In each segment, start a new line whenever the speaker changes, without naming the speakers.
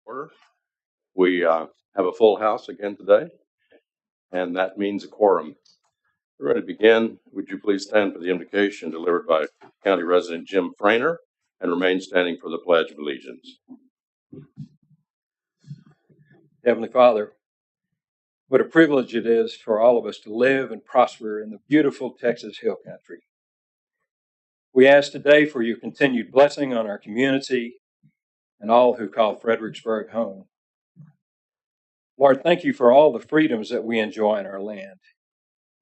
Order. We have a full house again today, and that means a quorum. We're ready to begin. Would you please stand for the invocation delivered by County Resident Jim Frainer and remain standing for the Pledge of Allegiance.
Heavenly Father, what a privilege it is for all of us to live and prosper in the beautiful Texas Hill Country. We ask today for your continued blessing on our community and all who call Fredericksburg home. Lord, thank you for all the freedoms that we enjoy in our land,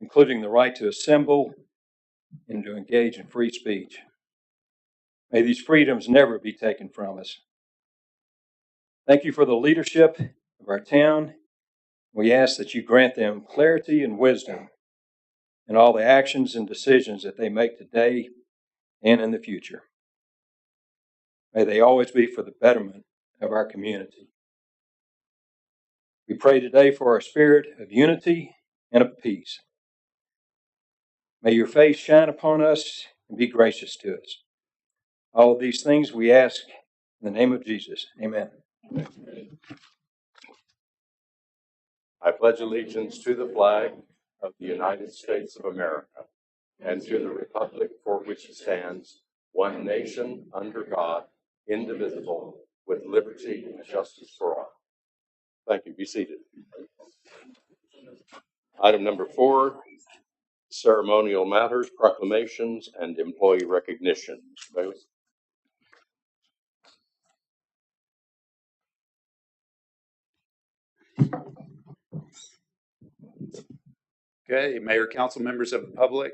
including the right to assemble and to engage in free speech. May these freedoms never be taken from us. Thank you for the leadership of our town. We ask that you grant them clarity and wisdom in all the actions and decisions that they make today and in the future. May they always be for the betterment of our community. We pray today for our spirit of unity and of peace. May your face shine upon us and be gracious to us. All of these things we ask in the name of Jesus. Amen.
I pledge allegiance to the flag of the United States of America and to the republic for which it stands, one nation under God, indivisible, with liberty and justice for all. Thank you. Be seated. Item number 4, ceremonial matters, proclamations, and employee recognition. Bailey?
Okay, Mayor, council members of the public,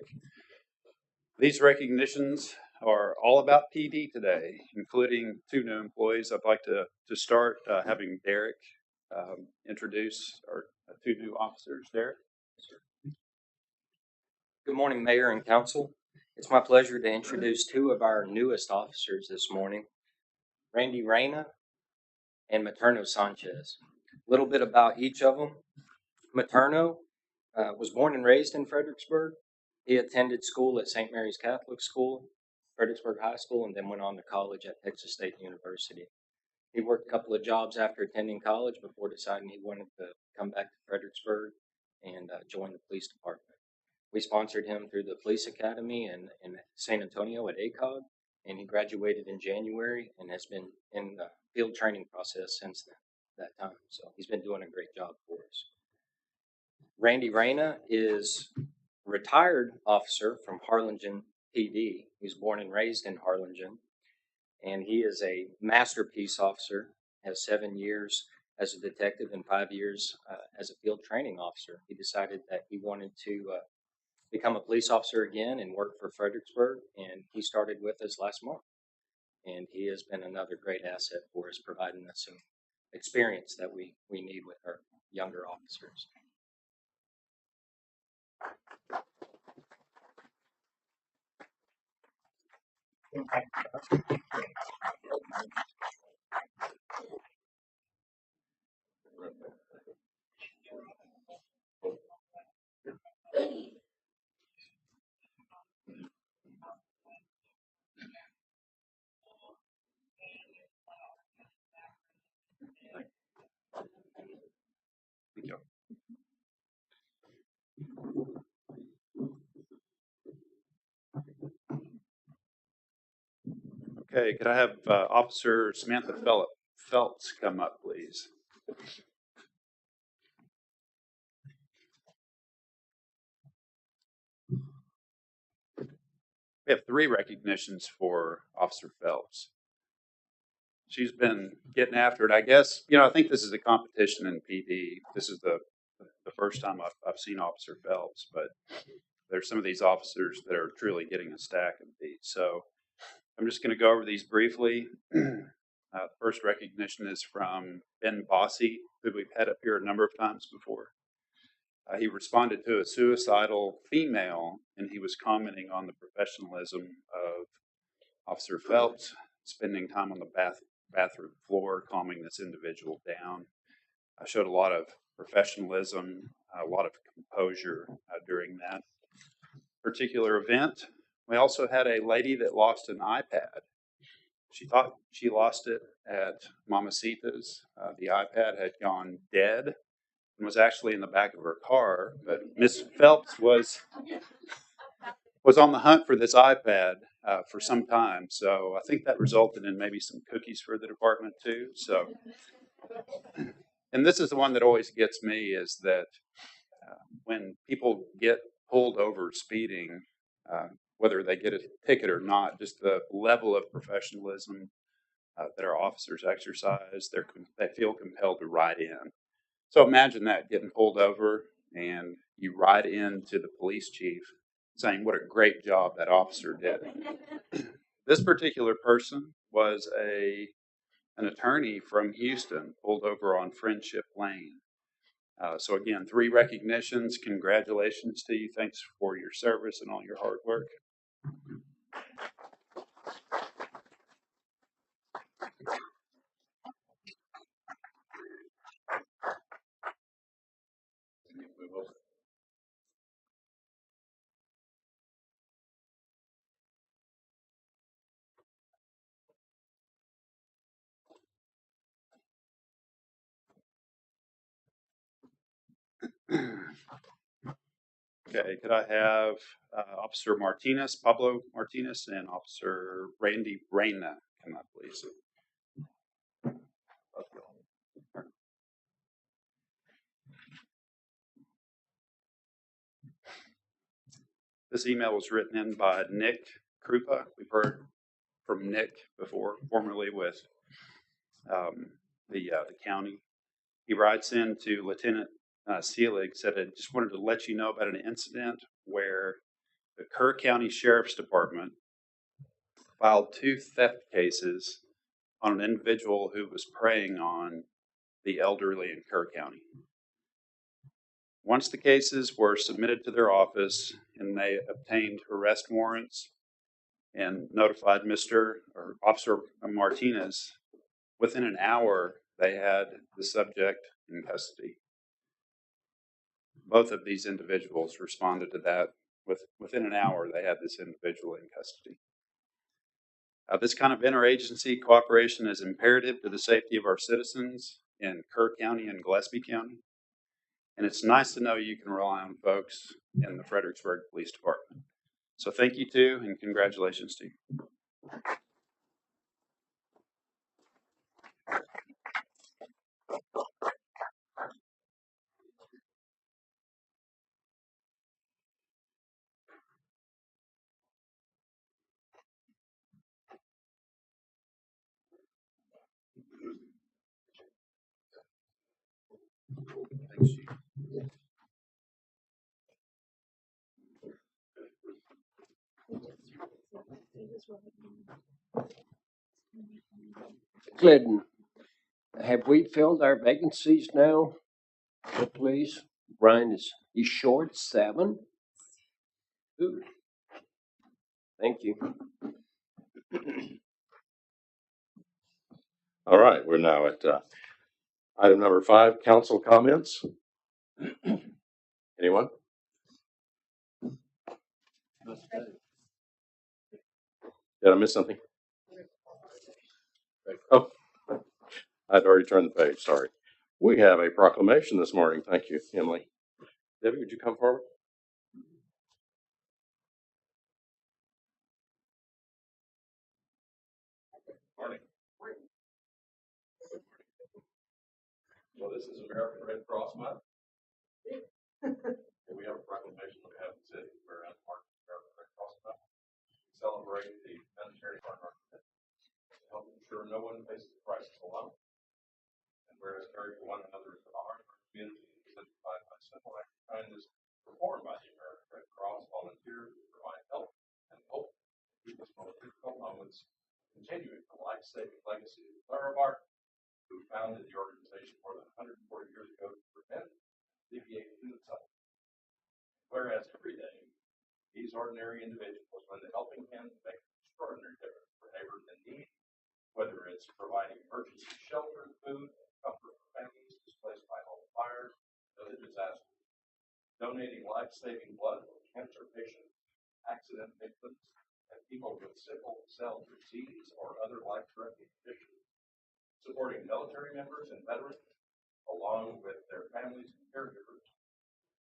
these recognitions are all about PD today, including 2 new employees. I'd like to start having Derek introduce our 2 new officers. Derek?
Good morning, Mayor and Council. It's my pleasure to introduce 2 of our newest officers this morning, Randy Reyna and Materno Sanchez. A little bit about each of them. Materno was born and raised in Fredericksburg. He attended school at St. Mary's Catholic School, Fredericksburg High School, and then went on to college at Texas State University. He worked a couple of jobs after attending college before deciding he wanted to come back to Fredericksburg and join the police department. We sponsored him through the police academy in San Antonio at ACOG, and he graduated in January and has been in the field training process since that time. So he's been doing a great job for us. Randy Reyna is a retired officer from Harlingen PD. He was born and raised in Harlingen, and he is a master peace officer, has 7 years as a detective and 5 years as a field training officer. He decided that he wanted to become a police officer again and work for Fredericksburg, and he started with us last month. And he has been another great asset for us, providing us some experience that we need with our younger officers.
Thank you. Okay, could I have Officer Samantha Phelps come up, please? We have 3 recognitions for Officer Phelps. She's been getting after it. I guess, I think this is a competition in PD. This is the first time I've seen Officer Phelps, but there's some of these officers that are truly getting a stack of these. So I'm just going to go over these briefly. The first recognition is from Ben Bossy, who we've had up here a number of times before. He responded to a suicidal female, and he was commenting on the professionalism of Officer Phelps, spending time on the bathroom floor, calming this individual down. I showed a lot of professionalism, a lot of composure during that particular event. We also had a lady that lost an iPad, She thought she lost it at Mamacita's. The iPad had gone dead and was actually in the back of her car. But Miss Phelps was on the hunt for this iPad for some time. So I think that resulted in maybe some cookies for the department too. So, and this is the one that always gets me is that when people get pulled over speeding, whether they get a ticket or not, just the level of professionalism that our officers exercise, they feel compelled to ride in. So imagine that, getting pulled over and you ride into the police chief saying what a great job that officer did. This particular person was an attorney from Houston, pulled over on Friendship Lane. So again, 3 recognitions. Congratulations to you. Thanks for your service and all your hard work. Okay, could I have Officer Martinez, Pablo Martinez, and Officer Randy Reyna come up, please? This email was written in by Nick Krupa. We've heard from Nick before, formerly with the county. He writes in to Lieutenant Seelig, said, I just wanted to let you know about an incident where the Kerr County Sheriff's Department filed 2 theft cases on an individual who was preying on the elderly in Kerr County. Once the cases were submitted to their office and they obtained arrest warrants and notified Officer Martinez, within an hour they had the subject in custody. Both of these individuals responded to that. Within an hour, they had this individual in custody. This kind of interagency cooperation is imperative to the safety of our citizens in Kerr County and Gillespie County. And it's nice to know you can rely on folks in the Fredericksburg Police Department. So thank you too, and congratulations to you. Thanks, Chief.
Glidden, have we filled our vacancies now? Please. Brian he's short 7. Ooh. Thank you.
All right, we're now at item number 5, council comments. Anyone? Did I miss something? Oh, I'd already turned the page, sorry. We have a proclamation this morning. Thank you, Emily. Debbie, would you come forward? Morning. Well, this is American Red Cross Month. And we have a proclamation that we have in the city where American Red Cross Month. We celebrate the humanitarian partner to help ensure no one faces the crisis alone. And whereas caring for one another is the heart of our community, exemplified by simple acts of kindness performed by the American Red Cross volunteers who provide help and hope in these most difficult moments, continuing the life-saving legacy of Clara Barton, who founded the organization more than 140 years ago to prevent and alleviate human suffering. Whereas every day, these ordinary individuals lend a helping hand to make an extraordinary difference for neighbors in need, whether it's providing emergency shelter, food, and comfort for families displaced by home fires and other disasters, donating life-saving blood for cancer patients, accident victims, and people with sickle cell disease or other life-threatening conditions, supporting military members and veterans, along with their families and caregivers,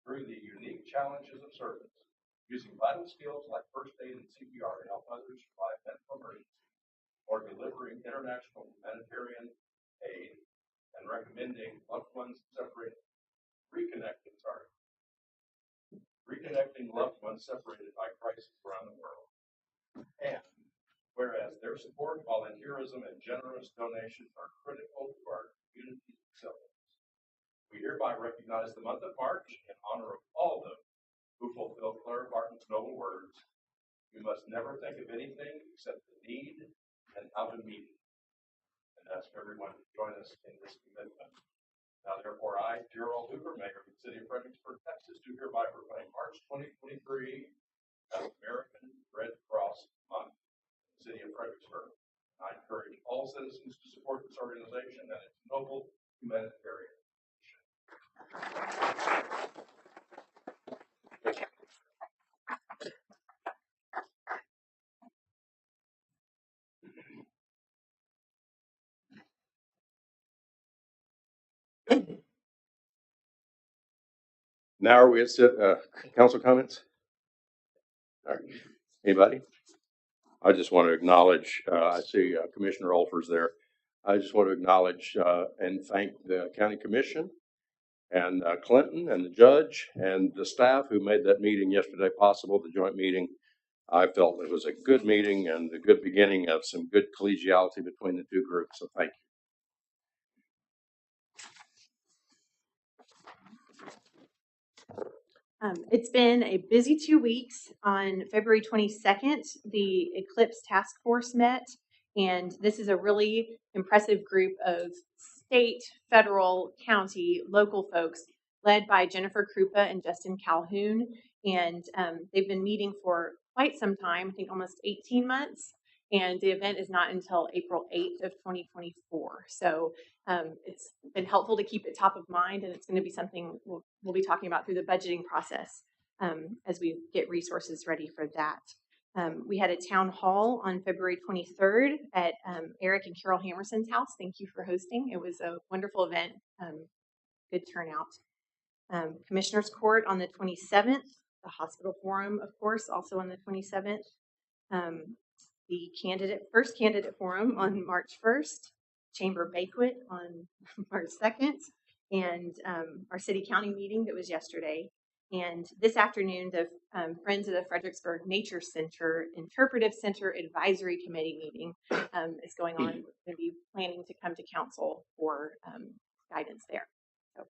through the unique challenges of service, using vital skills like first aid and CPR to help others survive medical emergencies, or delivering international humanitarian aid and recommending loved ones separated, reconnecting loved ones separated by crisis around the world. And whereas their support, volunteerism, and generous donations are critical to our community facilities, we hereby recognize the month of March in honor of all those who fulfill Clara Barton's noble words: "You must never think of anything except the need and how to meet it." And ask everyone to join us in this commitment. Now, therefore, I, Gerald Hoover, Mayor of the City of Fredericksburg, Texas, do hereby proclaim March 2023 as American Red Cross Month in the City of Fredericksburg. I encourage all citizens to support this organization and its noble humanitarian mission. Now are we at council comments? All right. Anybody? I just want to acknowledge, I see Commissioner Olfers there. I just want to acknowledge and thank the County Commission and Clinton and the judge and the staff who made that meeting yesterday possible, the joint meeting. I felt it was a good meeting and a good beginning of some good collegiality between the two groups, so thank you.
It's been a busy 2 weeks. On February 22nd, the Eclipse Task Force met, and this is a really impressive group of state, federal, county, local folks led by Jennifer Krupa and Justin Calhoun. And they've been meeting for quite some time, I think almost 18 months. And the event is not until April 8th of 2024. So it's been helpful to keep it top of mind, and it's going to be something we'll be talking about through the budgeting process as we get resources ready for that. We had a town hall on February 23rd at Eric and Carol Hammerson's house. Thank you for hosting. It was a wonderful event, good turnout. Commissioner's Court on the 27th, the hospital forum, of course, also on the 27th. The first candidate forum on March 1st, chamber banquet on March 2nd, and our city county meeting that was yesterday. And this afternoon, the Friends of the Fredericksburg Nature Center Interpretive Center Advisory Committee meeting is going on. We're going to be planning to come to council for guidance there. So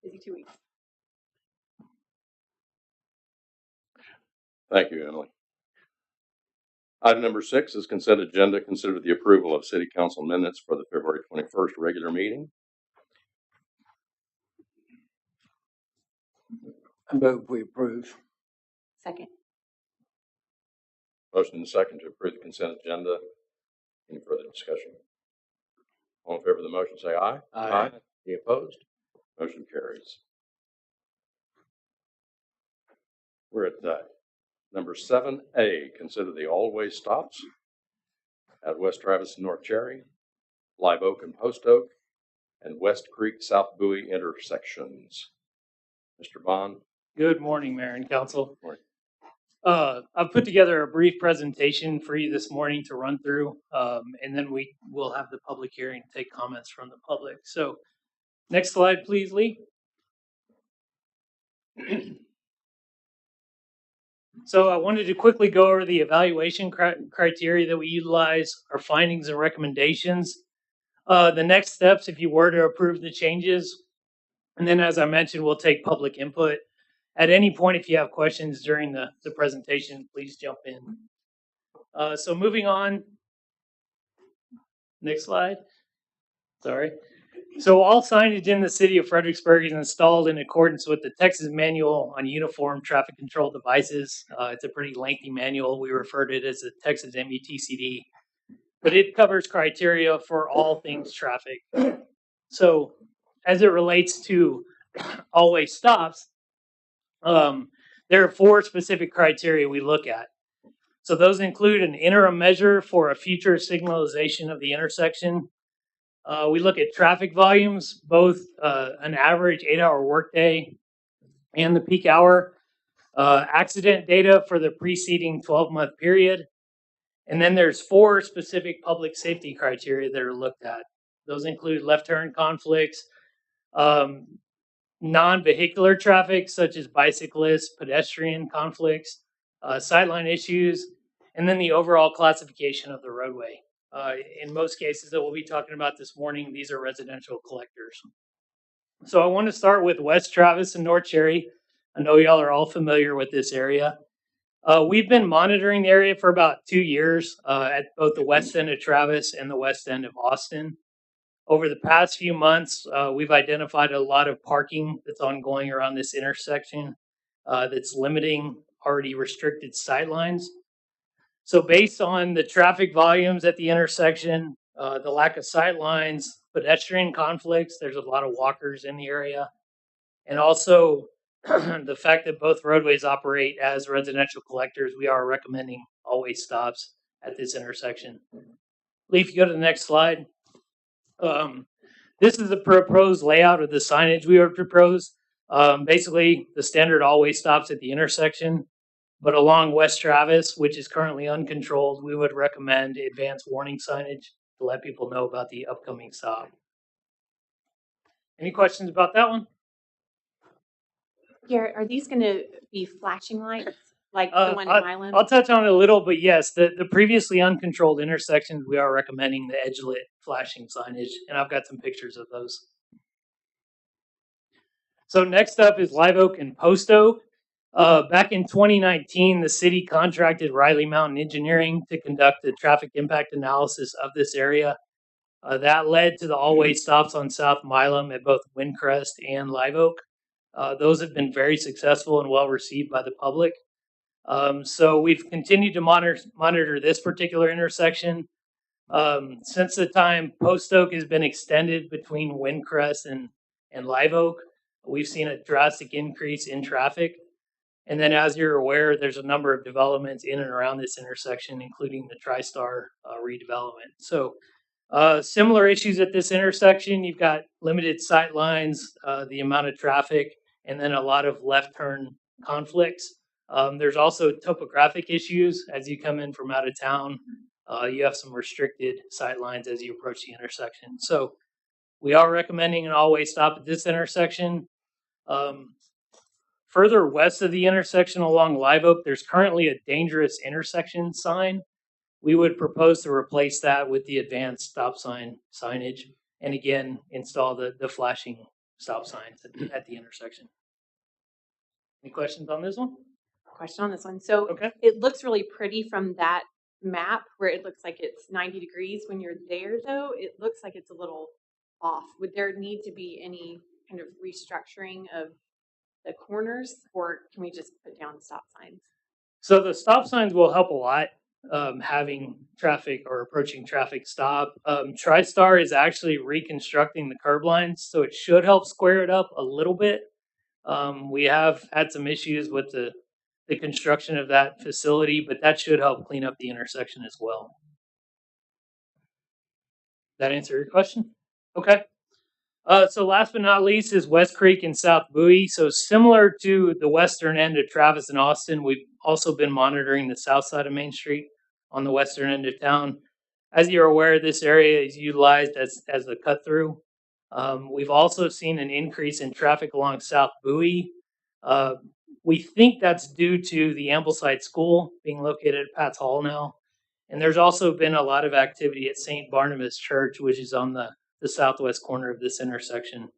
busy 2 weeks.
Thank you, Emily. Item number 6 is consent agenda. Consider the approval of city council minutes for the February 21st regular meeting.
I move we approve.
Second.
Motion and second to approve the consent agenda. Any further discussion? All in favor of the motion, say aye.
Aye.
Any opposed? Motion carries. We're at number 7A. Consider the all-way stops at West Travis and North Cherry, Live Oak and Post Oak, and West Creek South Bowie intersections. Mr. Bond.
Good morning, Mayor and Council.
Morning.
I've put together a brief presentation for you this morning to run through, and then we will have the public hearing to take comments from the public. So next slide, please, Lee. So I wanted to quickly go over the evaluation criteria that we utilize, our findings and recommendations, the next steps if you were to approve the changes, and then as I mentioned, we'll take public input. At any point, if you have questions during the presentation, please jump in. So moving on, next slide. Sorry. So all signage in the city of Fredericksburg is installed in accordance with the Texas Manual on Uniform Traffic Control Devices. It's a pretty lengthy manual. We refer to it as the Texas METCD, but it covers criteria for all things traffic. So as it relates to all-way stops, there are 4 specific criteria we look at. So those include an interim measure for a future signalization of the intersection. We look at traffic volumes, both an average 8-hour workday and the peak hour, accident data for the preceding 12-month period, and then there's 4 specific public safety criteria that are looked at. Those include left turn conflicts, non-vehicular traffic such as bicyclists, pedestrian conflicts, sightline issues, and then the overall classification of the roadway. In most cases that we'll be talking about this morning, these are residential collectors. So I want to start with West Travis and North Cherry. I know y'all are all familiar with this area. We've been monitoring the area for about 2 years at both the west end of Travis and the west end of Austin. Over the past few months, we've identified a lot of parking that's ongoing around this intersection that's limiting already restricted sightlines. So based on the traffic volumes at the intersection, the lack of sightlines, pedestrian conflicts, there's a lot of walkers in the area, and also the fact that both roadways operate as residential collectors, we are recommending always stops at this intersection. Lee, if you go to the next slide. This is the proposed layout of the signage we would propose. Basically, the standard always stops at the intersection, but along West Travis, which is currently uncontrolled, we would recommend advanced warning signage to let people know about the upcoming stop. Any questions about that one?
Garrett, are these going to be flashing lights like the one at Milam?
I'll touch on it a little, but yes, the previously uncontrolled intersections, we are recommending the edge-lit flashing signage, and I've got some pictures of those. So next up is Live Oak and Post Oak. Back in 2019, the city contracted Riley Mountain Engineering to conduct a traffic impact analysis of this area. That led to the always stops on South Milam at both Windcrest and Live Oak. Those have been very successful and well received by the public. So we've continued to monitor this particular intersection. Since the time Post Oak has been extended between Windcrest and Live Oak, we've seen a drastic increase in traffic. And then, as you're aware, there's a number of developments in and around this intersection, including the TriStar redevelopment. So similar issues at this intersection. You've got limited sight lines, the amount of traffic, and then a lot of left turn conflicts. There's also topographic issues as you come in from out of town. You have some restricted sight lines as you approach the intersection. So we are recommending an always stop at this intersection. Further west of the intersection along Live Oak, there's currently a dangerous intersection sign. We would propose to replace that with the advanced stop sign signage, and again, install the flashing stop signs at the intersection. Any questions on this one?
Question on this one. So
Okay.
it looks really pretty from that map where it looks like it's 90 degrees. When you're there, though, it looks like it's a little off. Would there need to be any kind of restructuring of the corners, or can we just put down stop signs?
So the stop signs will help a lot. Having traffic or approaching traffic stop. TriStar is actually reconstructing the curb lines, so it should help square it up a little bit. We have had some issues with the construction of that facility, but that should help clean up the intersection as well. That answer your question? Okay. So last but not least is West Creek and South Bowie. So similar to the western end of Travis and Austin, we've also been monitoring the south side of Main Street on the western end of town. As you're aware, this area is utilized as a cut through. We've also seen an increase in traffic along South Bowie. We think that's due to the Ambleside School being located at Pat's Hall now. And there's also been a lot of activity at St. Barnabas Church, which is on the southwest corner of this intersection.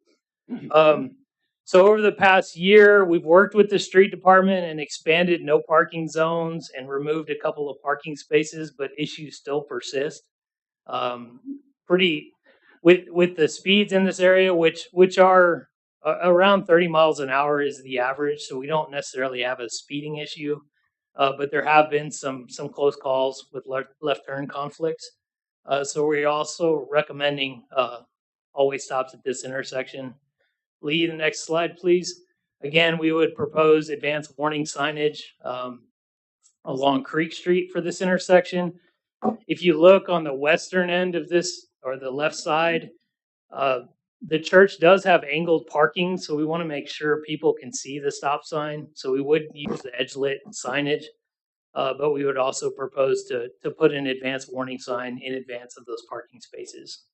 So over the past year, we've worked with the street department and expanded no parking zones and removed a couple of parking spaces, but issues still persist. With the speeds in this area, which are around 30 miles an hour is the average, so we don't necessarily have a speeding issue, but there have been some close calls with left turn conflicts. So we're also recommending always stops at this intersection. Lee, the next slide, please. Again, we would propose advanced warning signage. along Creek Street for this intersection. If you look on the western end of this, or the left side, the church does have angled parking, so we want to make sure people can see the stop sign. So we would use the edge lit signage, but we would also propose to put an advance warning sign in advance of those parking spaces.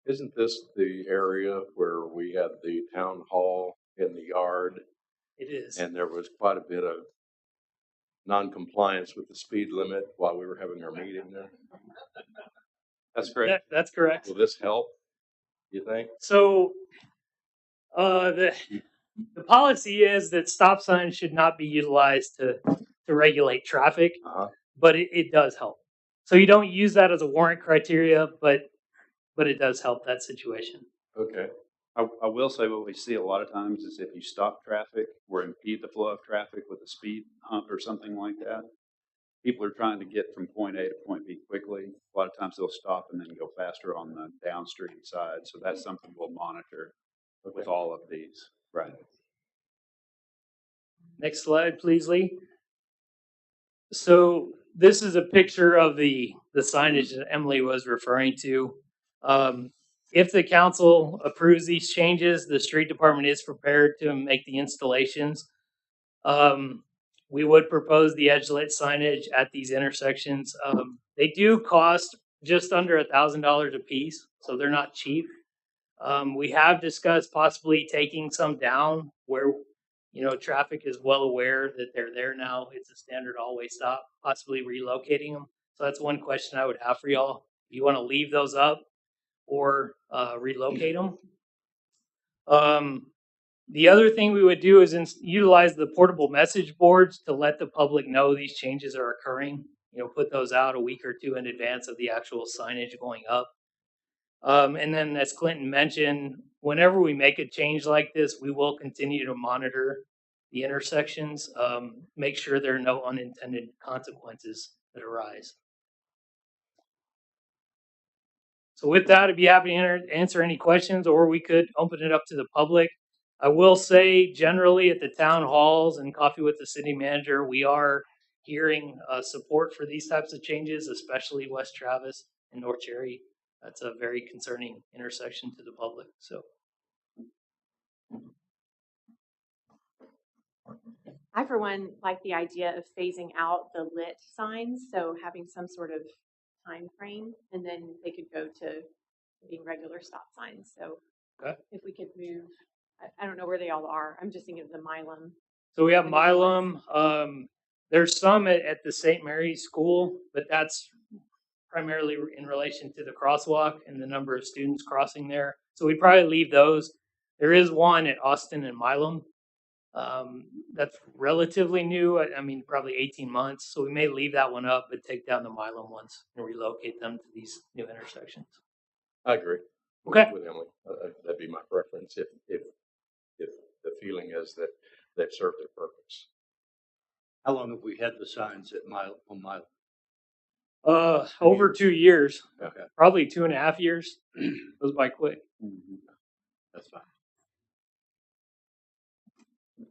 Isn't this the area where we had the town hall in the yard?
It is.
And there was quite a bit of non-compliance with the speed limit while we were having our meeting there?
That's correct.
That's correct.
Will this help, you think?
So, the policy is that stop signs should not be utilized to regulate traffic, but it does help. So you don't use that as a warrant criteria, but it does help that situation.
Okay.
I will say what we see a lot of times is if you stop traffic or impede the flow of traffic with a speed hump or something like that, people are trying to get from point A to point B quickly. A lot of times they'll stop and then go faster on the downstream side. So that's something we'll monitor with all of these. Right.
Next slide, please, Lee. So this is a picture of the signage that Emily was referring to. If the council approves these changes, the street department is prepared to make the installations. We would propose the edge lit signage at these intersections. They do cost just under $1,000 a piece, so they're not cheap. We have discussed possibly taking some down where, traffic is well aware that they're there now. It's a standard all-way stop, possibly relocating them. So that's one question I would have for y'all. Do you want to leave those up or relocate them? The other thing we would do is utilize the portable message boards to let the public know these changes are occurring. Put those out a week or two in advance of the actual signage going up. And then, as Clinton mentioned, whenever we make a change like this, we will continue to monitor the intersections, make sure there are no unintended consequences that arise. So with that, I'd be happy to answer any questions, or we could open it up to the public. I will say, generally, at the town halls and coffee with the city manager, we are hearing support for these types of changes, especially West Travis and North Cherry. That's a very concerning intersection to the public. So,
I, for one, like the idea of phasing out the lit signs, so having some sort of time frame, and then they could go to being regular stop signs. So, if we could move, I don't know where they all are. I'm just thinking of the Milam.
So we have Milam. There's some at the St. Mary's School, but that's primarily in relation to the crosswalk and the number of students crossing there. So we'd probably leave those. There is one at Austin and Milam. That's relatively new. I mean, probably 18 months. So we may leave that one up, but take down the Milam ones and relocate them to these new intersections.
I agree.
Okay.
With Emily, that'd be my preference if the feeling is that they've served their purpose.
How long have we had the signs at on Mile?
Over 2 years.
Okay.
Probably 2.5 years. Goes by quick.
Mm-hmm. That's fine.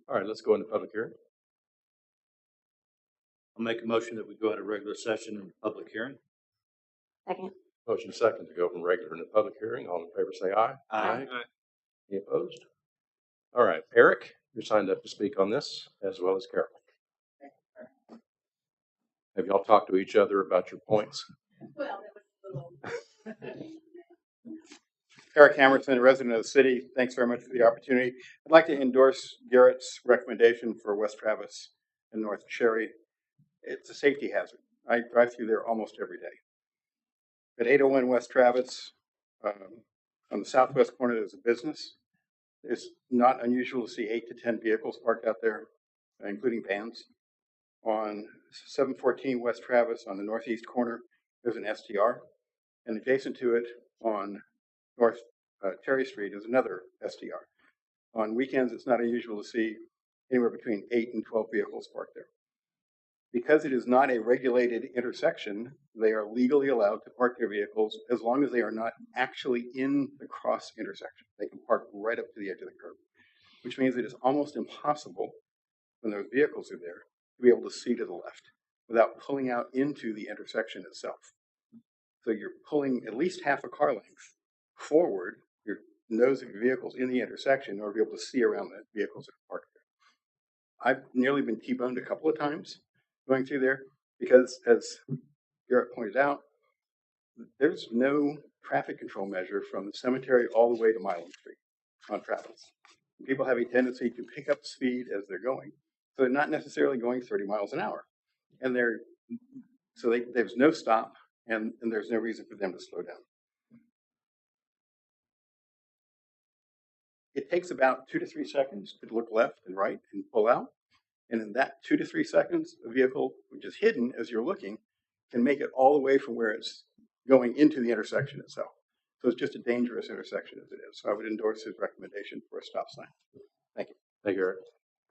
All right, let's go into public hearing.
I'll make a motion that we go out of regular session and public hearing.
Second.
Motion second to go from regular into public hearing. All in favor say aye.
Aye.
Any opposed? All right, Eric, you're signed up to speak on this, as well as Carol. Have y'all talked to each other about your points?
Well, it was a little. Eric Hammerson, resident of the city. Thanks very much for the opportunity. I'd like to endorse Garrett's recommendation for West Travis and North Cherry. It's a safety hazard. I drive through there almost every day. At 801 West Travis, on the southwest corner, there's a business. It's not unusual to see 8 to 10 vehicles parked out there, including vans. On 714 West Travis, on the northeast corner, there's an STR, and adjacent to it on North Cherry Street is another STR. On weekends, it's not unusual to see anywhere between 8 and 12 vehicles parked there. Because it is not a regulated intersection, they are legally allowed to park their vehicles as long as they are not actually in the cross intersection. They can park right up to the edge of the curb, which means it is almost impossible when those vehicles are there to be able to see to the left without pulling out into the intersection itself. So you're pulling at least half a car length forward, your nose of your vehicle's in the intersection in order to be able to see around the vehicles that are parked there. I've nearly been T-boned a couple of times going through there because, as Garrett pointed out, there's no traffic control measure from the cemetery all the way to Milam Street on Travis. People have a tendency to pick up speed as they're going. So they're not necessarily going 30 miles an hour. And there's no stop and there's no reason for them to slow down. It takes about 2 to 3 seconds to look left and right and pull out. And in that 2 to 3 seconds, a vehicle, which is hidden as you're looking, can make it all the way from where it's going into the intersection itself. So it's just a dangerous intersection as it is. So I would endorse his recommendation for a stop sign. Thank you.
Thank you, Eric.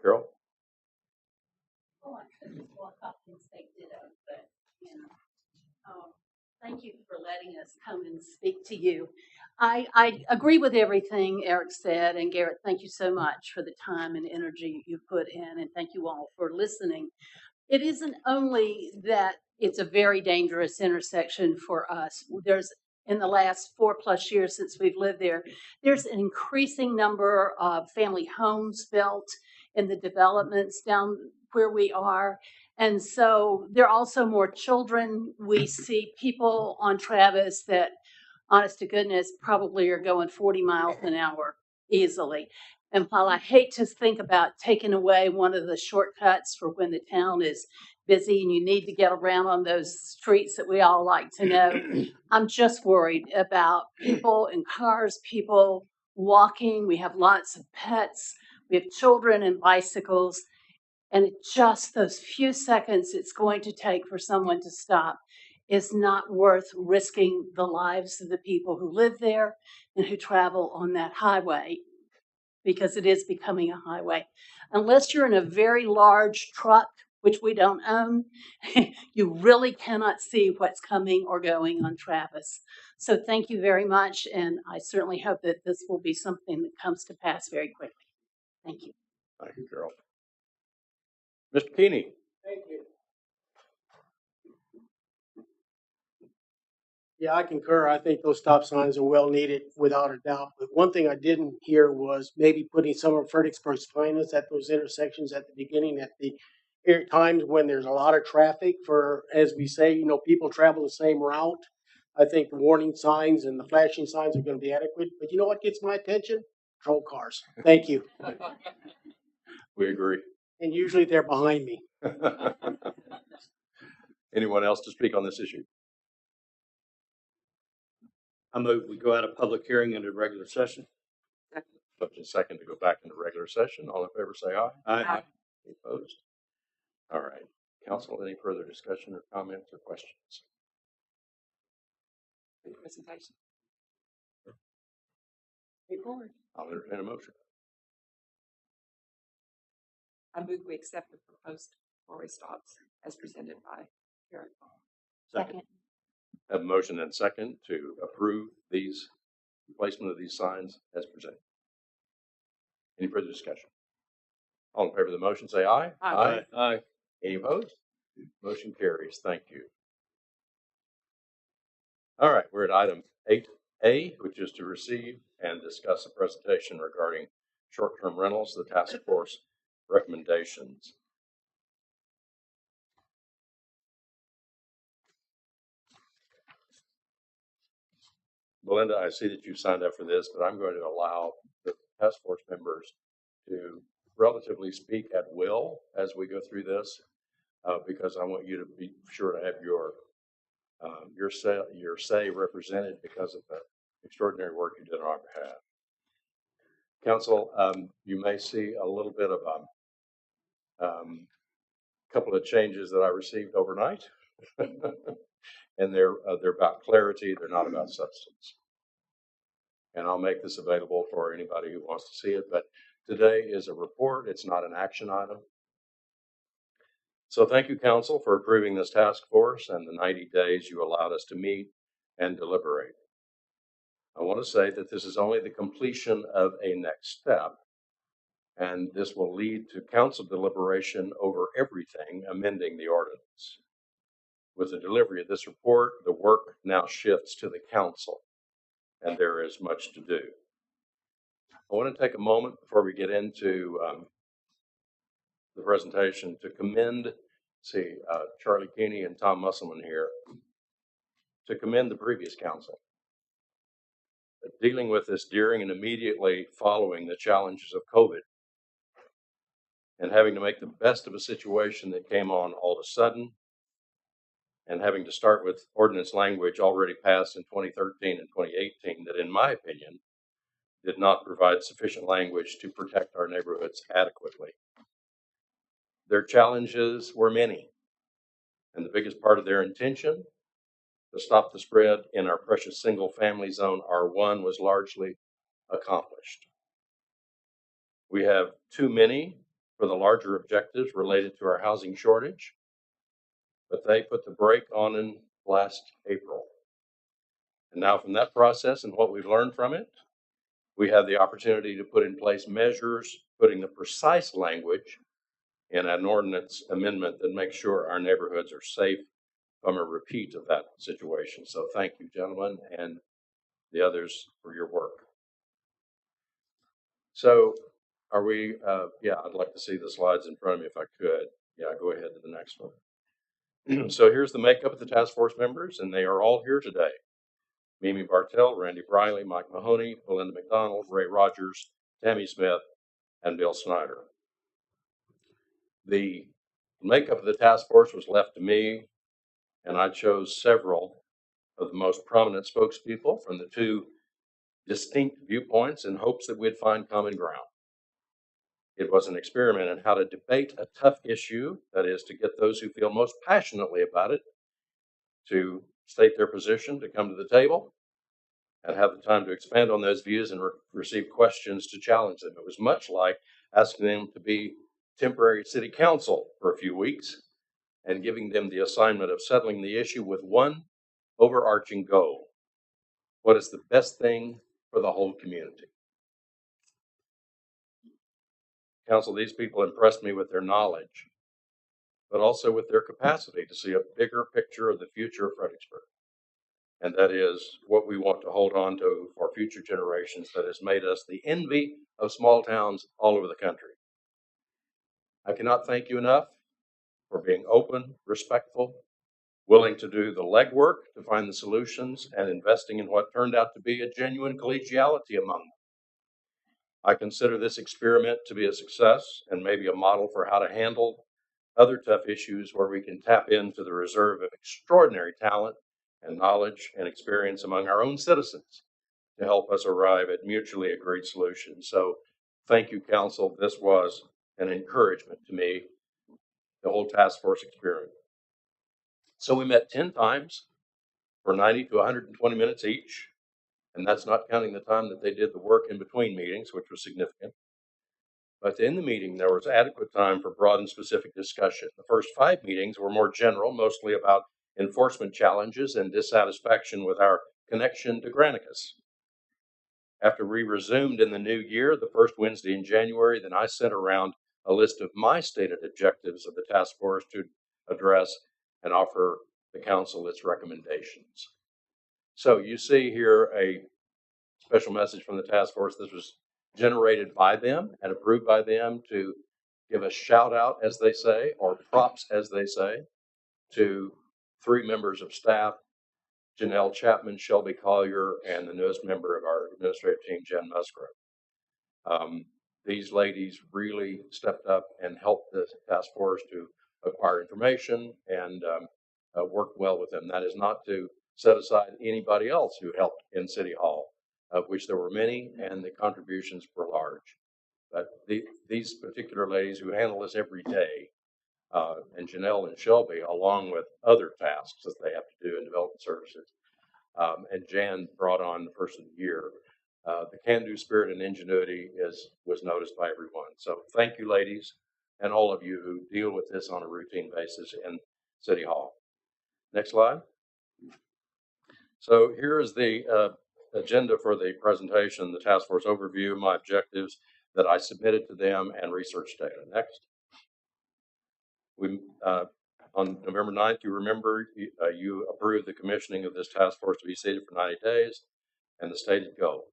Carol?
Oh, I couldn't walk up and say ditto, but, thank you for letting us come and speak to you. I agree with everything Eric said, and Garrett, thank you so much for the time and energy you put in, and thank you all for listening. It isn't only that it's a very dangerous intersection for us. In the last 4+ years since we've lived there, there's an increasing number of family homes built in the developments down where we are. And so there are also more children. We see people on Travis that, honest to goodness, probably are going 40 miles an hour easily. And while I hate to think about taking away one of the shortcuts for when the town is busy and you need to get around on those streets that we all like to know, I'm just worried about people in cars, people walking. We have lots of pets. We have children and bicycles. And just those few seconds it's going to take for someone to stop is not worth risking the lives of the people who live there and who travel on that highway, because it is becoming a highway. Unless you're in a very large truck, which we don't own, you really cannot see what's coming or going on Travis. So thank you very much, and I certainly hope that this will be something that comes to pass very quickly. Thank you.
Thank you, Carol. Mr. Keeney?
Thank you. Yeah, I concur. I think those stop signs are well needed, without a doubt. But one thing I didn't hear was maybe putting some of Fredericksburg's finest at those intersections at the beginning, at the times when there's a lot of traffic. For, as we say, people travel the same route. I think the warning signs and the flashing signs are going to be adequate. But you know what gets my attention? Patrol cars. Thank you.
We agree.
And usually they're behind me.
Anyone else to speak on this issue?
I move we go out of public hearing into regular session.
Motion second to go back into regular session. All in favor say aye.
Aye.
Any opposed? All right. Council, any further discussion or comments or questions?
Presentation.
I'll entertain a motion.
I move we accept the proposed four-way stops as presented by Garrett.
Second.
Have a motion and second to approve these placement of these signs as presented. Any further discussion? All in favor of the motion say aye.
Aye.
Aye.
Any opposed? Motion carries. Thank you. All right, we're at item 8A, which is to receive and discuss a presentation regarding short-term rentals, the task force recommendations. Belinda, I see that you signed up for this, but I'm going to allow the task force members to relatively speak at will as we go through this, because I want you to be sure to have your say represented because of the extraordinary work you did on our behalf. Council, you may see a little bit of a couple of changes that I received overnight. And they're about clarity. They're not about substance. And I'll make this available for anybody who wants to see it. But today is a report. It's not an action item. So thank you, Council, for approving this task force and the 90 days you allowed us to meet and deliberate. I want to say that this is only the completion of a next step. and this will lead to council deliberation over everything amending the ordinance. With the delivery of this report, the work now shifts to the council, and there is much to do. I want to take a moment before we get into the presentation to commend, Charlie Keeney and Tom Musselman here, to commend the previous council. Dealing with this during and immediately following the challenges of COVID, and having to make the best of a situation that came on all of a sudden, and having to start with ordinance language already passed in 2013 and 2018 that, in my opinion, did not provide sufficient language to protect our neighborhoods adequately. Their challenges were many, and the biggest part of their intention to stop the spread in our precious single-family zone R1 was largely accomplished. We have too many for the larger objectives related to our housing shortage, but they put the brake on in last April. And now from that process and what we've learned from it, we have the opportunity to put in place measures, putting the precise language in an ordinance amendment that makes sure our neighborhoods are safe from a repeat of that situation. So thank you, gentlemen, and the others for your work. So are we, I'd like to see the slides in front of me if I could. Yeah, go ahead to the next one. So here's the makeup of the task force members, and they are all here today. Mimi Bartell, Randy Briley, Mike Mahoney, Belinda McDonald, Ray Rogers, Tammy Smith, and Bill Snyder. The makeup of the task force was left to me, and I chose several of the most prominent spokespeople from the two distinct viewpoints in hopes that we'd find common ground. It was an experiment in how to debate a tough issue, that is, to get those who feel most passionately about it to state their position, to come to the table, and have the time to expand on those views and receive questions to challenge them. It was much like asking them to be temporary city council for a few weeks and giving them the assignment of settling the issue with one overarching goal. What is the best thing for the whole community? Council, these people impressed me with their knowledge, but also with their capacity to see a bigger picture of the future of Fredericksburg. And that is what we want to hold on to for future generations, that has made us the envy of small towns all over the country. I cannot thank you enough for being open, respectful, willing to do the legwork to find the solutions, and investing in what turned out to be a genuine collegiality among them. I consider this experiment to be a success and maybe a model for how to handle other tough issues where we can tap into the reserve of extraordinary talent and knowledge and experience among our own citizens to help us arrive at mutually agreed solutions. So thank you, Council. This was an encouragement to me, the whole task force experiment. So we met 10 times for 90 to 120 minutes each, and that's not counting the time that they did the work in between meetings, which was significant. But in the meeting, there was adequate time for broad and specific discussion. The first 5 meetings were more general, mostly about enforcement challenges and dissatisfaction with our connection to Granicus. After we resumed in the new year, the first Wednesday in January, then I sent around a list of my stated objectives of the task force to address and offer the council its recommendations. So you see here a special message from the task force. This was generated by them and approved by them to give a shout out, as they say, or props, as they say, to 3 members of staff, Janelle Chapman, Shelby Collier, and the newest member of our administrative team, Jen Musgrove. These ladies really stepped up and helped the task force to acquire information and work well with them. That is not to set aside anybody else who helped in City Hall, of which there were many, and the contributions were large. But these particular ladies who handle this every day, and Janelle and Shelby, along with other tasks that they have to do in development services, and Jan brought on the first of the year. The can-do spirit and ingenuity was noticed by everyone. So thank you, ladies, and all of you who deal with this on a routine basis in City Hall. Next slide. So here is the agenda for the presentation, the task force overview, my objectives. that I submitted to them and research data. Next. On November 9th, you remember, you approved the commissioning of this task force to be seated for 90 days and the stated goal.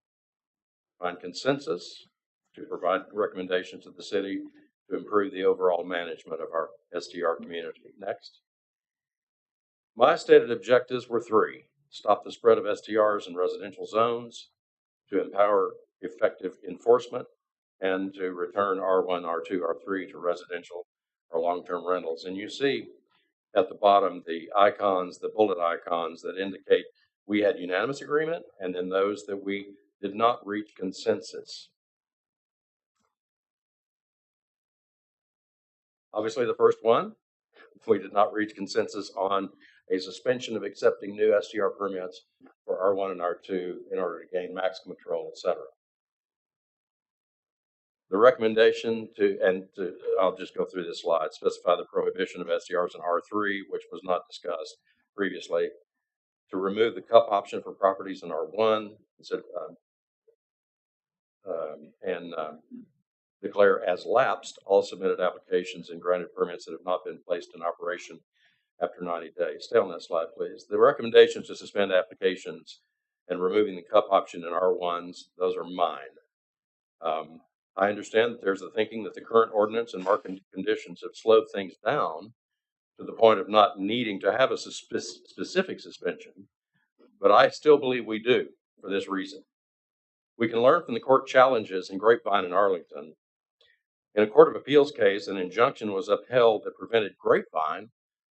Find consensus to provide recommendations to the city to improve the overall management of our STR community. Next. My stated objectives were three: stop the spread of STRs in residential zones, to empower effective enforcement, and to return R1, R2, R3 to residential or long-term rentals. And you see at the bottom the icons, the bullet icons that indicate we had unanimous agreement, and then those that we did not reach consensus. Obviously, the first one, we did not reach consensus on a suspension of accepting new STR permits for R1 and R2 in order to gain max control, etc. The recommendation I'll just go through this slide, specify the prohibition of STRs in R3, which was not discussed previously, to remove the cup option for properties in R1, and declare as lapsed all submitted applications and granted permits that have not been placed in operation after 90 days. Stay on that slide, please. The recommendations to suspend applications and removing the cup option in R1s, those are mine. I understand that there's the thinking that the current ordinance and market conditions have slowed things down to the point of not needing to have a specific suspension, but I still believe we do for this reason. We can learn from the court challenges in Grapevine and Arlington. In a Court of Appeals case, an injunction was upheld that prevented Grapevine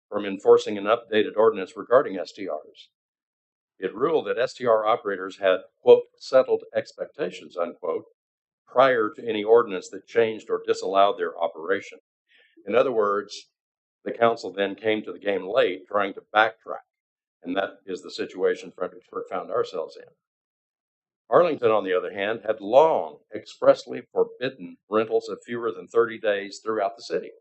from enforcing an updated ordinance regarding STRs. It ruled that STR operators had, quote, settled expectations, unquote, prior to any ordinance that changed or disallowed their operation. In other words, the council then came to the game late trying to backtrack, and that is the situation Fredericksburg found ourselves in. Arlington, on the other hand, had long expressly forbidden rentals of fewer than 30 days throughout the city.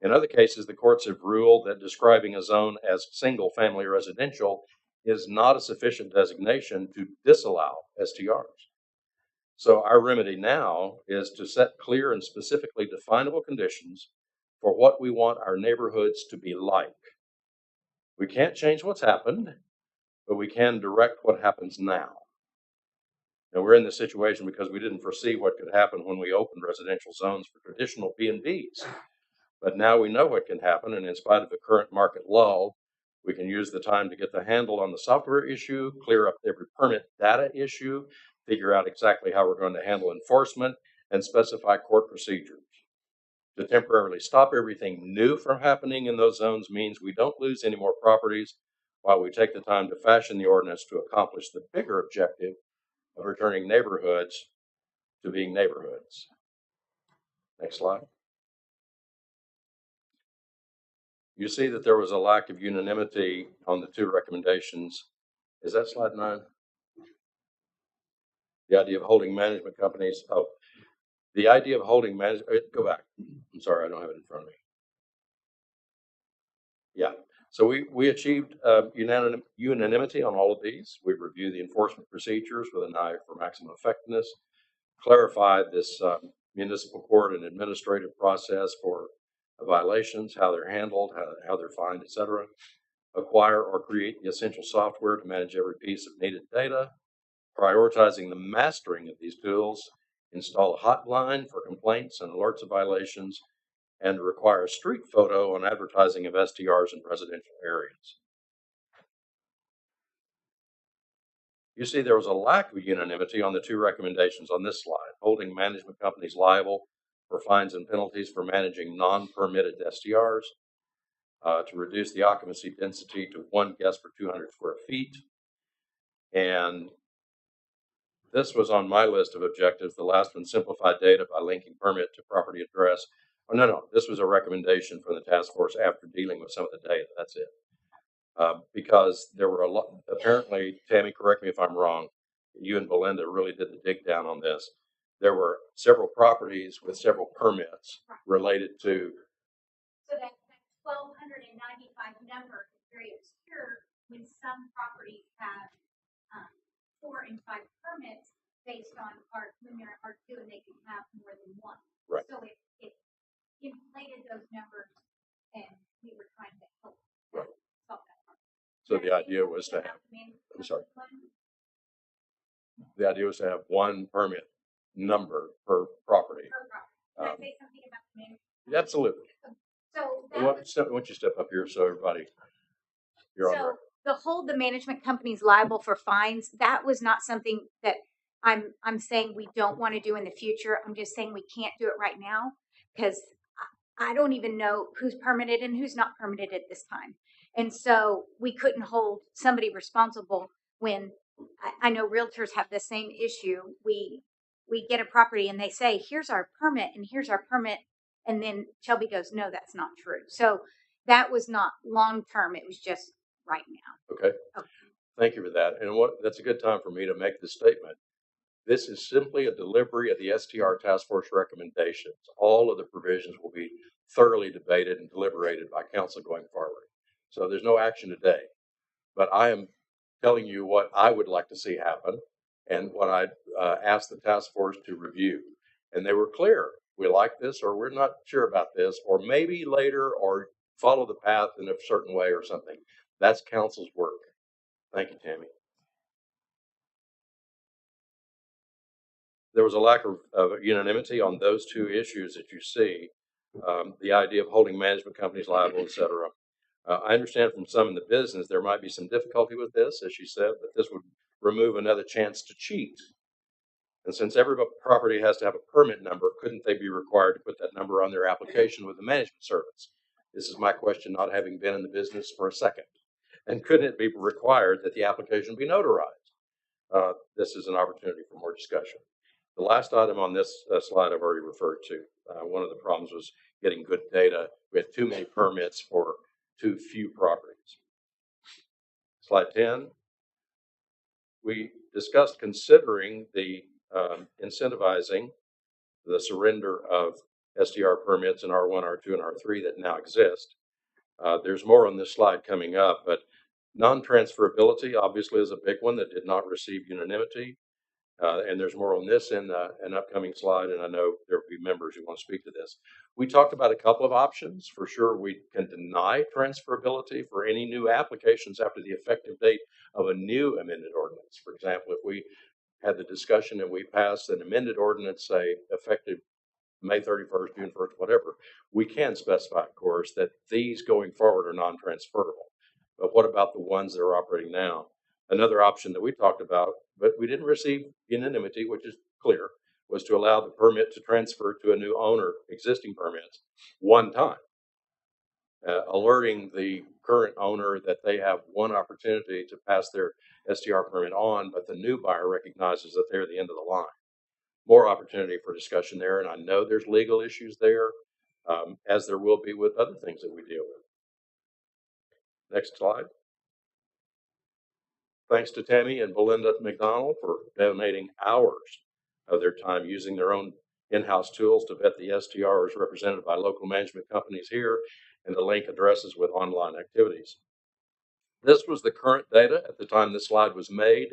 In other cases, the courts have ruled that describing a zone as single-family residential is not a sufficient designation to disallow STRs. So our remedy now is to set clear and specifically definable conditions for what we want our neighborhoods to be like. We can't change what's happened, but we can direct what happens now. Now, we're in this situation because we didn't foresee what could happen when we opened residential zones for traditional B&Bs. But now we know what can happen, and in spite of the current market lull, we can use the time to get the handle on the software issue, clear up every permit data issue, figure out exactly how we're going to handle enforcement, and specify court procedures. To temporarily stop everything new from happening in those zones means we don't lose any more properties while we take the time to fashion the ordinance to accomplish the bigger objective of returning neighborhoods to being neighborhoods. Next slide. You see that there was a lack of unanimity on the two recommendations. Is that slide 9? The idea of holding management companies. Oh, the idea of holding management. Go back. I'm sorry, I don't have it in front of me. Yeah. So we achieved unanimity on all of these. We reviewed the enforcement procedures with an eye for maximum effectiveness, clarified this municipal court and administrative process for violations, how they're handled, how they're fined, etc. Acquire or create the essential software to manage every piece of needed data, prioritizing the mastering of these tools, install a hotline for complaints and alerts of violations, and require a street photo on advertising of STRs in residential areas. You see there was a lack of unanimity on the two recommendations on this slide, holding management companies liable for fines and penalties for managing non-permitted STRs, to reduce the occupancy density to 1 guest per 200 square feet. And this was on my list of objectives. The last one, simplify data by linking permit to property address. Oh, no, this was a recommendation from the task force after dealing with some of the data. That's it. Because there were a lot, apparently, Tammy, correct me if I'm wrong, you and Belinda really did the dig down on this. There were several properties with several permits related to.
So that 1,295 number is very obscure when some properties have 4 and 5 permits, based on when they're R2 and they can have more than one.
Right.
So it inflated those numbers, and we were trying to help
Right.
solve that problem.
So the idea was to have, I'm sorry, the idea was to have one permit number per property.
Can I say something about the management?
Absolutely.
So
Why don't you step up here so everybody, you're on record.
the hold the management companies liable for fines, that was not something that I'm saying we don't want to do in the future. I'm just saying we can't do it right now because I don't even know who's permitted and who's not permitted at this time. And so we couldn't hold somebody responsible when I know realtors have the same issue. We get a property and they say, here's our permit and here's our permit. And then Shelby goes, no, that's not true. So that was not long term. It was just right now.
Okay. Thank you for that. And that's a good time for me to make this statement. This is simply a delivery of the STR Task Force recommendations. All of the provisions will be thoroughly debated and deliberated by council going forward. So there's no action today, but I am telling you what I would like to see happen and what I asked the task force to review. And they were clear. We like this, or we're not sure about this, or maybe later, or follow the path in a certain way or something. That's council's work. Thank you, Tammy. There was a lack of unanimity on those two issues that you see, the idea of holding management companies liable, et cetera. I understand from some in the business there might be some difficulty with this, as she said, but this would remove another chance to cheat. And since every property has to have a permit number, couldn't they be required to put that number on their application with the management service? This is my question, not having been in the business for a second. And couldn't it be required that the application be notarized? This is an opportunity for more discussion. The last item on this slide I've already referred to. One of the problems was getting good data. We had too many permits for too few properties. Slide 10. We discussed considering the incentivizing the surrender of SDR permits in R1, R2, and R3 that now exist. There's more on this slide coming up, but non-transferability obviously is a big one that did not receive unanimity. And there's more on this in an upcoming slide, and I know there will be members who want to speak to this. We talked about a couple of options. For sure, we can deny transferability for any new applications after the effective date of a new amended ordinance. For example, if we had the discussion and we passed an amended ordinance, say, effective May 31st, June 1st, whatever, we can specify, of course, that these going forward are non-transferable. But what about the ones that are operating now? Another option that we talked about, but we didn't receive unanimity, which is clear, was to allow the permit to transfer to a new owner, existing permits, one time, alerting the current owner that they have one opportunity to pass their STR permit on, but the new buyer recognizes that they're the end of the line. More opportunity for discussion there, and I know there's legal issues there, as there will be with other things that we deal with. Next slide. Thanks to Tammy and Belinda McDonald for donating hours of their time using their own in-house tools to vet the STRs represented by local management companies here and to link addresses with online activities. This was the current data at the time this slide was made.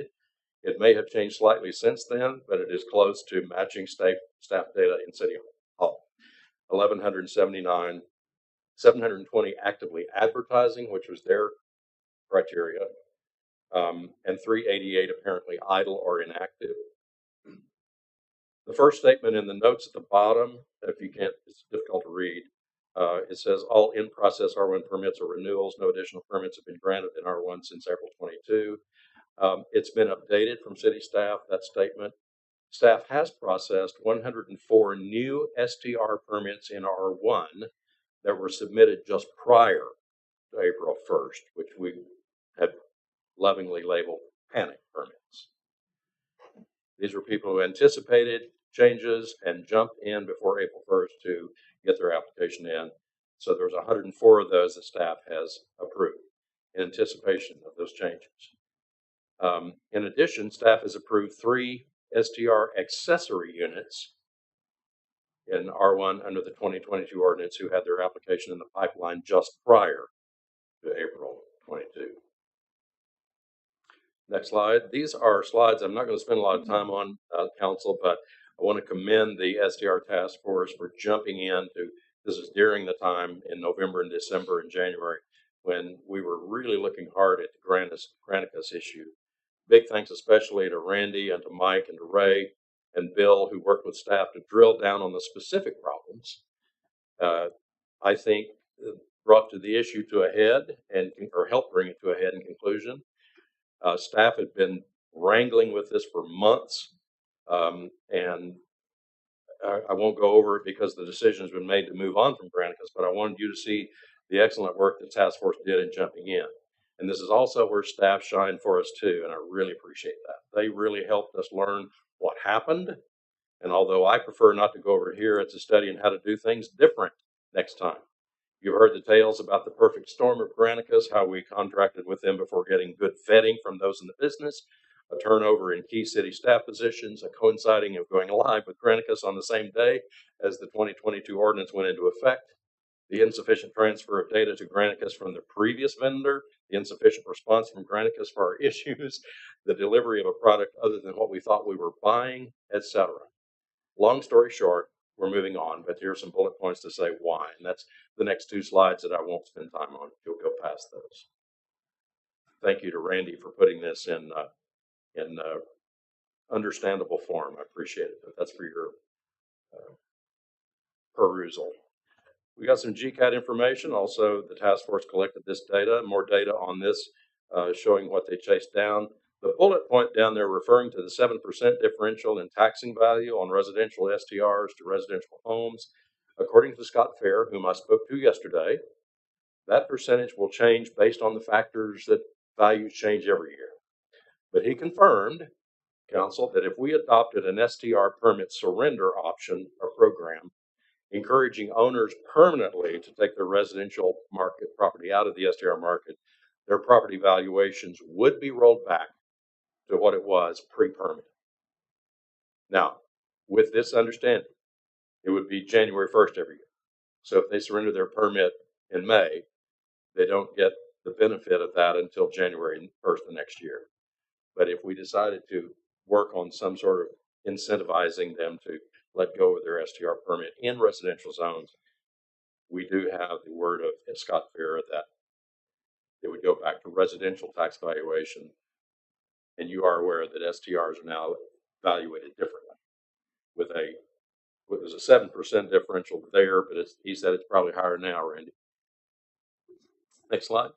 It may have changed slightly since then, but it is close to matching staff data in City Hall. 1,179, 720 actively advertising, which was their criteria, and 388 apparently idle or inactive. The first statement in the notes at the bottom, if you can't, it's difficult to read. It says all in-process R1 permits or renewals, no additional permits have been granted in R1 since April 22. It's been updated from city staff, that statement. Staff has processed 104 new STR permits in R1 that were submitted just prior to April 1st, which we had lovingly labeled panic permits. These were people who anticipated changes and jumped in before April 1st to get their application in. So there's 104 of those that staff has approved in anticipation of those changes. In addition, staff has approved 3 STR accessory units in R1 under the 2022 ordinance who had their application in the pipeline just prior to April 22. Next slide. These are slides I'm not going to spend a lot of time on, Council, but I want to commend the SDR task force for jumping into, this is during the time in November and December and January when we were really looking hard at the Granicus issue. Big thanks especially to Randy and to Mike and to Ray and Bill, who worked with staff to drill down on the specific problems. I think brought to the issue to a head or helped bring it to a head and conclusion. Staff had been wrangling with this for months, and I won't go over it because the decision has been made to move on from Granicus, but I wanted you to see the excellent work the task force did in jumping in. And this is also where staff shined for us too, and I really appreciate that. They really helped us learn what happened. And although I prefer not to go over here, it's a study in how to do things different next time. You've heard the tales about the perfect storm of Granicus, how we contracted with them before getting good vetting from those in the business, a turnover in key city staff positions, a coinciding of going live with Granicus on the same day as the 2022 ordinance went into effect, the insufficient transfer of data to Granicus from the previous vendor, the insufficient response from Granicus for our issues, the delivery of a product other than what we thought we were buying, etc. Long story short, we're moving on, but here are some bullet points to say why. And that's the next two slides that I won't spend time on. You'll go past those. Thank you to Randy for putting this in understandable form. I appreciate it. But that's for your perusal. We got some GCAT information. Also, the task force collected this data, more data on this, showing what they chased down. The bullet point down there referring to the 7% differential in taxing value on residential STRs to residential homes. According to Scott Fair, whom I spoke to yesterday, that percentage will change based on the factors that values change every year. But he confirmed, Council, that if we adopted an STR permit surrender option or program, encouraging owners permanently to take their residential market property out of the STR market, their property valuations would be rolled back to what it was pre-permit. Now, with this understanding, it would be January 1st every year. So if they surrender their permit in May, they don't get the benefit of that until January 1st the next year. But if we decided to work on some sort of incentivizing them to let go of their STR permit in residential zones, we do have the word of Scott Fair that it would go back to residential tax valuation. And you are aware that STRs are now evaluated differently. There's a 7% differential there, but he said it's probably higher now, Randy. Next slide.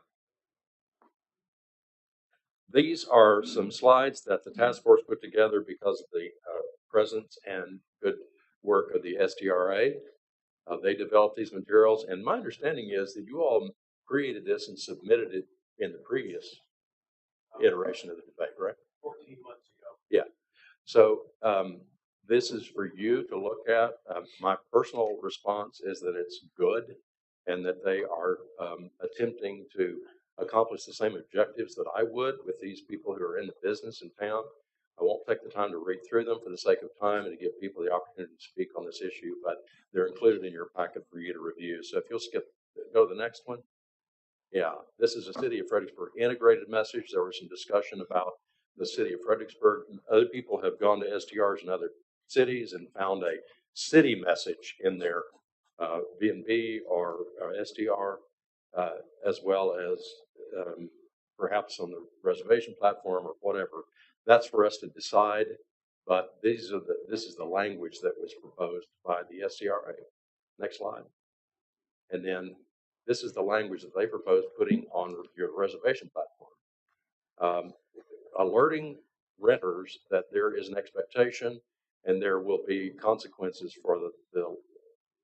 These are some slides that the task force put together because of the presence and good work of the STRA. They developed these materials, and my understanding is that you all created this and submitted it in the previous iteration of the debate, right?
14 months ago.
Yeah. So this is for you to look at. My personal response is that it's good and that they are attempting to accomplish the same objectives that I would with these people who are in the business in town. I won't take the time to read through them for the sake of time and to give people the opportunity to speak on this issue, but they're included in your packet for you to review. So if you'll go to the next one. Yeah, this is a City of Fredericksburg integrated message. There was some discussion about the City of Fredericksburg. Other people have gone to STRs in other cities and found a city message in their B&B or STR, as well as perhaps on the reservation platform or whatever. That's for us to decide, but this is the language that was proposed by the STRA. Next slide. And then this is the language that they proposed putting on your reservation platform. Alerting renters that there is an expectation and there will be consequences for the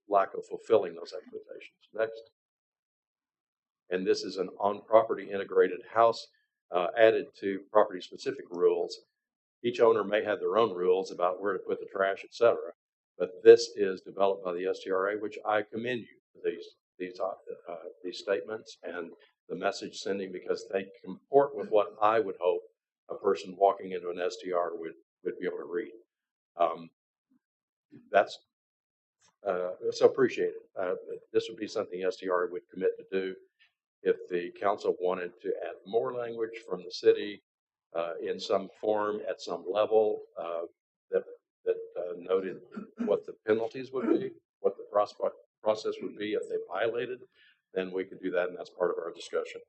lack of fulfilling those expectations. Next. And this is an on-property integrated house added to property-specific rules. Each owner may have their own rules about where to put the trash, etc. But this is developed by the STRA, which I commend you for these statements and the message sending, because they comport with what I would hope a person walking into an STR would be able to read. That's so appreciated. This would be something STR would commit to do. If the council wanted to add more language from the city, in some form at some level that noted what the penalties would be, what the process would be if they violated, then we could do that, and that's part of our discussion.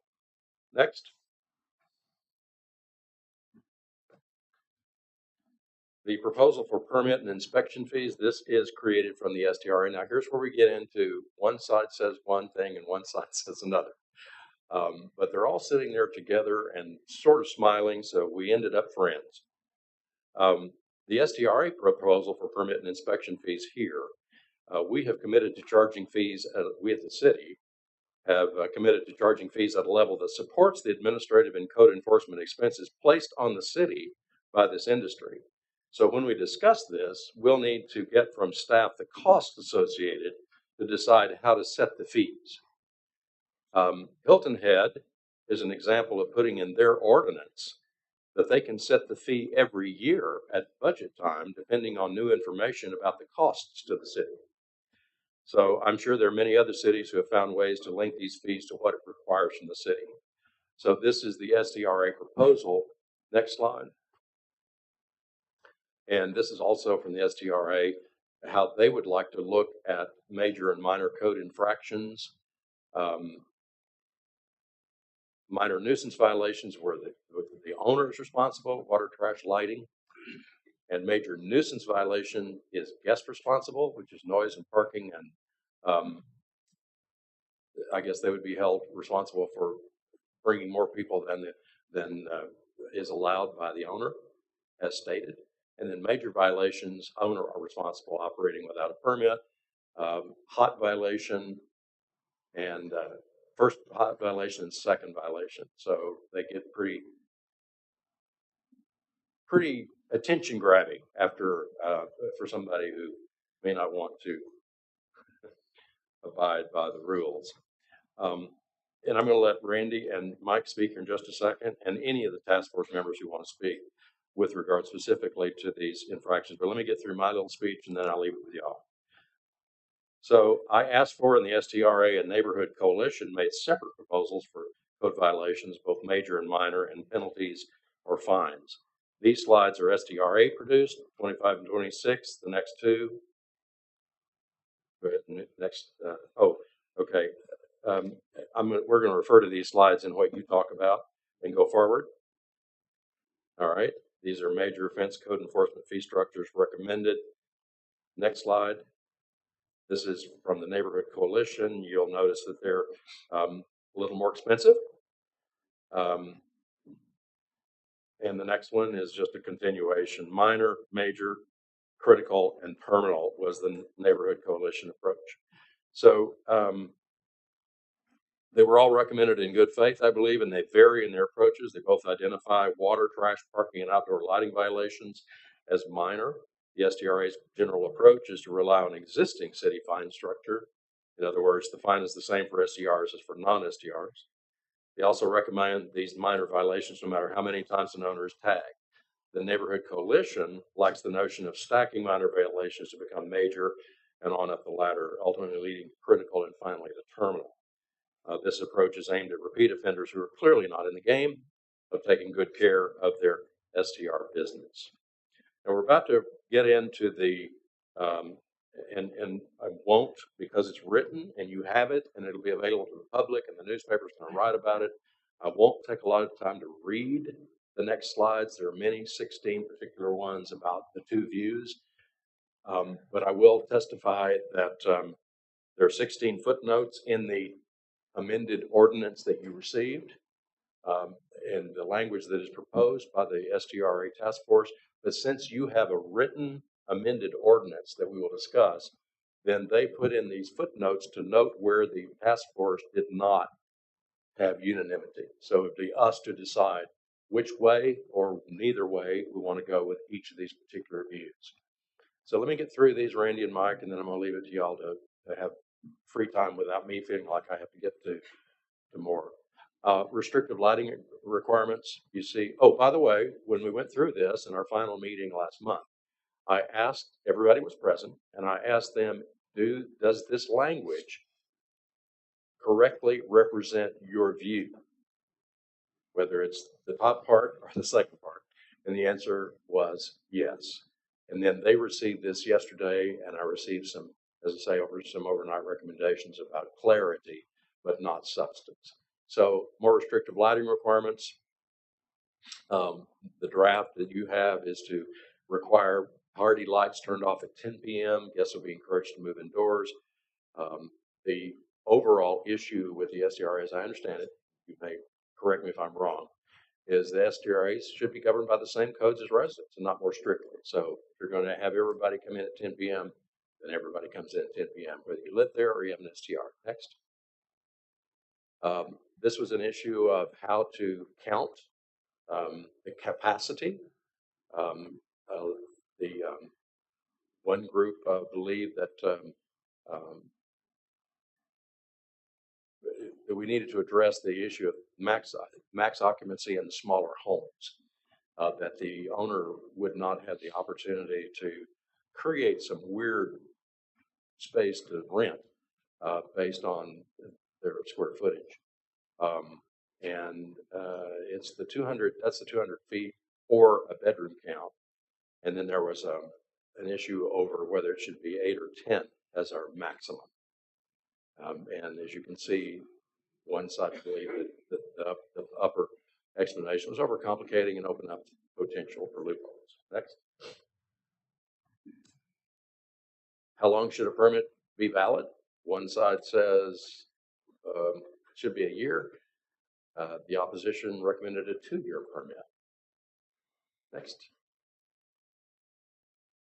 Next. The proposal for permit and inspection fees, this is created from the STRA. Now, here's where we get into one side says one thing and one side says another. But they're all sitting there together and sort of smiling, so we ended up friends. The STRA proposal for permit and inspection fees here, we have committed to charging fees, we at the city have committed to charging fees at a level that supports the administrative and code enforcement expenses placed on the city by this industry. So when we discuss this, we'll need to get from staff the costs associated to decide how to set the fees. Hilton Head is an example of putting in their ordinance that they can set the fee every year at budget time, depending on new information about the costs to the city. So I'm sure there are many other cities who have found ways to link these fees to what it requires from the city. So this is the STRA proposal. Next slide. And this is also from the STRA, how they would like to look at major and minor code infractions, minor nuisance violations where the owner is responsible, water, trash, lighting, and major nuisance violation is guest responsible, which is noise and parking, and I guess they would be held responsible for bringing more people than is allowed by the owner, as stated. And then major violations, owner are responsible operating without a permit, hot violation, and first hot violation and second violation. So they get pretty attention grabbing after for somebody who may not want to abide by the rules. And I'm going to let Randy and Mike speak in just a second, and any of the task force members who want to speak with regard specifically to these infractions. But let me get through my little speech, and then I'll leave it with y'all. So I asked for in the STRA a neighborhood coalition made separate proposals for code violations, both major and minor, and penalties or fines. These slides are STRA produced, 25 and 26. The next two. Go ahead. Next. Okay. We're going to refer to these slides in what you talk about and go forward. All right. These are major offense code enforcement fee structures recommended. Next slide. This is from the Neighborhood Coalition. You'll notice that they're a little more expensive. And the next one is just a continuation. Minor, major, critical, and terminal was the Neighborhood Coalition approach. So they were all recommended in good faith, I believe, and they vary in their approaches. They both identify water, trash, parking, and outdoor lighting violations as minor. The STRA's general approach is to rely on existing city fine structure. In other words, the fine is the same for STRs as for non-STRs. They also recommend these minor violations no matter how many times an owner is tagged. The Neighborhood Coalition likes the notion of stacking minor violations to become major and on up the ladder, ultimately leading to critical and finally to terminal. This approach is aimed at repeat offenders who are clearly not in the game of taking good care of their STR business. Now we're about to get into the, and I won't because it's written and you have it and it'll be available to the public and the newspaper's going to write about it. I won't take a lot of time to read the next slides. There are many, 16 particular ones about the two views. But I will testify that there are 16 footnotes in the amended ordinance that you received and the language that is proposed by the STRA task force. But since you have a written amended ordinance that we will discuss, then they put in these footnotes to note where the task force did not have unanimity. So it'd be us to decide which way or neither way we want to go with each of these particular views. So let me get through these, Randy and Mike, and then I'm going to leave it to y'all to have free time without me feeling like I have to get to more. Restrictive lighting requirements, you see. Oh, by the way, when we went through this in our final meeting last month, I asked, everybody was present, and I asked them, does this language correctly represent your view? Whether it's the top part or the second part? And the answer was yes. And then they received this yesterday, and I received some, as I say, some overnight recommendations about clarity, but not substance. So more restrictive lighting requirements. The draft that you have is to require party lights turned off at 10 p.m. Guests will be encouraged to move indoors. The overall issue with the SDRA, as I understand it, you may correct me if I'm wrong, is the SDRAs should be governed by the same codes as residents and not more strictly. So if you're going to have everybody come in at 10 p.m., then everybody comes in at 10 p.m., whether you live there or you have an STR. Next. This was an issue of how to count the capacity. The one group believed that that we needed to address the issue of max occupancy in the smaller homes, that the owner would not have the opportunity to create some weird space to rent based on their square footage. It's the 200, that's the 200 feet or a bedroom count. And then there was an issue over whether it should be 8 or 10 as our maximum. And as you can see, one side believed that the upper explanation was overcomplicating and opened up potential for loopholes. Next. How long should a permit be valid? One side says it should be a year. The opposition recommended a 2-year permit. Next.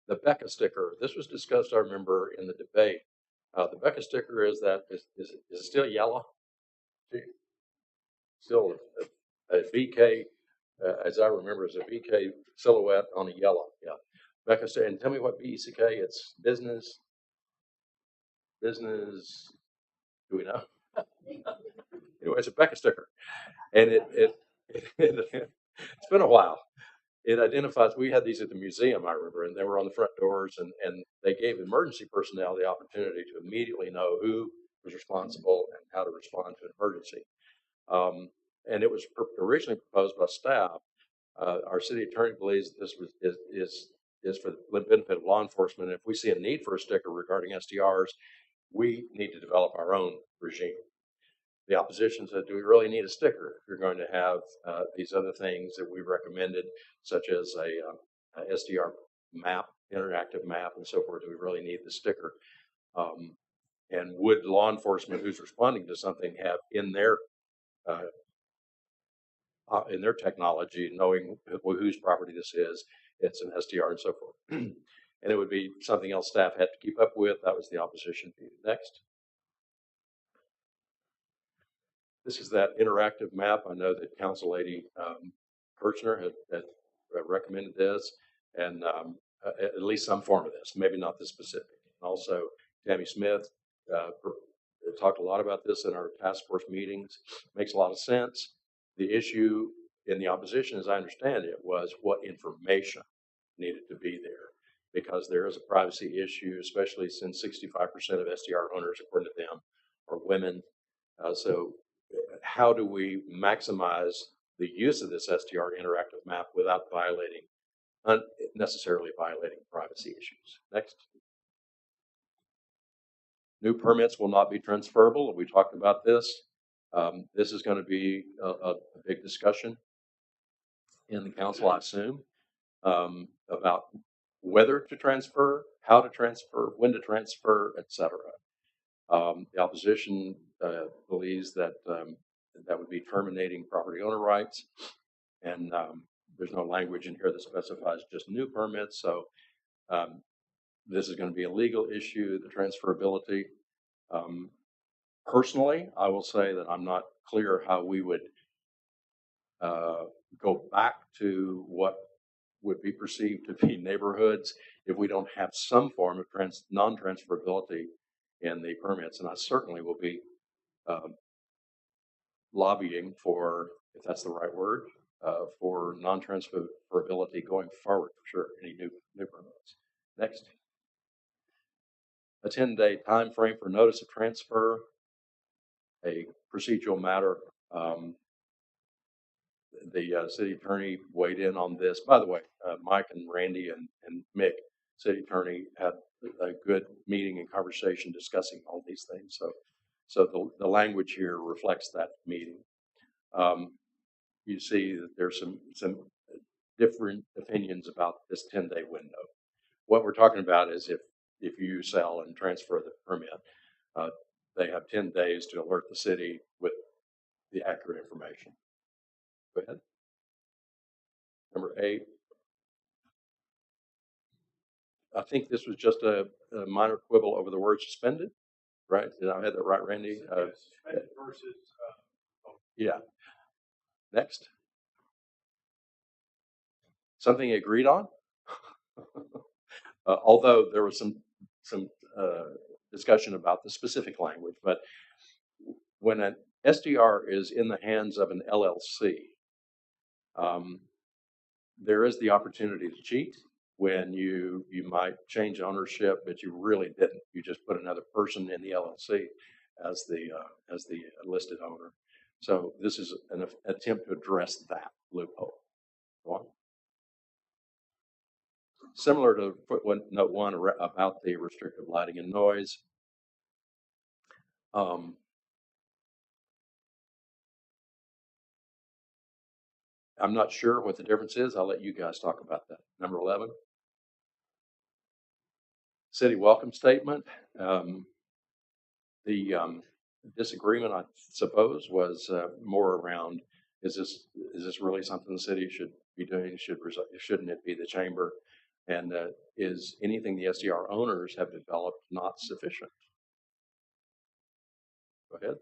The Becca sticker. This was discussed, I remember, in the debate. The Becca sticker is it still yellow? Still a BK, as I remember, is a BK silhouette on a yellow. Yeah. Becca sticker. And tell me what BECK? It's business. Business. Do we know? Anyway, it's a Becca sticker, and it's been a while. It identifies, we had these at the museum, I remember, and they were on the front doors, and they gave emergency personnel the opportunity to immediately know who was responsible and how to respond to an emergency. And it was originally proposed by staff. Our city attorney believes this is for the benefit of law enforcement. If we see a need for a sticker regarding SDRs, we need to develop our own regime. The opposition said, do we really need a sticker if you're going to have these other things that we recommended, such as a SDR map, interactive map, and so forth? Do we really need the sticker? And would law enforcement who's responding to something have in their technology, knowing whose property this is, it's an SDR and so forth? And it would be something else staff had to keep up with. That was the opposition view. Next. This is that interactive map. I know that Council Lady Kirchner had recommended this, and at least some form of this, maybe not this specific. Also, Tammy Smith talked a lot about this in our task force meetings. Makes a lot of sense. The issue in the opposition, as I understand it, was what information needed to be there, because there is a privacy issue, especially since 65% of SDR owners, according to them, are women. So how do we maximize the use of this SDR interactive map without unnecessarily violating privacy issues? Next. New permits will not be transferable. We talked about this. This is going to be a big discussion in the council, I assume, about whether to transfer, how to transfer, when to transfer, etc. The opposition believes that that would be terminating property owner rights, and there's no language in here that specifies just new permits. So this is going to be a legal issue, the transferability. Personally, I will say that I'm not clear how we would go back to what would be perceived to be neighborhoods if we don't have some form of non-transferability in the permits. And I certainly will be lobbying for, if that's the right word, for non-transferability going forward, for sure, any new permits. Next. A 10-day time frame for notice of transfer, a procedural matter. the city attorney weighed in on this. By the way, Mike and Randy and Mick, city attorney, had a good meeting and conversation discussing all these things. So the language here reflects that meeting. You see that there's some different opinions about this 10-day window. What we're talking about is if you sell and transfer the permit, they have 10 days to alert the city with the accurate information. Go ahead. Number 8. I think this was just a minor quibble over the word suspended, right? Did I have that right, Randy?
Suspended versus.
Yeah. Next. Something agreed on? Although there was some discussion about the specific language, but when an SDR is in the hands of an LLC, there is the opportunity to cheat when you might change ownership, but you really didn't. You just put another person in the LLC as the listed owner. So this is an attempt to address that loophole. Go on. Similar to footnote 1 about the restrictive lighting and noise. I'm not sure what the difference is. I'll let you guys talk about that. Number 11. City welcome statement. The disagreement, I suppose, was more around, is this really something the city should be doing? Shouldn't it be the chamber? And is anything the SDR owners have developed not sufficient? Go ahead.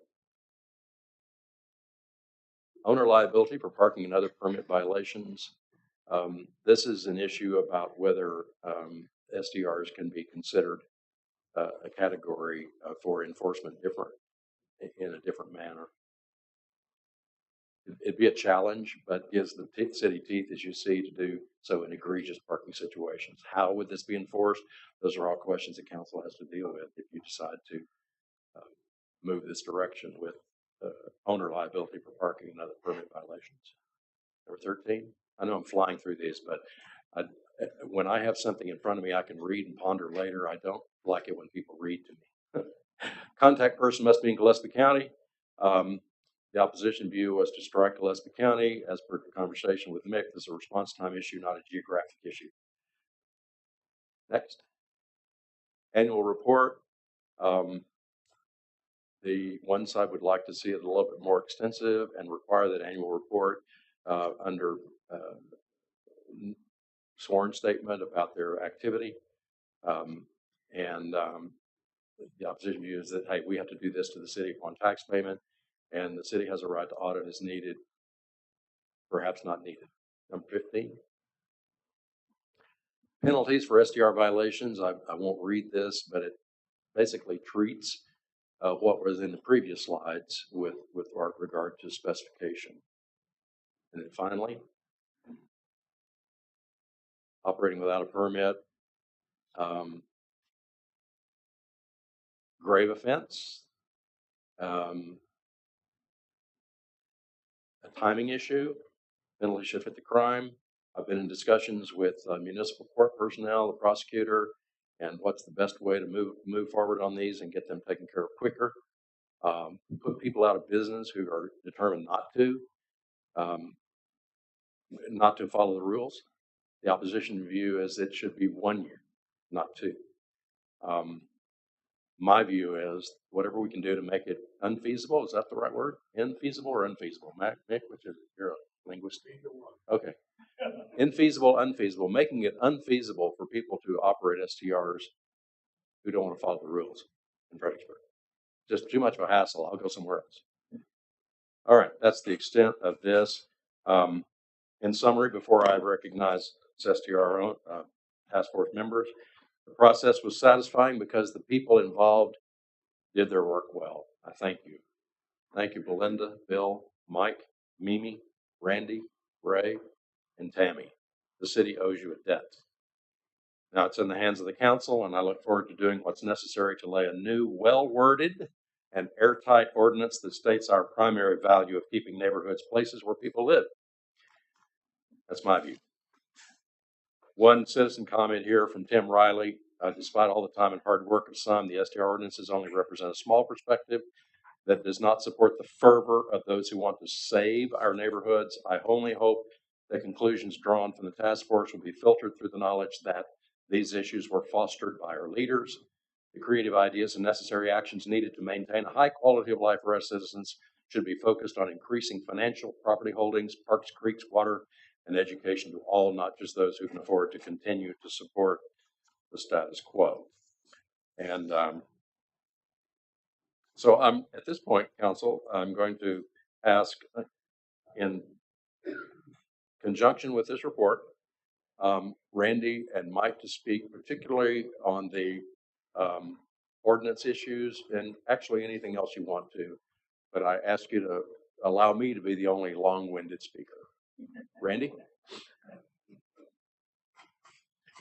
Owner liability for parking and other permit violations. This is an issue about whether SDRs can be considered a category for enforcement in a different manner. It'd be a challenge, but gives the city teeth, as you see, to do so in egregious parking situations. How would this be enforced? Those are all questions that council has to deal with if you decide to move this direction with owner liability for parking and other permit violations. Number 13. I know I'm flying through these, but when I have something in front of me I can read and ponder later, I don't like it when people read to me. Contact person must be in Gillespie County. The opposition view was to strike Gillespie County. As per the conversation with Mick, this is a response time issue, not a geographic issue. Next. Annual report. The one side would like to see it a little bit more extensive and require that annual report under sworn statement about their activity. The opposition view is that, hey, we have to do this to the city upon tax payment, and the city has a right to audit as needed, perhaps not needed. Number 15. Penalties for SDR violations. I won't read this, but it basically treats what was in the previous slides with regard to specification. And then finally, operating without a permit. Grave offense. A timing issue. Penalty should fit the crime. I've been in discussions with municipal court personnel, the prosecutor, and what's the best way to move forward on these and get them taken care of quicker. Put people out of business who are determined not to follow the rules. The opposition view is it should be 1 year, not 2. My view is whatever we can do to make it unfeasible. Is that the right word? Infeasible or unfeasible? Mick, which is, you're a linguist. Okay. Infeasible, unfeasible, making it unfeasible for people to operate STRs who don't want to follow the rules in Fredericksburg. Just too much of a hassle. I'll go somewhere else. All right, that's the extent of this. In summary, before I recognize STR task force members, the process was satisfying because the people involved did their work well. I thank you. Thank you, Belinda, Bill, Mike, Mimi, Randy, Ray, and Tammy. The city owes you a debt. Now it's in the hands of the council, and I look forward to doing what's necessary to lay a new, well-worded, and airtight ordinance that states our primary value of keeping neighborhoods places where people live. That's my view. One citizen comment here from Tim Riley. Despite all the time and hard work of some, the STR ordinances only represent a small perspective that does not support the fervor of those who want to save our neighborhoods. I only hope the conclusions drawn from the task force will be filtered through the knowledge that these issues were fostered by our leaders. The creative ideas and necessary actions needed to maintain a high quality of life for our citizens should be focused on increasing financial property holdings, parks, creeks, water, and education to all, not just those who can afford to continue to support the status quo. And so at this point, Council, I'm going to ask, in conjunction with this report, Randy and Mike to speak particularly on the ordinance issues and actually anything else you want to. But I ask you to allow me to be the only long-winded speaker. Randy?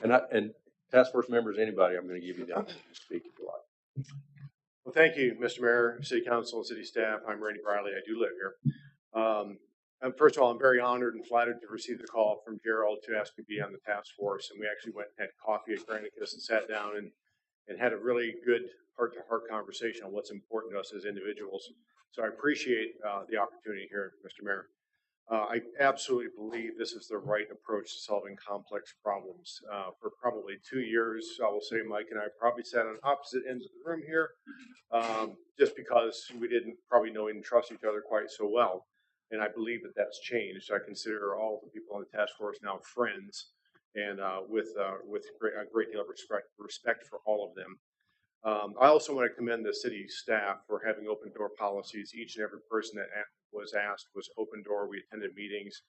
And task force members, anybody, I'm going to give you the opportunity to speak if you like.
Well, thank you, Mr. Mayor, City Council, and City Staff. I'm Randy Riley. I do live here. And first of all, I'm very honored and flattered to receive the call from Gerald to ask me to be on the task force. And we actually went and had coffee at Granicus and sat down and had a really good heart-to-heart conversation on what's important to us as individuals. So I appreciate the opportunity here, Mr. Mayor. I absolutely believe this is the right approach to solving complex problems. For probably 2 years, I will say Mike and I probably sat on opposite ends of the room here, just because we didn't probably know and trust each other quite so well. And I believe that that's changed. I consider all the people on the task force now friends, and with a great deal of respect for all of them. I also want to commend the city staff for having open door policies. Each and every person that was asked was open door. We attended meetings,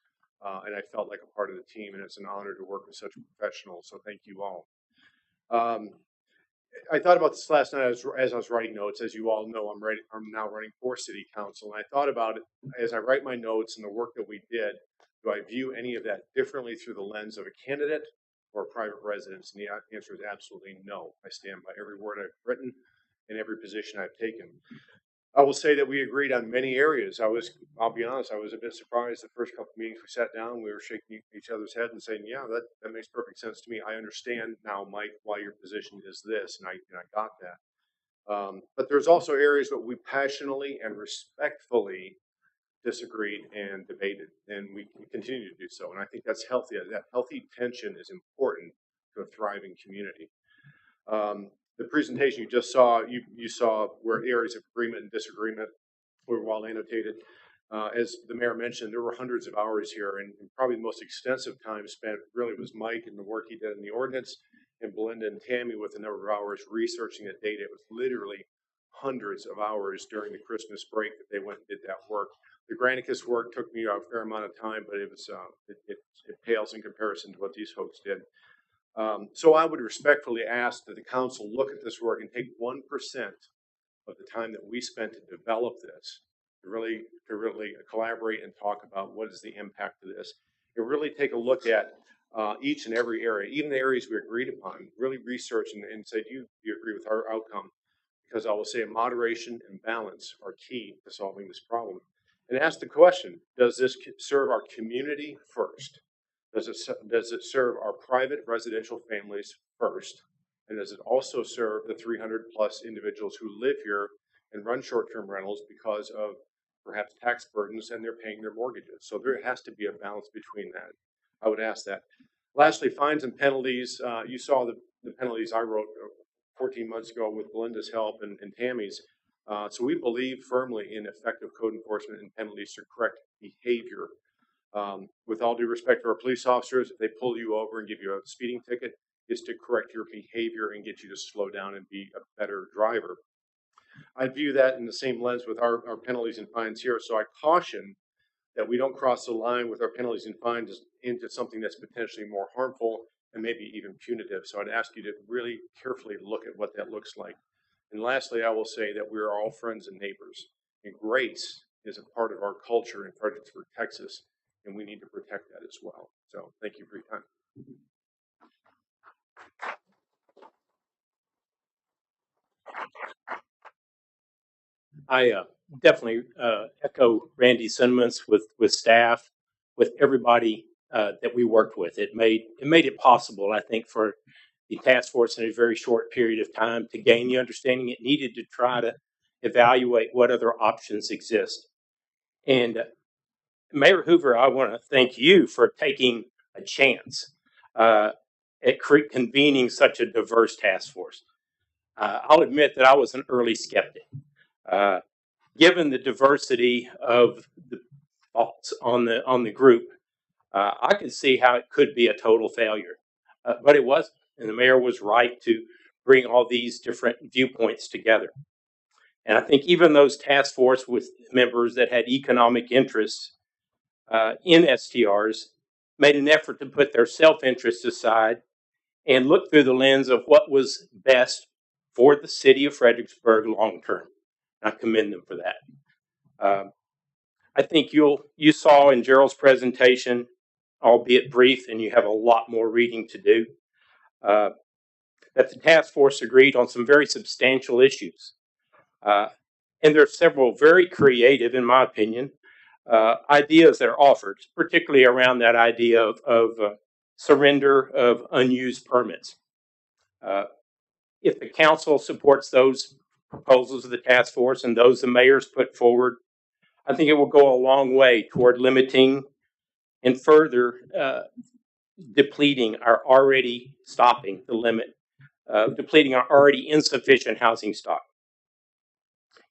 and I felt like a part of the team, and it's an honor to work with such professionals. So thank you all. I thought about this last night as I was writing notes. As you all know, I'm now running for city council, and I thought about it as I write my notes and the work that we did. Do I view any of that differently through the lens of a candidate or a private residence? And the answer is absolutely no. I stand by every word I've written and every position I've taken. I will say that we agreed on many areas. I'll be honest, I was a bit surprised the first couple of meetings we sat down, we were shaking each other's head and saying, yeah, that makes perfect sense to me. I understand now, Mike, why your position is this, and I got that. But there's also areas that we passionately and respectfully disagreed and debated, and we continue to do so. And I think that's healthy. That healthy tension is important to a thriving community. The presentation you just saw, you saw where areas of agreement and disagreement were well annotated. As the mayor mentioned, there were hundreds of hours here, and probably the most extensive time spent really was Mike and the work he did in the ordinance, and Belinda and Tammy with a number of hours researching the data. It was literally hundreds of hours during the Christmas break that they went and did that work. The Granicus work took me a fair amount of time, but it was it pales in comparison to what these folks did. So I would respectfully ask that the council look at this work and take 1% of the time that we spent to develop this, to really collaborate and talk about what is the impact of this, and really take a look at each and every area, even the areas we agreed upon, really research and say, do you agree with our outcome? Because I will say moderation and balance are key to solving this problem. And ask the question, does this serve our community first? Does it serve our private residential families first? And does it also serve the 300 plus individuals who live here and run short-term rentals because of perhaps tax burdens and they're paying their mortgages? So there has to be a balance between that. I would ask that. Lastly, fines and penalties. You saw the penalties I wrote 14 months ago with Belinda's help and Tammy's. So we believe firmly in effective code enforcement and penalties to correct behavior. With all due respect to our police officers, if they pull you over and give you a speeding ticket, it's to correct your behavior and get you to slow down and be a better driver. I view that in the same lens with our penalties and fines here. So I caution that we don't cross the line with our penalties and fines into something that's potentially more harmful and maybe even punitive. So I'd ask you to really carefully look at what that looks like. And lastly, I will say that we're all friends and neighbors. And grace is a part of our culture in Fredericksburg, Texas, and we need to protect that as well. So thank you for your time.
I definitely echo Randy's sentiments with staff, with everybody that we worked with. It made it possible, I think, for the task force in a very short period of time to gain the understanding it needed to try to evaluate what other options exist. And Mayor Hoover, I want to thank you for taking a chance at convening such a diverse task force. I'll admit that I was an early skeptic. Given the diversity of the thoughts on the group, I could see how it could be a total failure, but it wasn't. And the mayor was right to bring all these different viewpoints together. And I think even those task force with members that had economic interests in STRs made an effort to put their self-interest aside and look through the lens of what was best for the city of Fredericksburg long term. I commend them for that. I think you saw in Gerald's presentation, albeit brief, and you have a lot more reading to do, that the task force agreed on some very substantial issues. And there are several very creative, in my opinion, ideas that are offered, particularly around that idea of surrender of unused permits. If the council supports those proposals of the task force and those the mayor's put forward, I think it will go a long way toward limiting and further depleting our already stopping the limit, depleting our already insufficient housing stock.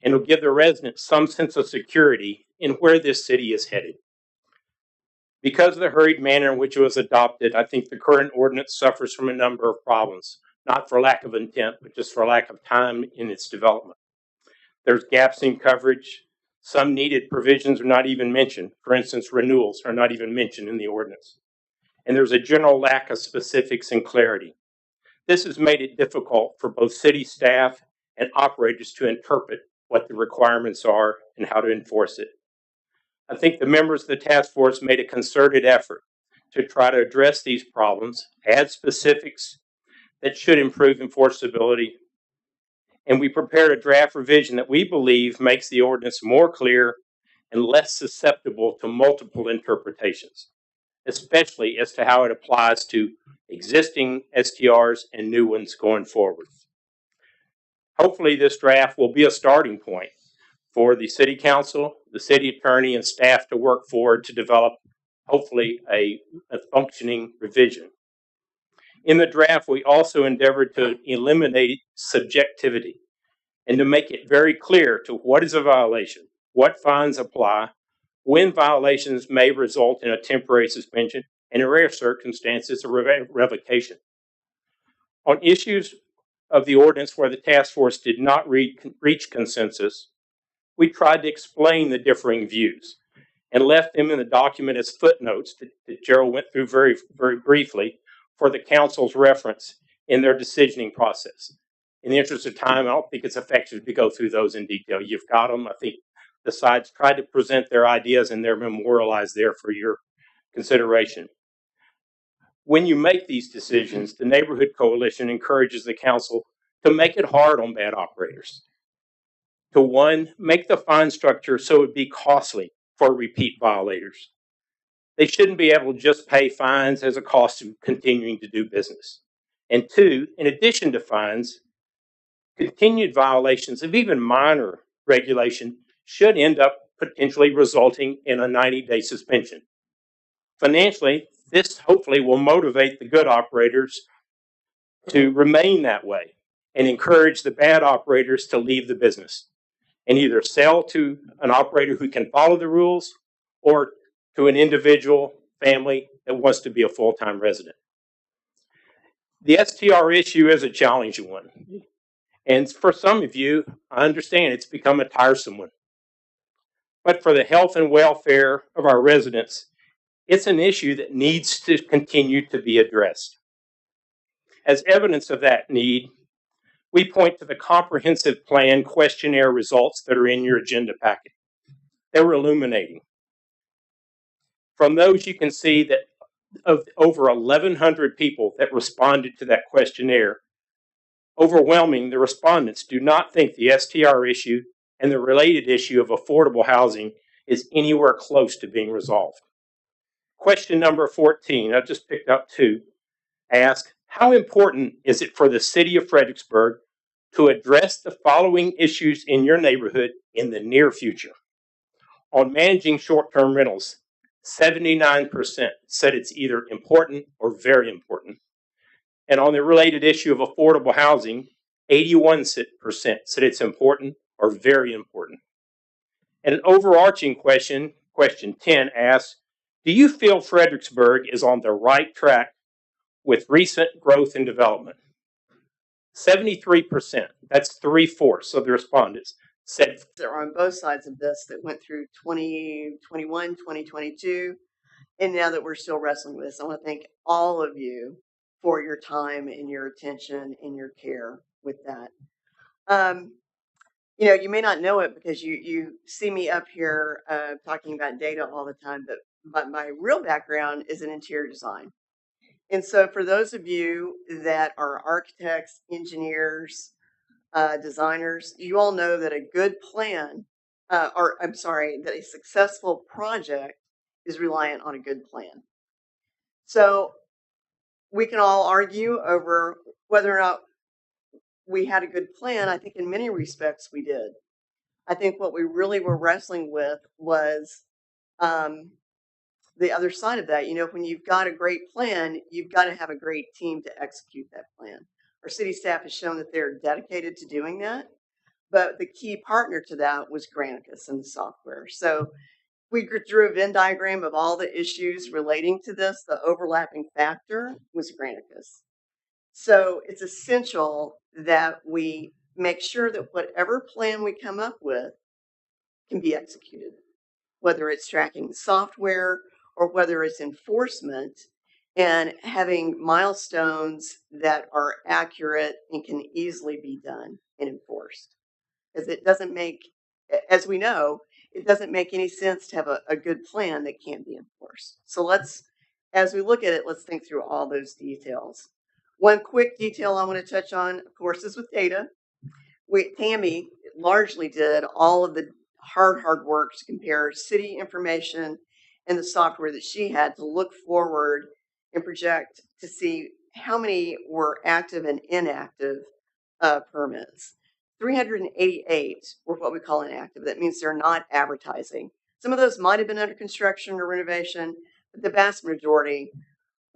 And it'll give the residents some sense of security in where this city is headed. Because of the hurried manner in which it was adopted, I think the current ordinance suffers from a number of problems, not for lack of intent, but just for lack of time in its development. There's gaps in coverage. Some needed provisions are not even mentioned. For instance, renewals are not even mentioned in the ordinance. And there's a general lack of specifics and clarity. This has made it difficult for both city staff and operators to interpret what the requirements are and how to enforce it. I think the members of the task force made a concerted effort to try to address these problems, add specifics that should improve enforceability, and we prepared a draft revision that we believe makes the ordinance more clear and less susceptible to multiple interpretations, especially as to how it applies to existing STRs and new ones going forward. Hopefully, this draft will be a starting point for the city council, the city attorney, and staff to work forward to develop, hopefully, a functioning revision. In the draft, we also endeavored to eliminate subjectivity and to make it very clear to what is a violation, what fines apply, when violations may result in a temporary suspension, and in rare circumstances, a revocation. On issues of the ordinance where the task force did not reach consensus, we tried to explain the differing views and left them in the document as footnotes that Gerald went through very, very briefly for the council's reference in their decisioning process. In the interest of time, I don't think it's effective to go through those in detail. You've got them. I think the sides tried to present their ideas and they're memorialized there for your consideration. When you make these decisions, the Neighborhood Coalition encourages the council to make it hard on bad operators. To one, make the fine structure so it would be costly for repeat violators. They shouldn't be able to just pay fines as a cost of continuing to do business. And two, in addition to fines, continued violations of even minor regulation should end up potentially resulting in a 90-day suspension. Financially, this hopefully will motivate the good operators to remain that way and encourage the bad operators to leave the business and either sell to an operator who can follow the rules or to an individual family that wants to be a full-time resident. The STR issue is a challenging one. And for some of you, I understand it's become a tiresome one. But for the health and welfare of our residents, it's an issue that needs to continue to be addressed. As evidence of that need, we point to the comprehensive plan questionnaire results that are in your agenda packet. They were illuminating. From those, you can see that of over 1,100 people that responded to that questionnaire, overwhelming the respondents do not think the STR issue and the related issue of affordable housing is anywhere close to being resolved. Question number 14, I just picked out two, ask, how important is it for the city of Fredericksburg to address the following issues in your neighborhood in the near future? On managing short-term rentals, 79% said it's either important or very important. And on the related issue of affordable housing, 81% said it's important or very important. And an overarching question, question 10, asks, do you feel Fredericksburg is on the right track with recent growth and development? 73%, that's 3/4 of the respondents, said
that are on both sides of this that went through 2021, 2022, and now that we're still wrestling with this. I want to thank all of you for your time and your attention and your care with that. You know, you may not know it because you see me up here talking about data all the time, but my real background is in interior design. And so for those of you that are architects, engineers, designers, you all know that a good plan, that a successful project is reliant on a good plan. So we can all argue over whether or not we had a good plan. I think in many respects we did. I think what we really were wrestling with was the other side of that. You know, when you've got a great plan, you've got to have a great team to execute that plan. Our city staff has shown that they're dedicated to doing that. But the key partner to that was Granicus and the software. So we drew a Venn diagram of all the issues relating to this. The overlapping factor was Granicus. So it's essential that we make sure that whatever plan we come up with can be executed, whether it's tracking the software or whether it's enforcement and having milestones that are accurate and can easily be done and enforced. Because it doesn't make, as we know, it doesn't make any sense to have a good plan that can't be enforced. So let's, as we look at it, let's think through all those details. One quick detail I want to touch on, of course, is with data. Tammy largely did all of the hard work to compare city information and the software that she had to look forward and project to see how many were active and inactive permits. 388 were what we call inactive. That means they're not advertising. Some of those might have been under construction or renovation, but the vast majority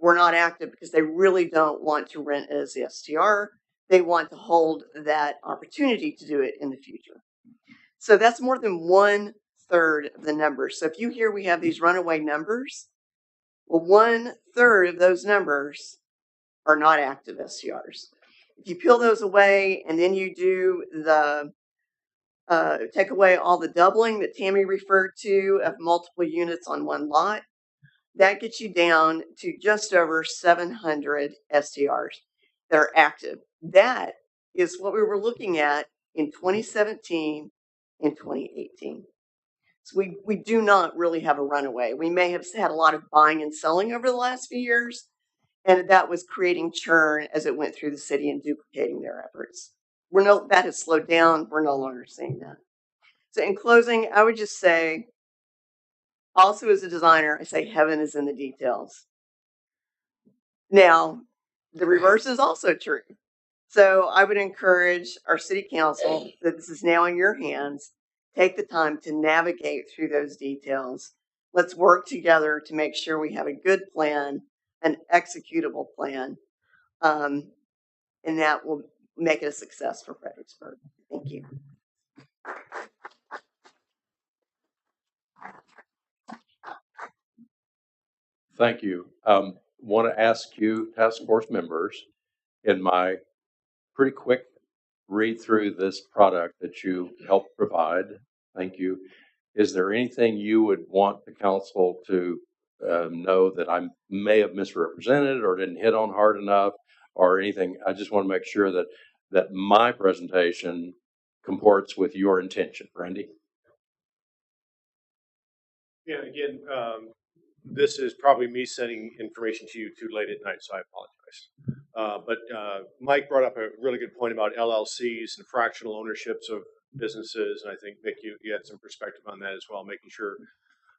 were not active because they really don't want to rent as the STR. They want to hold that opportunity to do it in the future. So that's more than 1/3 of the numbers. So if you hear we have these runaway numbers, well, 1/3 of those numbers are not active STRs. If you peel those away and then you do the take away all the doubling that Tammy referred to of multiple units on one lot, that gets you down to just over 700 STRs that are active. That is what we were looking at in 2017 and 2018. So we do not really have a runaway. We may have had a lot of buying and selling over the last few years, and that was creating churn as it went through the city and duplicating their efforts. That has slowed down. We're no longer seeing that. So in closing, I would just say, also as a designer, I say heaven is in the details. Now, the reverse is also true. So I would encourage our city council that this is now in your hands. Take the time to navigate through those details. Let's work together to make sure we have a good plan, an executable plan, and that will make it a success for Fredericksburg. Thank you.
Thank you. Want to ask you, task force members, in my pretty quick read through this product that you helped provide, thank you. Is there anything you would want the council to know that I may have misrepresented or didn't hit on hard enough or anything? I just want to make sure that my presentation comports with your intention. Randy?
Yeah, again, this is probably me sending information to you too late at night, so I apologize. But Mike brought up a really good point about LLCs and fractional ownerships of businesses, and I think, Mick, you had some perspective on that as well, making sure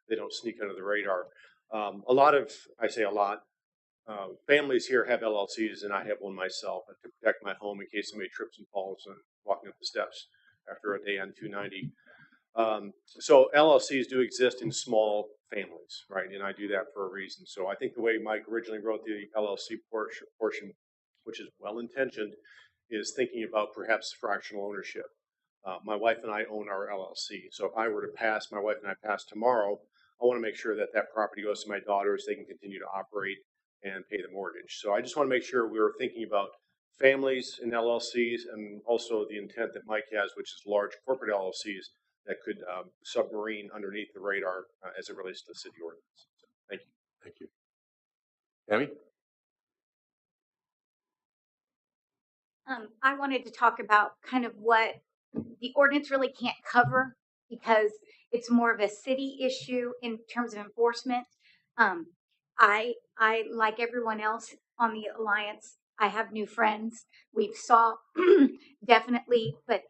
they don't sneak under the radar. A lot of, I say a lot, families here have LLCs, and I have one myself to protect my home in case somebody trips and falls and walking up the steps after a day on 290. So LLCs do exist in small families, right? And I do that for a reason. So I think the way Mike originally wrote the LLC portion, which is well intentioned, is thinking about perhaps fractional ownership. My wife and I own our LLC. So if I were to pass, my wife and I pass tomorrow, I want to make sure that that property goes to my daughters. They can continue to operate and pay the mortgage. So I just want to make sure we were thinking about families and LLCs, and also the intent that Mike has, which is large corporate LLCs that could submarine underneath the radar as it relates to the city ordinance. So, thank you.
Thank you. Tammy?
I wanted to talk about kind of what the ordinance really can't cover because it's more of a city issue in terms of enforcement. Um, I like everyone else on the alliance. I have new friends. We've saw definitely, but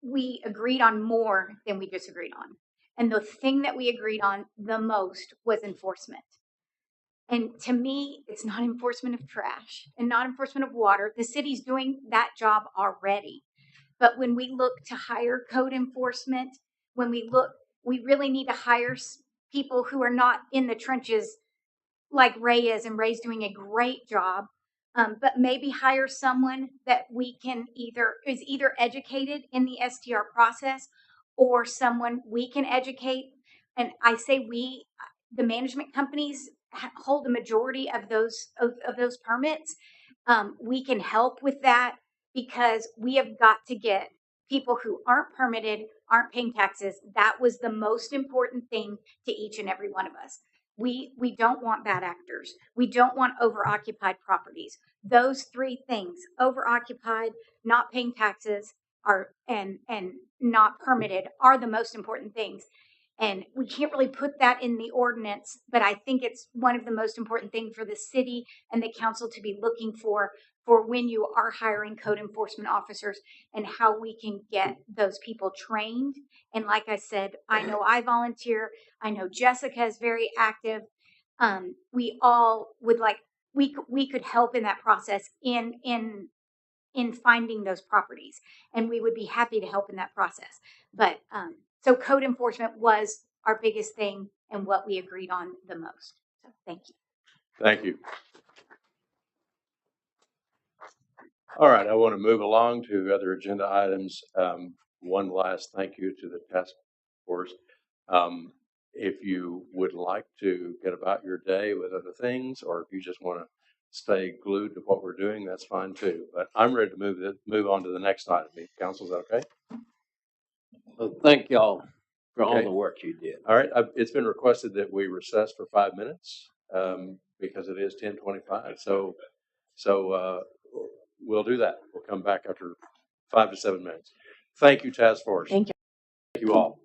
we agreed on more than we disagreed on. And the thing that we agreed on the most was enforcement. And to me, it's not enforcement of trash and not enforcement of water. The city's doing that job already. But when we look to hire code enforcement, when we look, we really need to hire people who are not in the trenches like Ray is, and Ray's doing a great job. But maybe hire someone that we can is either educated in the STR process or someone we can educate. And I say we, the management companies hold the majority of those permits. We can help with that because we have got to get people who aren't permitted, aren't paying taxes. That was the most important thing to each and every one of us. We don't want bad actors. We don't want overoccupied properties. Those three things, overoccupied, not paying taxes, and not permitted, are the most important things. And we can't really put that in the ordinance, but I think it's one of the most important things for the city and the council to be looking for when you are hiring code enforcement officers, and how we can get those people trained. And like I said, I know I volunteer. I know Jessica is very active. We all would like, we could help in that process in finding those properties, and we would be happy to help in that process. But so code enforcement was our biggest thing and what we agreed on the most. So thank you.
Thank you. All right, I want to move along to other agenda items. One last thank you to the task force. If you would like to get about your day with other things, or if you just want to stay glued to what we're doing, that's fine too. But I'm ready to move on to the next item. Council, is that okay?
Well, thank y'all for all
Okay.
the work you did.
All right, it's been requested that we recess for 5 minutes because it is 10:25. So we'll do that. We'll come back after 5 to 7 minutes. Thank you, task force.
Thank you.
Thank you all.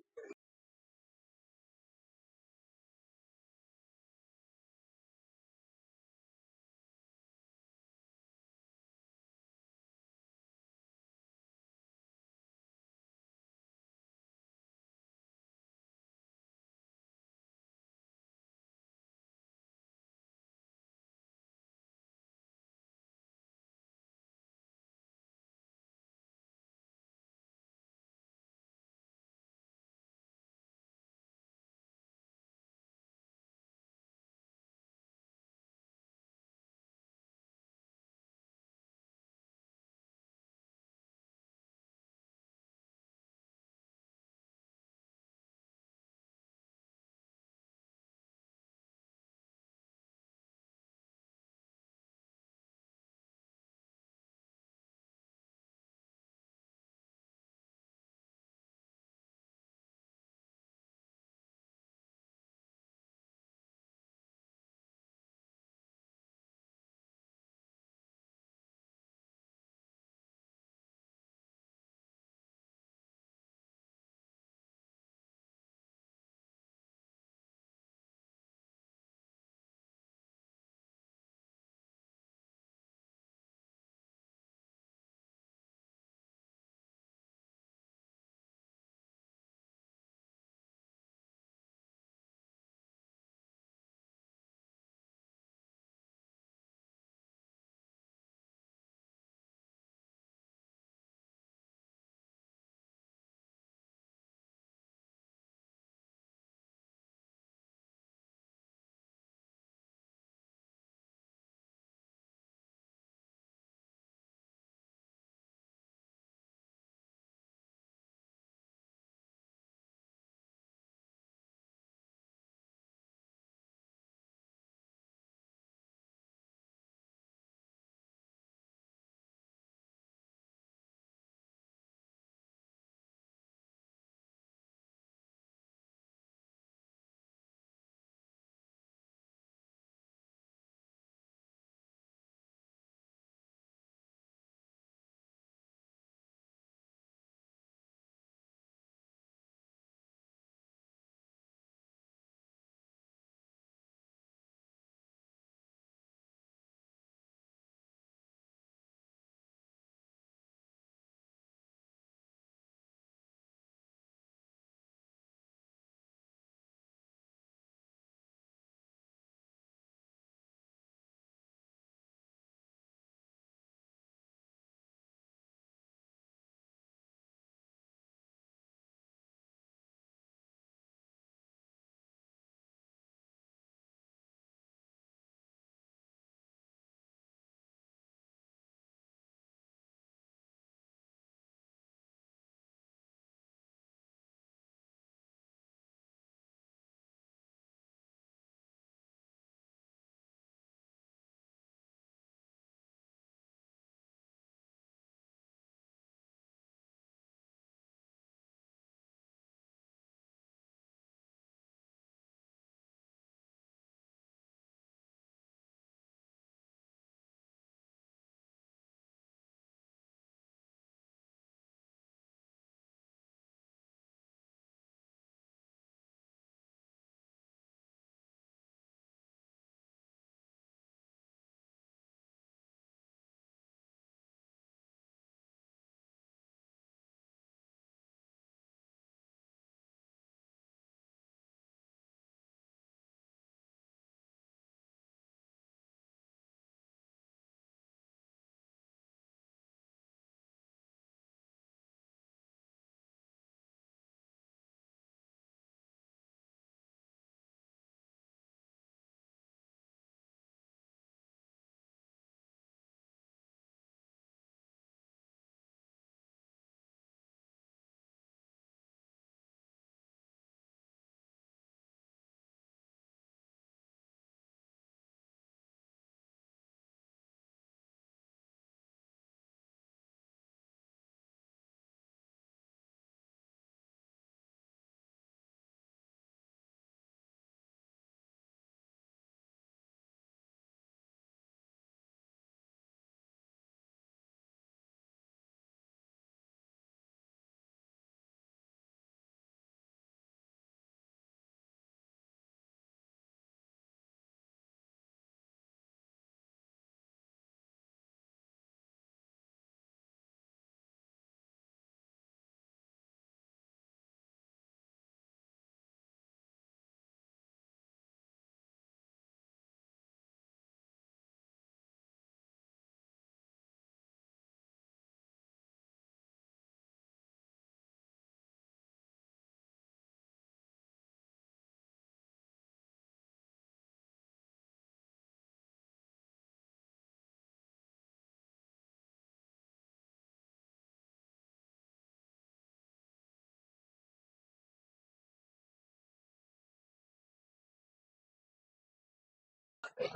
It's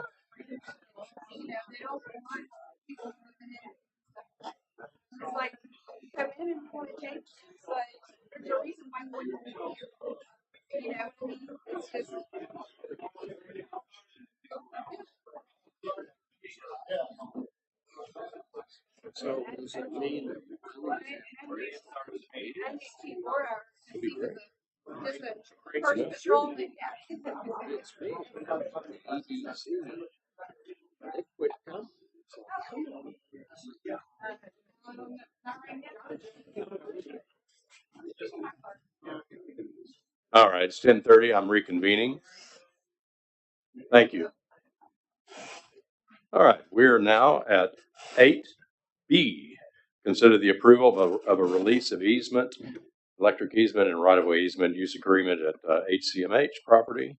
like, come in and want to change, but there's a reason why we're doing it. You know what I mean? It's just.
So does it mean that
I need 4 hours to see just the first patrol.
it's big? EDC, they quit coming.
All right, it's 10:30. I'm reconvening. Thank you. All right, we are now at 8B. Consider the approval of a release of easement, electric easement and right-of-way easement use agreement at HCMH property.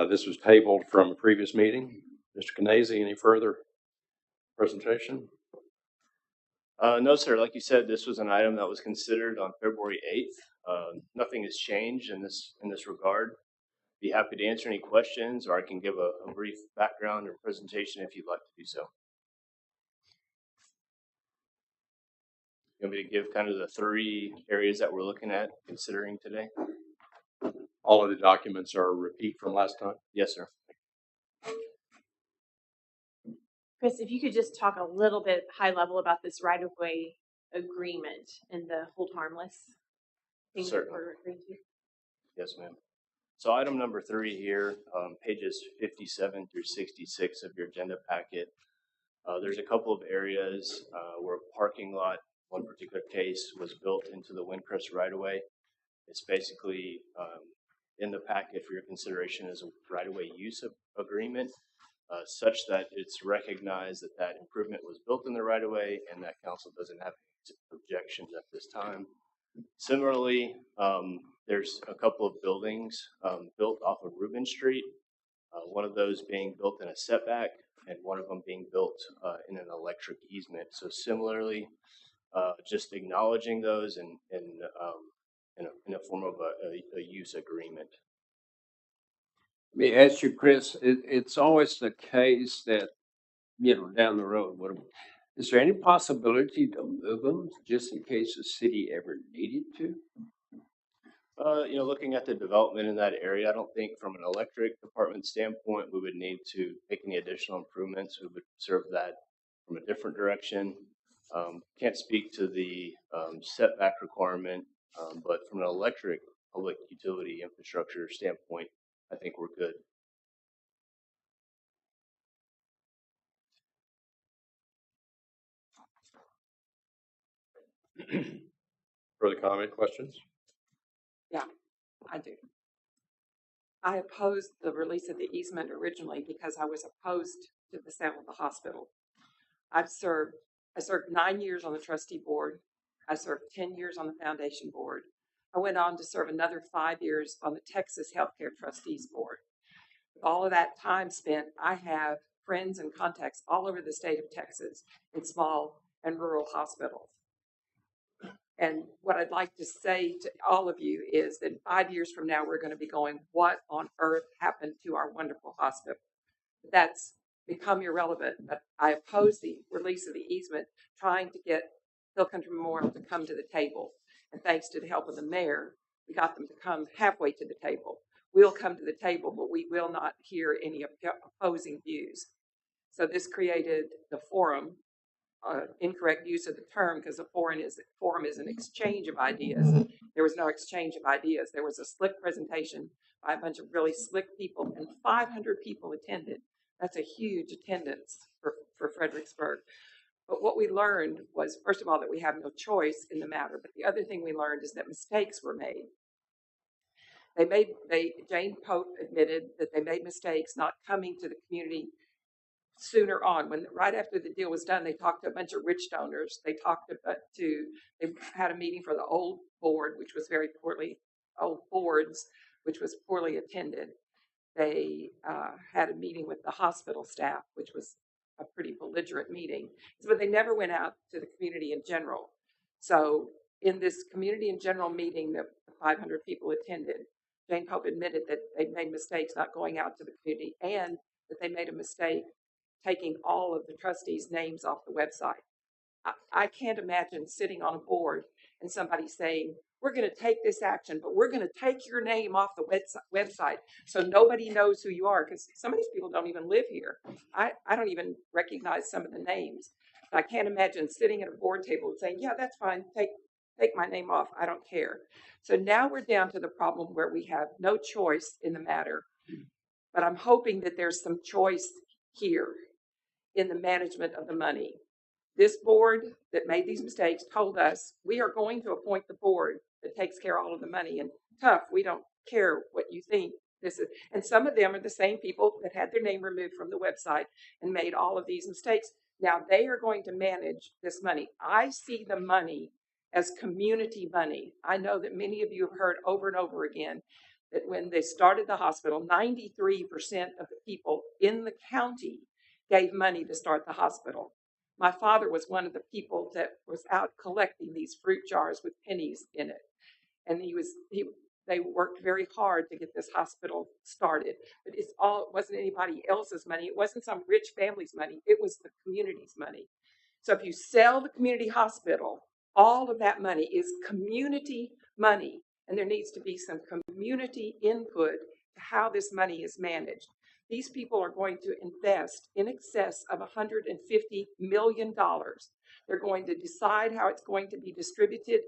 This was tabled from a previous meeting. Mr. Canese, any further presentation?
No, sir. Like you said, this was an item that was considered on February 8th. Nothing has changed in this regard. Be happy to answer any questions, or I can give a brief background or presentation if you'd like to do so. You want me to give kind of the 3 areas that we're looking at considering today?
All of the documents are a repeat from last time?
Yes, sir.
Chris, if you could just talk a little bit high level about this right-of-way agreement and the hold harmless things that
Certainly.
we're agreeing to.
Yes, ma'am. So item number 3 here, pages 57 through 66 of your agenda packet. There's a couple of areas where a parking lot, one particular case, was built into the Windcrest right-of-way. It's basically in the packet for your consideration as a right-of-way use agreement, such that it's recognized that that improvement was built in the right-of-way and that council doesn't have any objections at this time. Similarly, there's a couple of buildings built off of Rubin Street, one of those being built in a setback and one of them being built in an electric easement. So similarly, just acknowledging those in a form of a use agreement.
Let me ask you, Chris, it's always the case that, down the road, is there any possibility to move them just in case the city ever needed to?
Looking at the development in that area, I don't think from an electric department standpoint, we would need to make any additional improvements. We would serve that from a different direction. Can't speak to the setback requirement, but from an electric public utility infrastructure standpoint, I think we're good.
Further comment, questions?
Yeah, I do. I opposed the release of the easement originally because I was opposed to the sale of the hospital. I served 9 years on the trustee board. I served 10 years on the foundation board. I went on to serve another 5 years on the Texas Healthcare Trustees Board. With all of that time spent, I have friends and contacts all over the state of Texas in small and rural hospitals. And what I'd like to say to all of you is that 5 years from now, we're going to be going, what on earth happened to our wonderful hospital? That's become irrelevant, but I oppose the release of the easement, trying to get Hill Country Memorial to come to the table. And thanks to the help of the mayor, we got them to come halfway to the table. We'll come to the table, but we will not hear any opposing views. So this created the forum. Incorrect use of the term, because the forum is an exchange of ideas. There was no exchange of ideas. There was a slick presentation by a bunch of really slick people, and 500 people attended. That's a huge attendance for Fredericksburg. But what we learned was, first of all, that we have no choice in the matter. But the other thing we learned is that mistakes were made. Jane Pope admitted that they made mistakes not coming to the community sooner on. Right after the deal was done, they talked to a bunch of rich donors. They had a meeting for the old boards, which was poorly attended. They had a meeting with the hospital staff, which was a pretty belligerent meeting. But they never went out to the community in general. So in this community in general meeting that 500 people attended, Jane Pope admitted that they made mistakes not going out to the community, and that they made a mistake taking all of the trustees' names off the website. I can't imagine sitting on a board and somebody saying, we're going to take this action, but we're going to take your name off the website so nobody knows who you are, because some of these people don't even live here. I don't even recognize some of the names. I can't imagine sitting at a board table and saying, yeah, that's fine, take my name off, I don't care. So now we're down to the problem where we have no choice in the matter, but I'm hoping that there's some choice here in the management of the money. This board that made these mistakes told us we are going to appoint the board that takes care of all of the money. And tough, we don't care what you think this is. And some of them are the same people that had their name removed from the website and made all of these mistakes. Now they are going to manage this money. I see the money as community money. I know that many of you have heard over and over again that when they started the hospital, 93% of the people in the county gave money to start the hospital. My father was one of the people that was out collecting these fruit jars with pennies in it. And they worked very hard to get this hospital started. But it wasn't anybody else's money. It wasn't some rich family's money. It was the community's money. So if you sell the community hospital, all of that money is community money. And there needs to be some community input to how this money is managed. These people are going to invest in excess of $150 million. They're going to decide how it's going to be distributed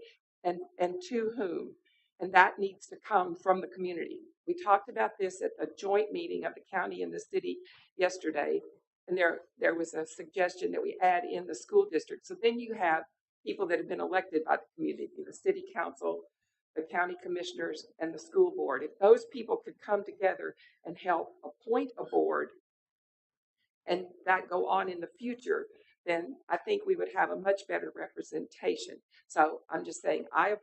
and to whom. And that needs to come from the community. We talked about this at a joint meeting of the county and the city yesterday. And there was a suggestion that we add in the school district. So then you have people that have been elected by the community, the city council, the county commissioners, and the school board. If those people could come together and help appoint a board and that go on in the future, then I think we would have a much better representation. So I'm just saying, I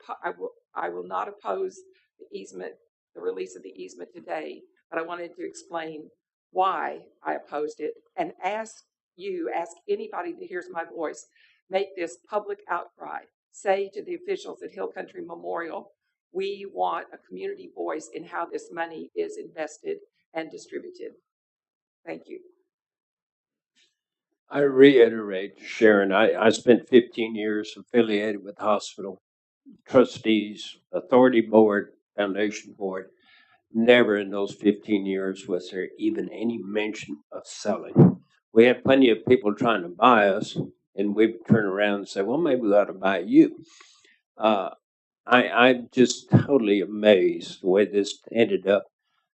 will not oppose the easement, the release of the easement today, but I wanted to explain why I opposed it and ask anybody that hears my voice, make this public outcry. Say to the officials at Hill Country Memorial, we want a community voice in how this money is invested and distributed. Thank you.
I reiterate, Sharon, I spent 15 years affiliated with the hospital, trustees, authority board, foundation board. Never in those 15 years was there even any mention of selling. We had plenty of people trying to buy us, and we'd turn around and say, well, maybe we ought to buy you. I'm just totally amazed the way this ended up.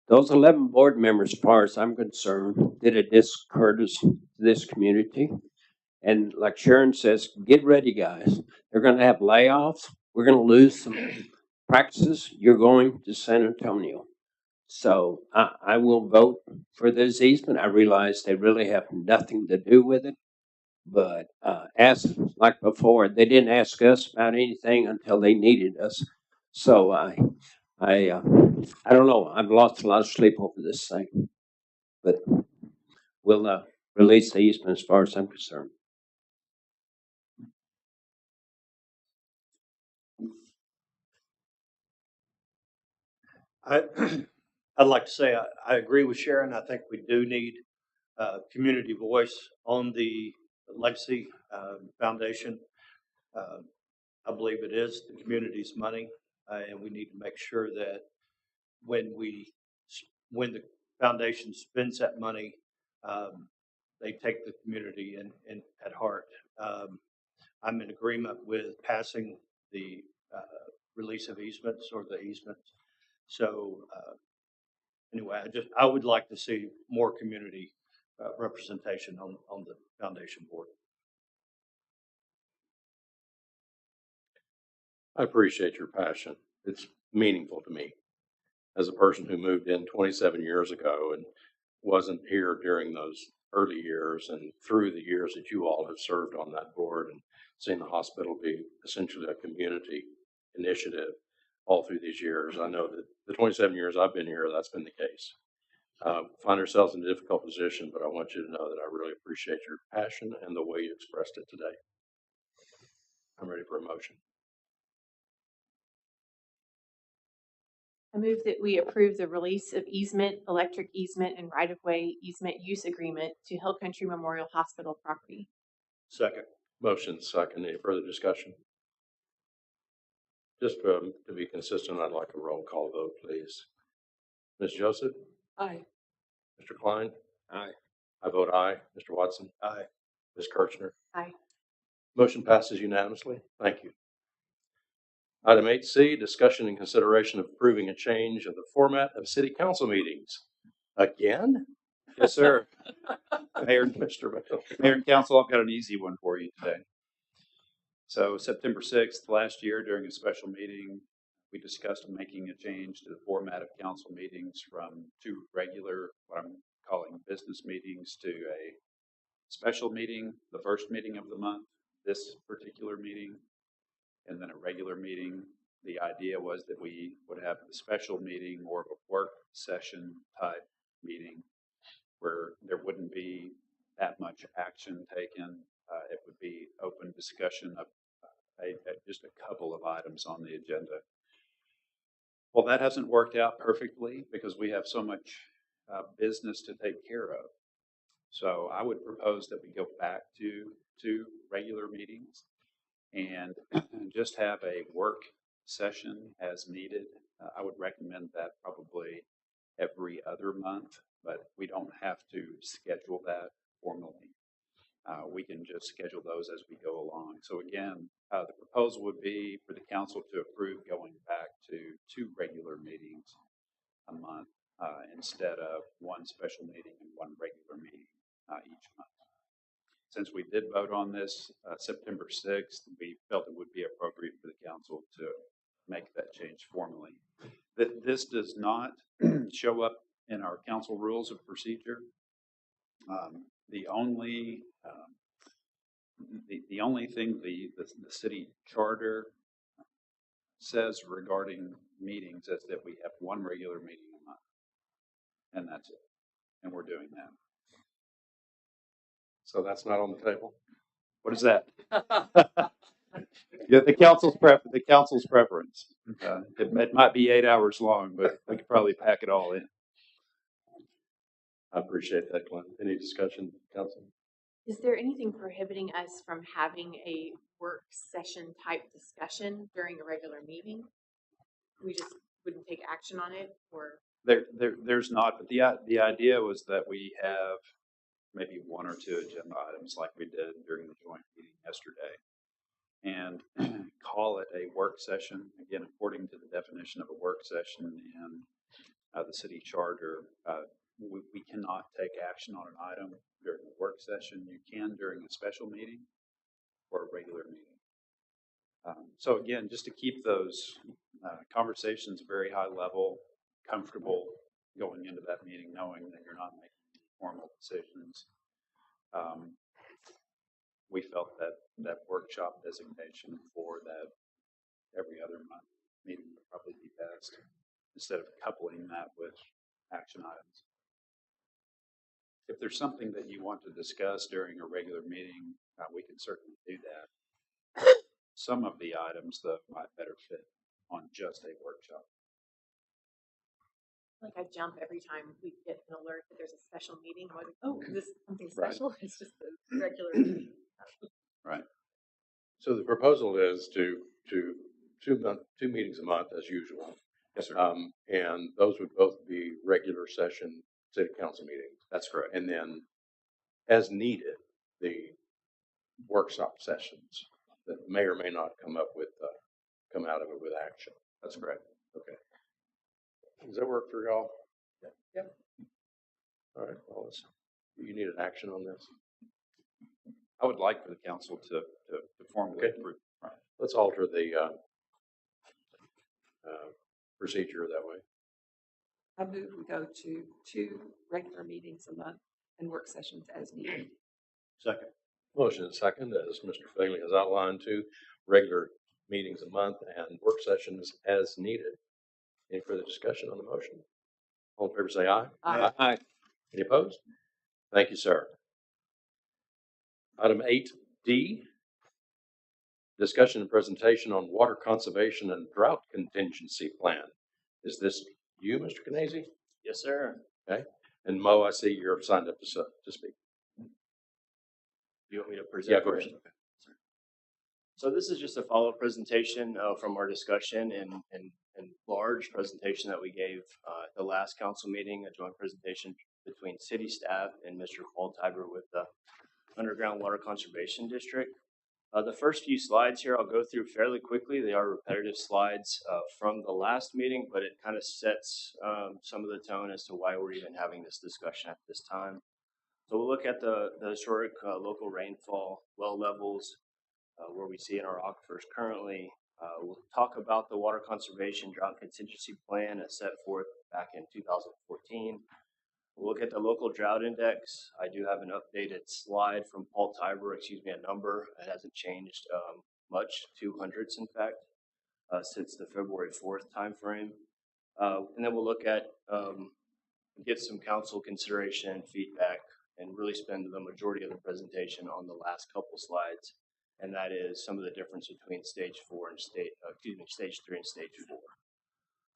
Those 11 board members, as far as I'm concerned, did a discourtesy to this community. And like Sharon says, get ready, guys. They're going to have layoffs. We're going to lose some practices. You're going to San Antonio. So I will vote for this easement. I realize they really have nothing to do with it. But as like before, they didn't ask us about anything until they needed us. So I don't know. I've lost a lot of sleep over this thing. But we'll release the easement as far as I'm concerned.
I'd like to say I agree with Sharon. I think we do need community voice on the Legacy Foundation. I believe it is the community's money, and we need to make sure that when the foundation spends that money, they take the community in at heart. I'm in agreement with passing the release of easements or the easements. So anyway, I would like to see more community representation on the foundation board.
I appreciate your passion. It's meaningful to me as a person who moved in 27 years ago and wasn't here during those early years and through the years that you all have served on that board and seen the hospital be essentially a community initiative all through these years. I know that the 27 years I've been here, that's been the case. Find ourselves in a difficult position, but I want you to know that I really appreciate your passion and the way you expressed it today. I'm ready for a motion.
I move that we approve the release of easement, electric easement, and right-of-way easement use agreement to Hill Country Memorial Hospital property.
Second.
Motion second. Any further discussion? Just to be consistent, I'd like a roll call vote, please. Ms. Joseph?
Aye.
Mr. Klein?
Aye.
I vote aye. Mr. Watson?
Aye.
Ms. Kirchner?
Aye.
Motion passes unanimously. Thank you. Item 8C, discussion and consideration of approving a change of the format of city council meetings. Again?
Yes, sir. Mayor,
Mr. Bell.
Mayor and Council, I've got an easy one for you today. So September 6th, last year, during a special meeting, we discussed making a change to the format of council meetings from 2 regular, what I'm calling business meetings, to a special meeting, the first meeting of the month, this particular meeting, and then a regular meeting. The idea was that we would have the special meeting more of a work session type meeting where there wouldn't be that much action taken. It would be open discussion of just a couple of items on the agenda. Well, that hasn't worked out perfectly because we have so much business to take care of. So I would propose that we go back to 2 regular meetings and just have a work session as needed. I would recommend that probably every other month, but we don't have to schedule that formally. We can just schedule those as we go along. So again, the proposal would be for the council to approve going back to 2 regular meetings a month instead of 1 special meeting and 1 regular meeting each month. Since we did vote on this September 6th, we felt it would be appropriate for the council to make that change formally. This does not show up in our council rules of procedure. The only thing the city charter says regarding meetings is that we have 1 regular meeting a month, and that's it. And we're doing that.
So that's not on the table?
What is that? Yeah, the council's preference. It might be 8 hours long, but we could probably pack it all in.
I appreciate that, Glenn. Any discussion, council?
Is there anything prohibiting us from having a work session type discussion during a regular meeting? We just wouldn't take action on it, or?
There's not, but the idea was that we have maybe 1 or 2 agenda items like we did during the joint meeting yesterday, and call it a work session. Again, according to the definition of a work session in the city charter, we cannot take action on an item during a work session. You can during a special meeting or a regular meeting. So again, just to keep those conversations very high level, comfortable going into that meeting, knowing that you're not making formal decisions. We felt that workshop designation for that every other month meeting would probably be best instead of coupling that with action items. If there's something that you want to discuss during a regular meeting, we can certainly do that. Some of the items, though, might better fit on just a workshop.
Like I jump every time we get an alert that there's a special meeting. I'm like, oh, is this something special? Right. It's just a regular meeting.
Right.
So the proposal is to 2 meetings a month as usual.
Yes, sir.
And those would both be regular session city council meetings.
That's correct.
And then, as needed, the workshop sessions that may or may not come out of it with action.
That's correct.
Okay. Does that work for y'all?
Yeah.
All right. Well, you need an action on this.
I would like for the council to formally approve. Right.
Let's alter the procedure that way.
I move we go to 2 regular meetings a month and work sessions as needed.
Second.
Motion and second, as Mr. Fagley has outlined, 2 regular meetings a month and work sessions as needed. Any further discussion on the motion? All in favor say aye.
Aye.
Aye. Any opposed? Thank you, sir. Item 8D, discussion and presentation on water conservation and drought contingency plan. Is this you, Mr. Canese?
Yes, sir.
Okay. And Mo, I see you're signed up to speak.
You want me to present?
Yeah, go
first?
ahead.
So this is just a follow-up presentation from our discussion and large presentation that we gave at the last council meeting, a joint presentation between city staff and Mr. Paul Tiber with the Underground Water Conservation District. The first few slides here I'll go through fairly quickly. They are repetitive slides from the last meeting, but it kind of sets some of the tone as to why we're even having this discussion at this time. So we'll look at the historic local rainfall well levels, where we see in our aquifers currently. We'll talk about the water conservation drought contingency plan as set forth back in 2014. We'll look at the local drought index. I do have an updated slide from Paul Tiber, a number. It hasn't changed much, 200s in fact, since the February 4th timeframe. And then we'll look at, get some council consideration and feedback, and really spend the majority of the presentation on the last couple slides. And that is some of the difference between stage 4 and stage 3 and stage 4.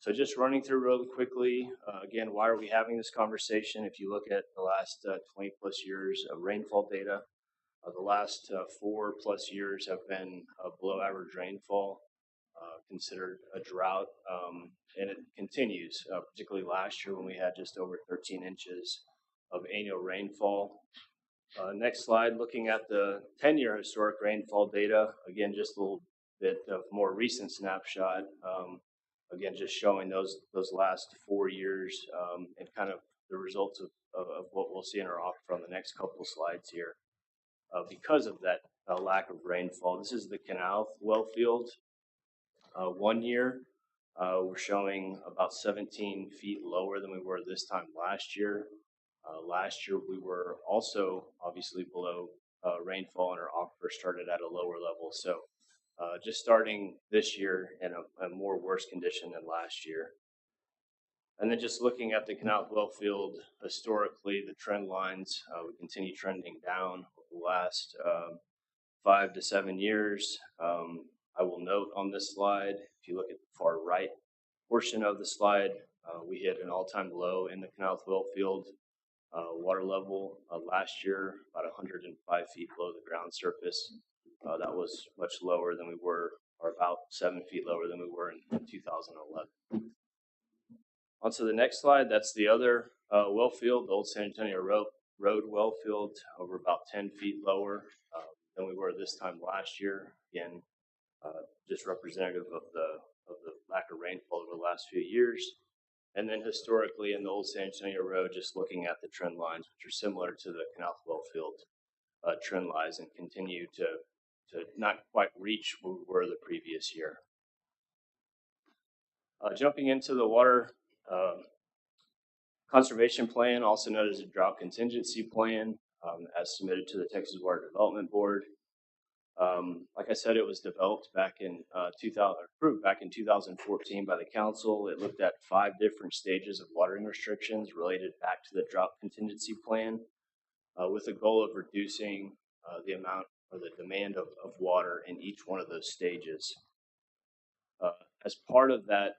So just running through really quickly, again, why are we having this conversation? If you look at the last 20 plus years of rainfall data, the last 4 plus years have been below average rainfall, considered a drought, and it continues, particularly last year when we had just over 13 inches of annual rainfall. Next slide, looking at the 10-year historic rainfall data, again, just a little bit of more recent snapshot. Again, just showing those last 4 years and kind of the results of what we'll see in our aquifer on the next couple of slides here. Because of that lack of rainfall, this is the canal well field. 1 year, we're showing about 17 feet lower than we were this time last year. Last year, we were also obviously below rainfall, and our aquifer started at a lower level. So just starting this year in a more worse condition than last year. And then just looking at the canal well field, historically, the trend lines, we continue trending down over the last 5 to 7 years. I will note on this slide, if you look at the far right portion of the slide, we hit an all-time low in the canal well field water level last year, about 105 feet below the ground surface. That was much lower than we were, or about 7 feet lower than we were in 2011. On to the next slide, that's the other well field, the old San Antonio Road well field, over about 10 feet lower than we were this time last year. Again, just representative of the lack of rainfall over the last few years. And then historically in the old San Antonio Road, just looking at the trend lines, which are similar to the canal well field trend lines, and continue to not quite reach where we were the previous year. Jumping into the water conservation plan, also known as a drought contingency plan, as submitted to the Texas Water Development Board. Like I said, it was developed back in approved back in 2014 by the council. It looked at 5 different stages of watering restrictions related back to the drought contingency plan, with the goal of reducing the amount or the demand of water in each one of those stages. As part of that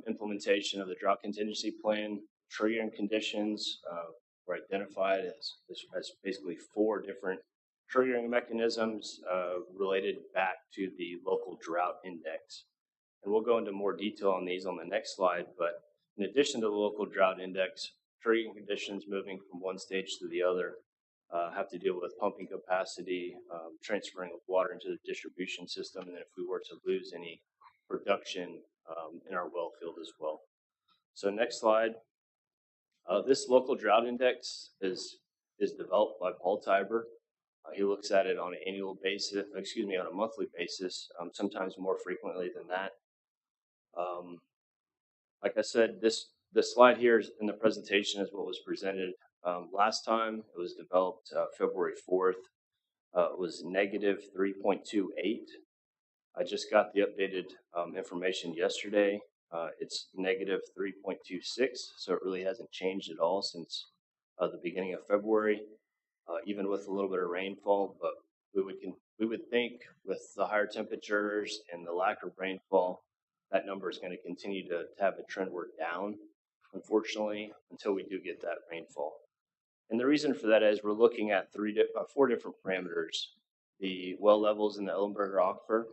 implementation of the drought contingency plan, triggering conditions were identified as basically 4 different triggering mechanisms related back to the local drought index. And we'll go into more detail on these on the next slide, but in addition to the local drought index, triggering conditions moving from one stage to the other have to deal with pumping capacity, transferring of water into the distribution system, and if we were to lose any production in our well field as well. So next slide. This local drought index is developed by Paul Tiber. He looks at it on an annual basis, on a monthly basis, sometimes more frequently than that. Like I said, this slide here in the presentation is what was presented last time. It was developed February 4th. It was negative 3.28. I just got the updated information yesterday. It's negative 3.26, so it really hasn't changed at all since the beginning of February. Even with a little bit of rainfall, but we would think with the higher temperatures and the lack of rainfall, that number is going to continue to have a trendward down, unfortunately, until we do get that rainfall. And the reason for that is we're looking at four different parameters: the well levels in the Ellenberger Aquifer,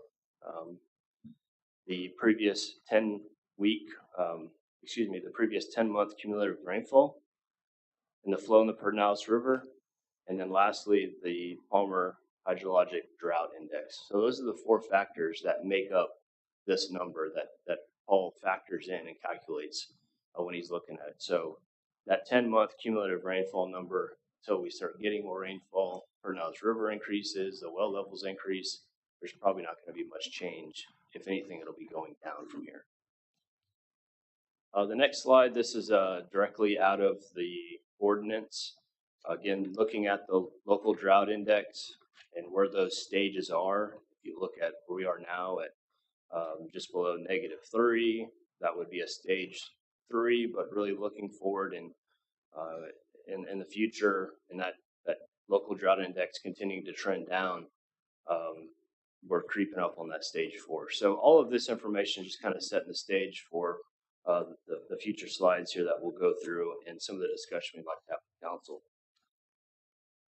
the previous 10-month cumulative rainfall, and the flow in the Pedernales River, and then lastly, the Palmer Hydrologic Drought Index. So those are the four factors that make up this number that Paul factors in and calculates when he's looking at it. So that 10-month cumulative rainfall number, until we start getting more rainfall, Pedernales River increases, the well levels increase, there's probably not going to be much change. If anything, it'll be going down from here. The next slide, this is directly out of the ordinance. Again, looking at the local drought index and where those stages are. If you look at where we are now at just below -3, that would be a stage 3, but really looking forward in the future, and that local drought index continuing to trend down, we're creeping up on that stage 4. So all of this information just kind of setting the stage for the future slides here that we'll go through and some of the discussion we'd like to have with council.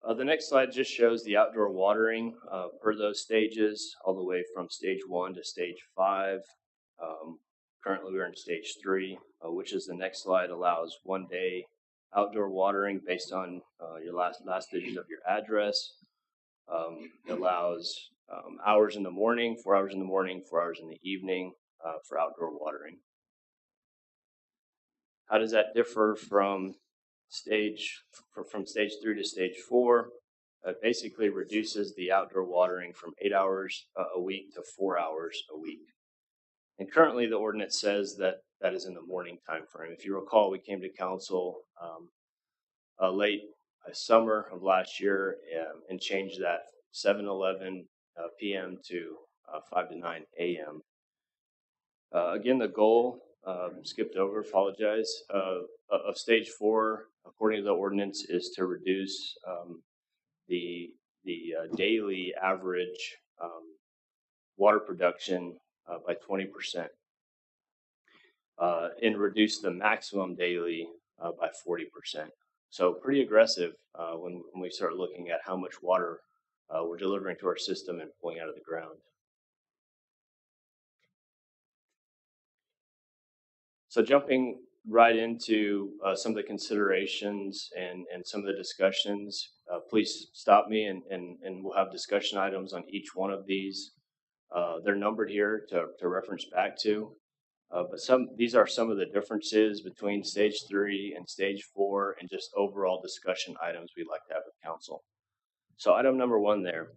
The next slide just shows the outdoor watering per those stages, all the way from stage 1 to stage 5. Currently we're in stage 3, which is the next slide, allows 1 day outdoor watering based on your last digits of your address. It allows hours in the morning, 4 hours in the morning, 4 hours in the evening for outdoor watering. How does that differ from stage 3 to stage 4? It basically reduces the outdoor watering from 8 hours a week to 4 hours a week. And currently the ordinance says that is in the morning time frame. If you recall, we came to council late summer of last year and changed that 7:11 p.m. to 5 to 9 a.m. Again, the goal, skipped over, apologize, of stage 4, according to the ordinance, is to reduce the daily average water production by 20%, and reduce the maximum daily by 40%. So pretty aggressive when we start looking at how much water we're delivering to our system and pulling out of the ground. So jumping right into some of the considerations and some of the discussions, please stop me and we'll have discussion items on each one of these. They're numbered here to reference back to, but these are some of the differences between stage 3 and stage 4 and just overall discussion items we'd like to have with council. So item number 1 there.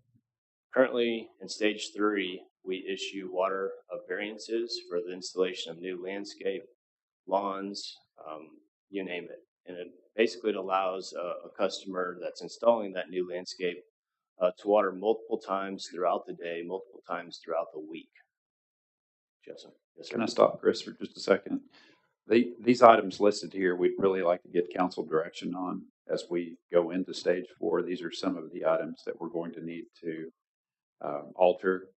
Currently in stage 3, we issue water variances for the installation of new landscape, lawns, you name it. And it allows a customer that's installing that new landscape to water multiple times throughout the day, multiple times throughout the week. Joseph? Yes, sir.
Can I stop Chris for just a second? These items listed here, we'd really like to get council direction on as we go into stage 4. These are some of the items that we're going to need to alter.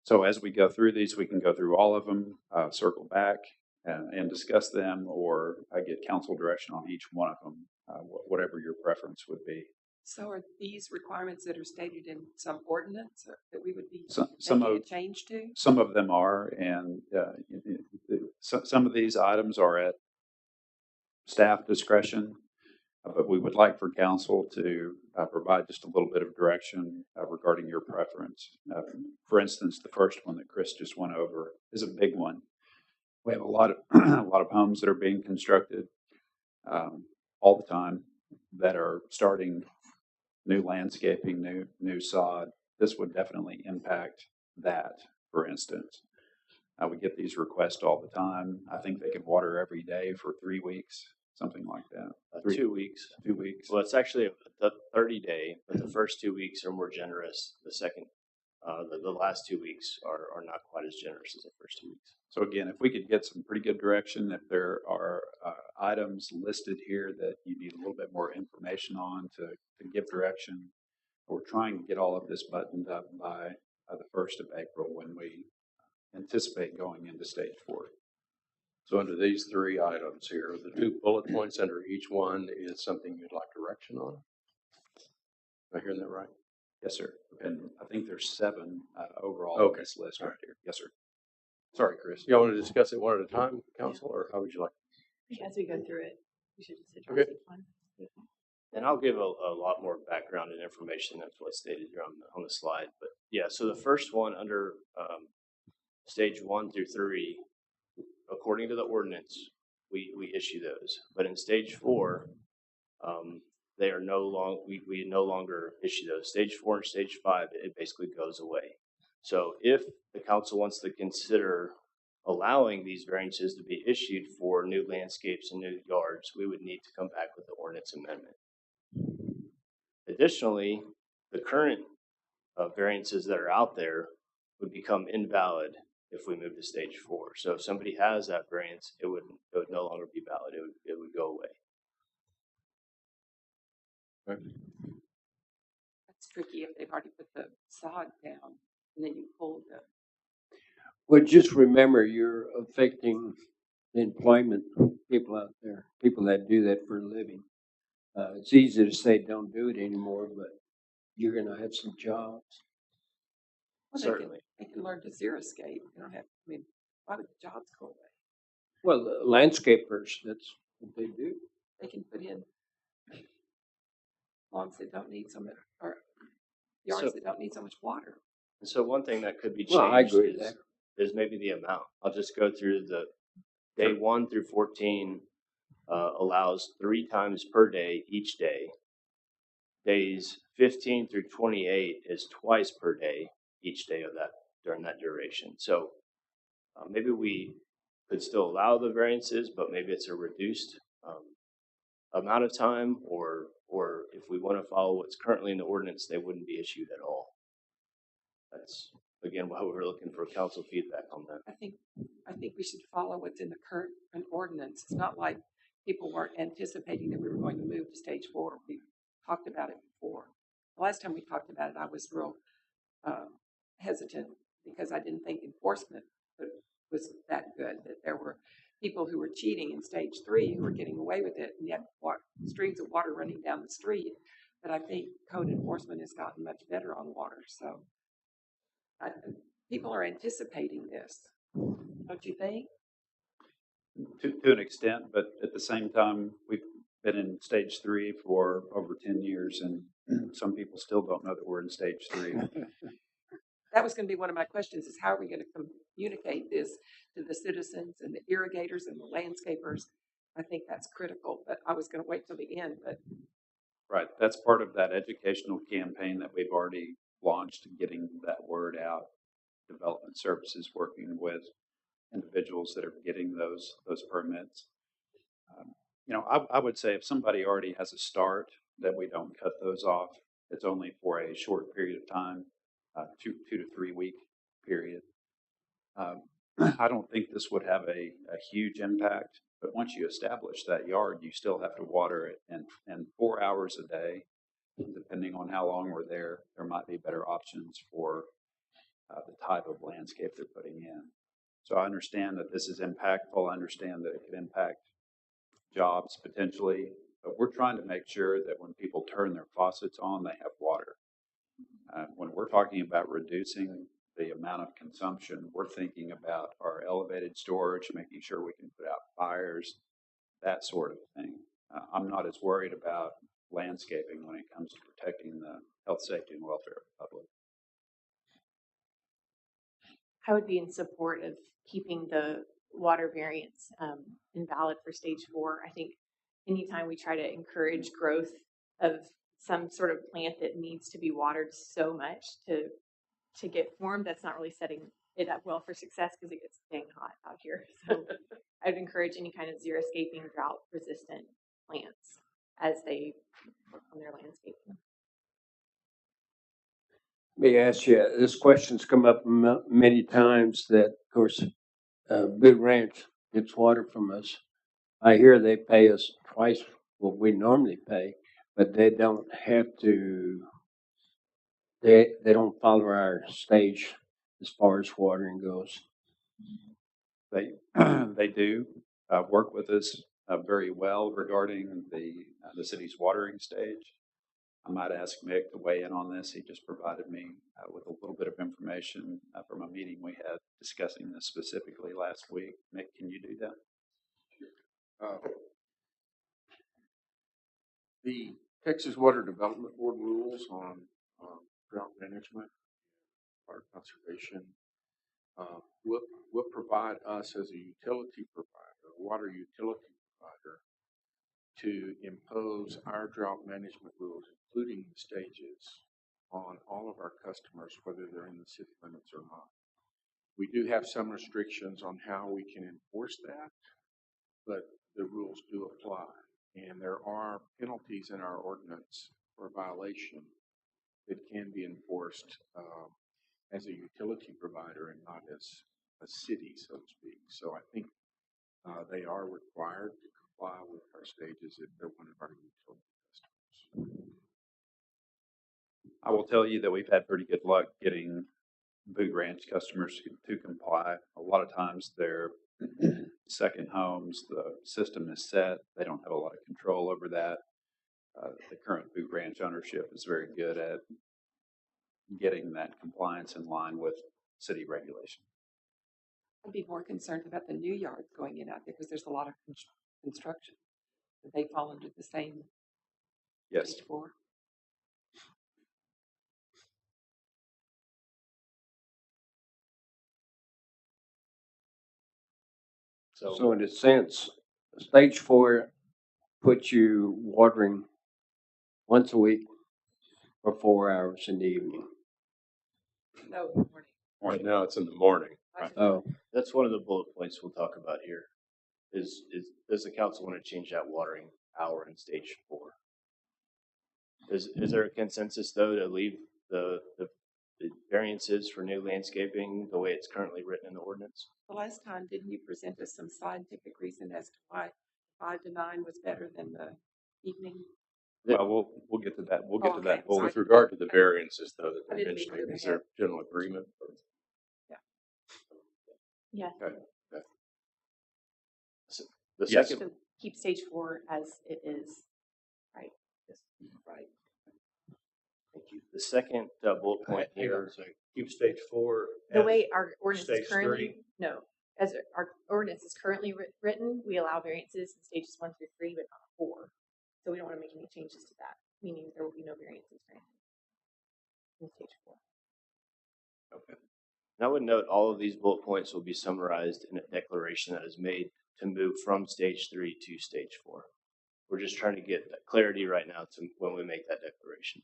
So as we go through these, we can go through all of them, circle back and discuss them, or get council direction on each one of them, whatever your preference would be.
So are these requirements that are stated in some ordinance that we would be
Some
making
of
a change to?
Some of them are, and some of these items are at staff discretion, but we would like for council to provide just a little bit of direction regarding your preference. For instance, the first one that Chris just went over is a big one. We have a lot of a lot of homes that are being constructed all the time that are starting new landscaping, new sod. This would definitely impact that, for instance. We get these requests all the time. I think they can water every day for 3 weeks, something like that.
2 weeks.
2 weeks.
Well, it's actually a 30-day, but the first 2 weeks are more generous. The second, the last 2 weeks are not quite as generous as the first 2 weeks.
So again, if we could get some pretty good direction, if there are items listed here that you need a little bit more information on to give direction, we're trying to get all of this buttoned up by the 1st of April when we anticipate going into stage 4.
So under these three items here, the 2 bullet points under each one is something you'd like direction on? Am I hearing that right?
Yes, sir. And I think there's 7 overall on
Okay.
this list
All
right
right.
here. Yes, sir. Sorry, Chris.
Y'all want to discuss it one at a time, council, or how would you like?
As we go through it, we should just address
Okay.
each one.
And I'll give a lot more background and information than what's stated here on the slide. But yeah, so the first one under stage 1 through 3, according to the ordinance, we issue those. But in stage 4, they are we no longer issue those. Stage 4 and stage 5, it basically goes away. So if the council wants to consider allowing these variances to be issued for new landscapes and new yards, we would need to come back with the ordinance amendment. Additionally, the current variances that are out there would become invalid if we move to stage 4. So if somebody has that variance, it would no longer be valid. It would go away.
That's tricky if they've already put the sod down and then you pull the.
Well, just remember, you're affecting the employment people out there, people that do that for a living. It's easy to say don't do it anymore, but you're going to have some jobs.
Well,
Certainly.
They can learn to xeriscape. You don't have, I mean, why would the jobs go away?
Well, the landscapers, that's what they do.
They can put in lawns that don't need so much, or yards that don't need so much water.
And so one thing that could be changed
Well, I agree with that.
is maybe the amount. I'll just go through the day 1 through 14 allows 3 times per day each day. Days 15 through 28 is twice per day each day of that during that duration. So maybe we could still allow the variances, but maybe it's a reduced amount of time, or if we want to follow what's currently in the ordinance, they wouldn't be issued at all. That's again why we're looking for council feedback on that.
I think we should follow what's in the current ordinance. It's not like people weren't anticipating that we were going to move to stage 4. We talked about it before. The last time we talked about it, I was real hesitant because I didn't think enforcement was that good, that there were people who were cheating in stage 3 who were getting away with it, and yet streams of water running down the street. But I think code enforcement has gotten much better on water. So people are anticipating this, don't you think?
To an extent, but at the same time, we've been in stage 3 for over 10 years, and some people still don't know that we're in stage 3.
That was going to be one of my questions: is how are we going to communicate this to the citizens and the irrigators and the landscapers? I think that's critical. But I was going to wait till the end. But
Right, that's part of that educational campaign that we've already launched, getting that word out. Development Services working with individuals that are getting those permits. I would say if somebody already has a start, that we don't cut those off. It's only for a short period of time, 2 to 3 week period. I don't think this would have a huge impact, but once you establish that yard, you still have to water it, and 4 hours a day, depending on how long we're there might be better options for the type of landscape they're putting in. So I understand that this is impactful. I understand that it could impact jobs potentially, but we're trying to make sure that when people turn their faucets on, they have water. When we're talking about reducing the amount of consumption, we're thinking about our elevated storage, making sure we can put out fires, that sort of thing. I'm not as worried about landscaping when it comes to protecting the health, safety, and welfare of the public.
I would be in support of keeping the water variance invalid for stage 4. I think anytime we try to encourage growth of some sort of plant that needs to be watered so much to get formed, that's not really setting it up well for success because it gets dang hot out here. So I'd encourage any kind of xeriscaping, drought resistant plants as they work on their landscaping.
Let me ask you, this question's come up many times that, of course, Big Ranch gets water from us. I hear they pay us twice what we normally pay, but they don't have to, they don't follow our stage as far as watering goes.
They they do work with us very well regarding the city's watering stage. I might ask Mick to weigh in on this. He just provided me with a little bit of information from a meeting we had discussing this specifically last week. Mick, can you do that?
The Texas Water Development Board rules on drought management, water conservation, will provide us as a utility provider, water utility provider, to impose our drought management rules, including the stages, on all of our customers, whether they're in the city limits or not. We do have some restrictions on how we can enforce that, but the rules do apply. And there are penalties in our ordinance for violation that can be enforced as a utility provider and not as a city, so to speak. So I think they are required to comply with our stages if they're one of our utility customers.
I will tell you that we've had pretty good luck getting Boot Ranch customers to comply. A lot of times they're second homes, the system is set, they don't have a lot of control over that. The current Boot Ranch ownership is very good at getting that compliance in line with city regulation.
I'd be more concerned about the new yards going in out there because there's a lot of construction. Do they fall under the same
Yes.
stage 4?
So in a sense, stage 4 puts you watering once a week for 4 hours in the evening.
No, in the morning.
Right now it's in the morning.
Right.
Oh,
That's one of the bullet points we'll talk about here. Is does the council want to change that watering hour in stage 4? Is there a consensus though to leave the variances for new landscaping the way it's currently written in the ordinance?
The last time, didn't you present us some scientific reason as to why 5 to 9 was better than the evening?
Well, we'll get to that. We'll get to
Okay,
that.
sorry.
With regard to the variances though that
I
they're
didn't mean to
mentioning,
move
is there
ahead.
general agreement?
Yes.
Okay.
So the
Yes.
second,
So keep stage 4 as it is. Right.
right. Thank you. The second bullet point
Hang on
here.
a second. Keep stage 4.
The
as
way our ordinance
stage
is currently,
3.
no, as our ordinance is currently written, we allow variances in stages 1 through 3, but not 4. So we don't want to make any changes to that, meaning there will be no variances granted in stage 4.
Okay. And I would note all of these bullet points will be summarized in a declaration that is made to move from stage 3 to stage 4. We're just trying to get that clarity right now to when we make that declaration.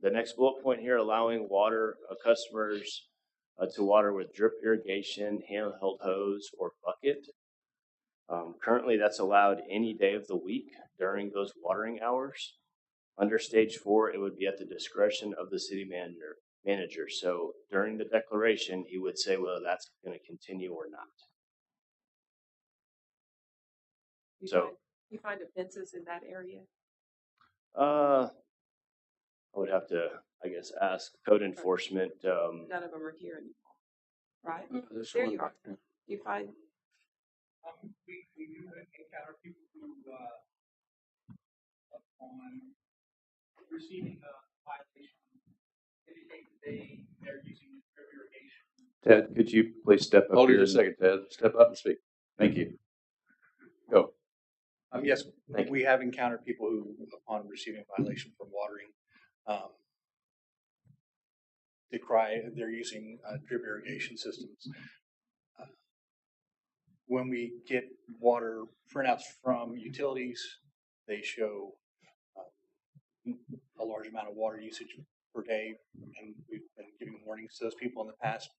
The next bullet point here, allowing water customers to water with drip irrigation, handheld hose, or bucket. Currently, that's allowed any day of the week during those watering hours. Under stage 4, it would be at the discretion of the city manager. So during the declaration, he would say whether that's going to continue or not.
You find offenses in that area?
I would have to, I guess, ask code enforcement.
None of them are here anymore, right? There you are. You find
we do encounter people who, upon receiving a violation, indicate that they're using drip irrigation.
Ted, could you please step up
Hold
here?
it a second, Ted. Step up and speak.
Thank you.
Go.
Yes, we have encountered people who, upon receiving a violation from watering, decry they're using drip irrigation systems. When we get water printouts from utilities, they show a large amount of water usage per day, and we've been giving warnings to those people in the past,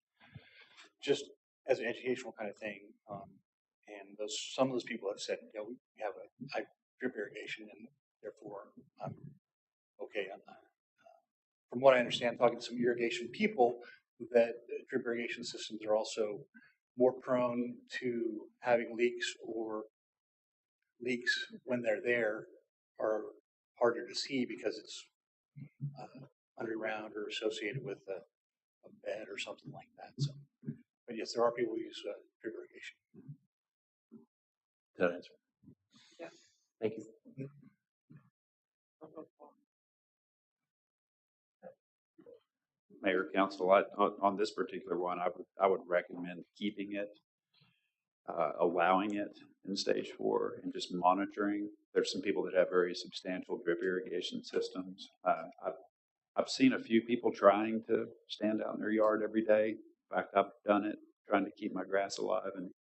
just as an educational kind of thing. And some of those people have said, you know, we have a drip irrigation, and therefore I'm okay on that. From what I understand, talking to some irrigation people, that drip irrigation systems are also more prone to having leaks, or leaks when they're there are harder to see because it's underground or associated with a bed or something like that. So, but yes, there are people who use drip irrigation.
Does that answer?
Yeah.
Thank you.
Mayor, council, on this particular one, I would recommend keeping it, allowing it in stage 4 and just monitoring. There's some people that have very substantial drip irrigation systems. I've seen a few people trying to stand out in their yard every day. In fact, I've done it, trying to keep my grass alive, and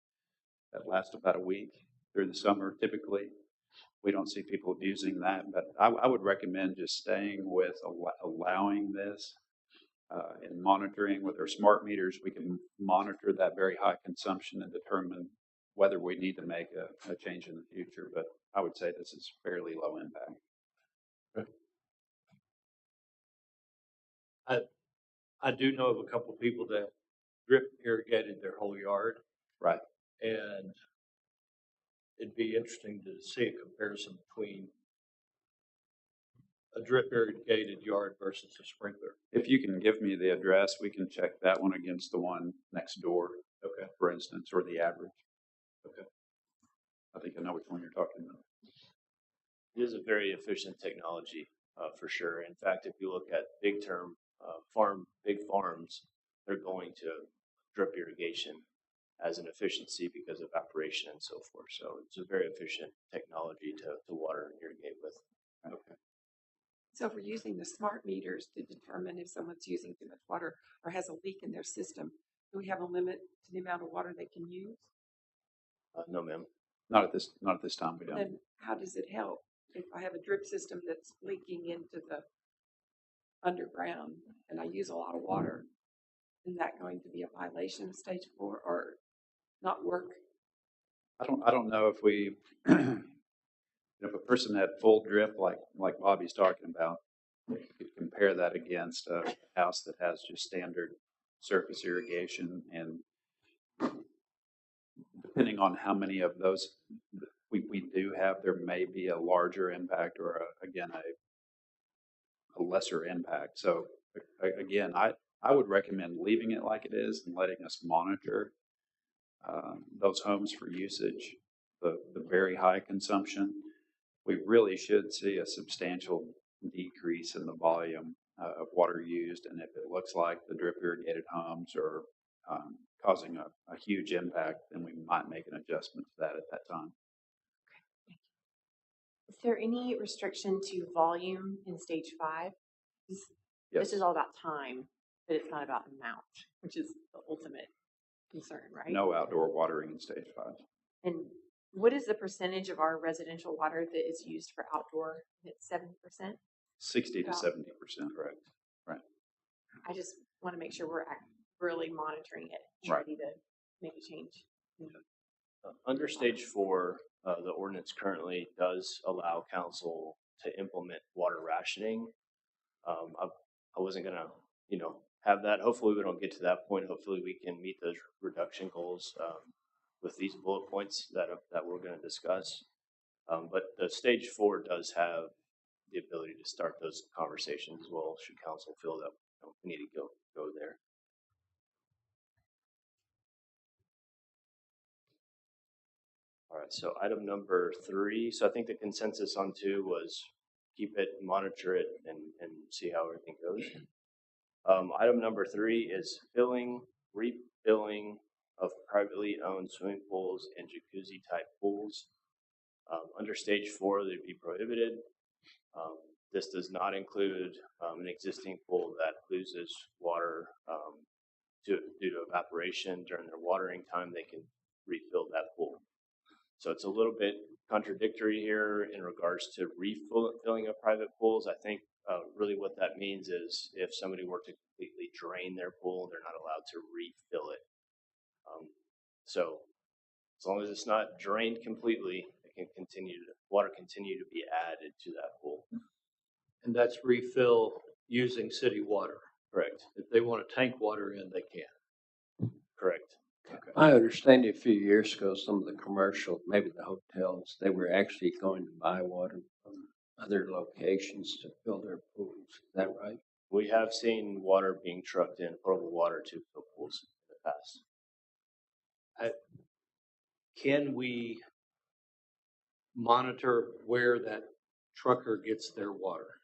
that lasts about a week through the summer. Typically, we don't see people abusing that, but I would recommend just staying with allowing this and monitoring. With our smart meters, we can monitor that very high consumption and determine whether we need to make a change in the future. But I would say this is fairly low impact.
I do know of a couple of people that drip irrigated their whole yard.
Right.
And it'd be interesting to see a comparison between a drip irrigated yard versus a sprinkler.
If you can give me the address, we can check that one against the one next door.
Okay.
For instance, or the average.
Okay.
I think I know which one you're talking about.
It is a very efficient technology, for sure. In fact, if you look at big farms, they're going to drip irrigation as an efficiency because of evaporation and so forth. So it's a very efficient technology to water and irrigate with.
Okay.
So if we're using the smart meters to determine if someone's using too much water or has a leak in their system, do we have a limit to the amount of water they can use?
No, ma'am.
Not at this time. We don't.
Then how does it help if I have a drip system that's leaking into the underground and I use a lot of water? Is that going to be a violation of stage 4 or not work?
I don't know if we, if a person had full drip like Bobby's talking about, you could compare that against a house that has just standard surface irrigation, and depending on how many of those we do have, there may be a larger impact or a lesser impact. So again, I would recommend leaving it like it is and letting us monitor those homes for usage, the very high consumption. We really should see a substantial decrease in the volume of water used, and if it looks like the drip irrigated homes are causing a huge impact, then we might make an adjustment to that at that time.
Is there any restriction to volume in stage 5?
Yes.
This is all about time, but it's not about amount, which is the ultimate concern, right?
No outdoor watering in stage 5.
And what is the percentage of our residential water that is used for outdoor? It's 70%?
60 to 70%, correct. Right.
I just want to make sure we're really monitoring it,
Right.
ready to make a change.
Under stage 4, the ordinance currently does allow council to implement water rationing. I wasn't gonna, have that. Hopefully we don't get to that point. Hopefully we can meet those reduction goals with these bullet points that we're going to discuss. But the stage 4 does have the ability to start those conversations as well, should council feel that we need to go there. All right, so item number 3. So I think the consensus on 2 was keep it, monitor it, and see how everything goes. Item number 3 is refilling of privately owned swimming pools and jacuzzi type pools. Under stage 4, they'd be prohibited. This does not include an existing pool that loses water due to evaporation during their watering time. They can refill that pool. So it's a little bit contradictory here in regards to refilling of private pools. I think really what that means is if somebody were to completely drain their pool, they're not allowed to refill it. So as long as it's not drained completely, it can water continue to be added to that pool.
And that's refill using city water.
Correct.
If they want to tank water in, they can.
Correct.
Okay. I understand a few years ago, some of the commercial, maybe the hotels, they were actually going to buy water from other locations to fill their pools. Is that right?
We have seen water being trucked in, potable water to fill pools in the past.
Can we monitor where that trucker gets their water?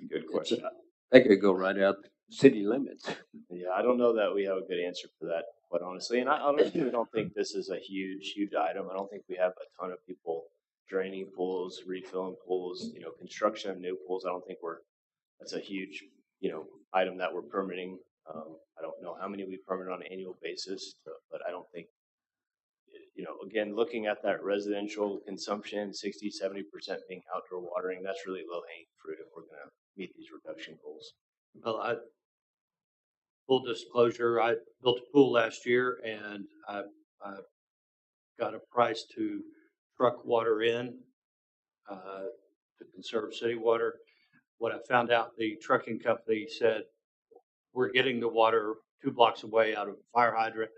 Good question.
They could go right out city limits.
Yeah, I don't know that we have a good answer for that, quite honestly. And I honestly don't think this is a huge item. I don't think we have a ton of people draining pools, refilling pools, construction of new pools. I don't think that's a huge, item that we're permitting. I don't know how many we permit on an annual basis, but I don't think, again, looking at that residential consumption, 60-70% being outdoor watering, that's really low hanging fruit if we're going to meet these reduction goals.
Well, full disclosure, I built a pool last year and I got a price to truck water in to conserve city water. What I found out, the trucking company said, we're getting the water 2 blocks away out of a fire hydrant,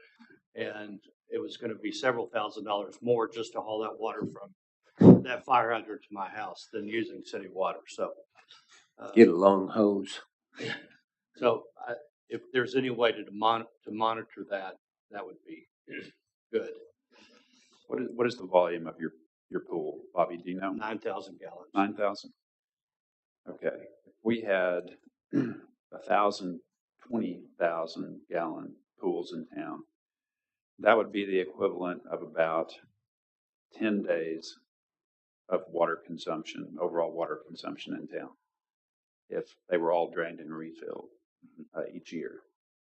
and it was going to be several $1,000s more just to haul that water from that fire hydrant to my house than using city water. So
get a long hose.
So if there's any way to monitor that, that would be good.
What is the volume of your pool, Bobby? Do you know?
9,000 gallons.
9,000. Okay. If we had 1,000, 20,000 gallon pools in town, that would be the equivalent of about 10 days of water consumption, overall water consumption in town, if they were all drained and refilled each year,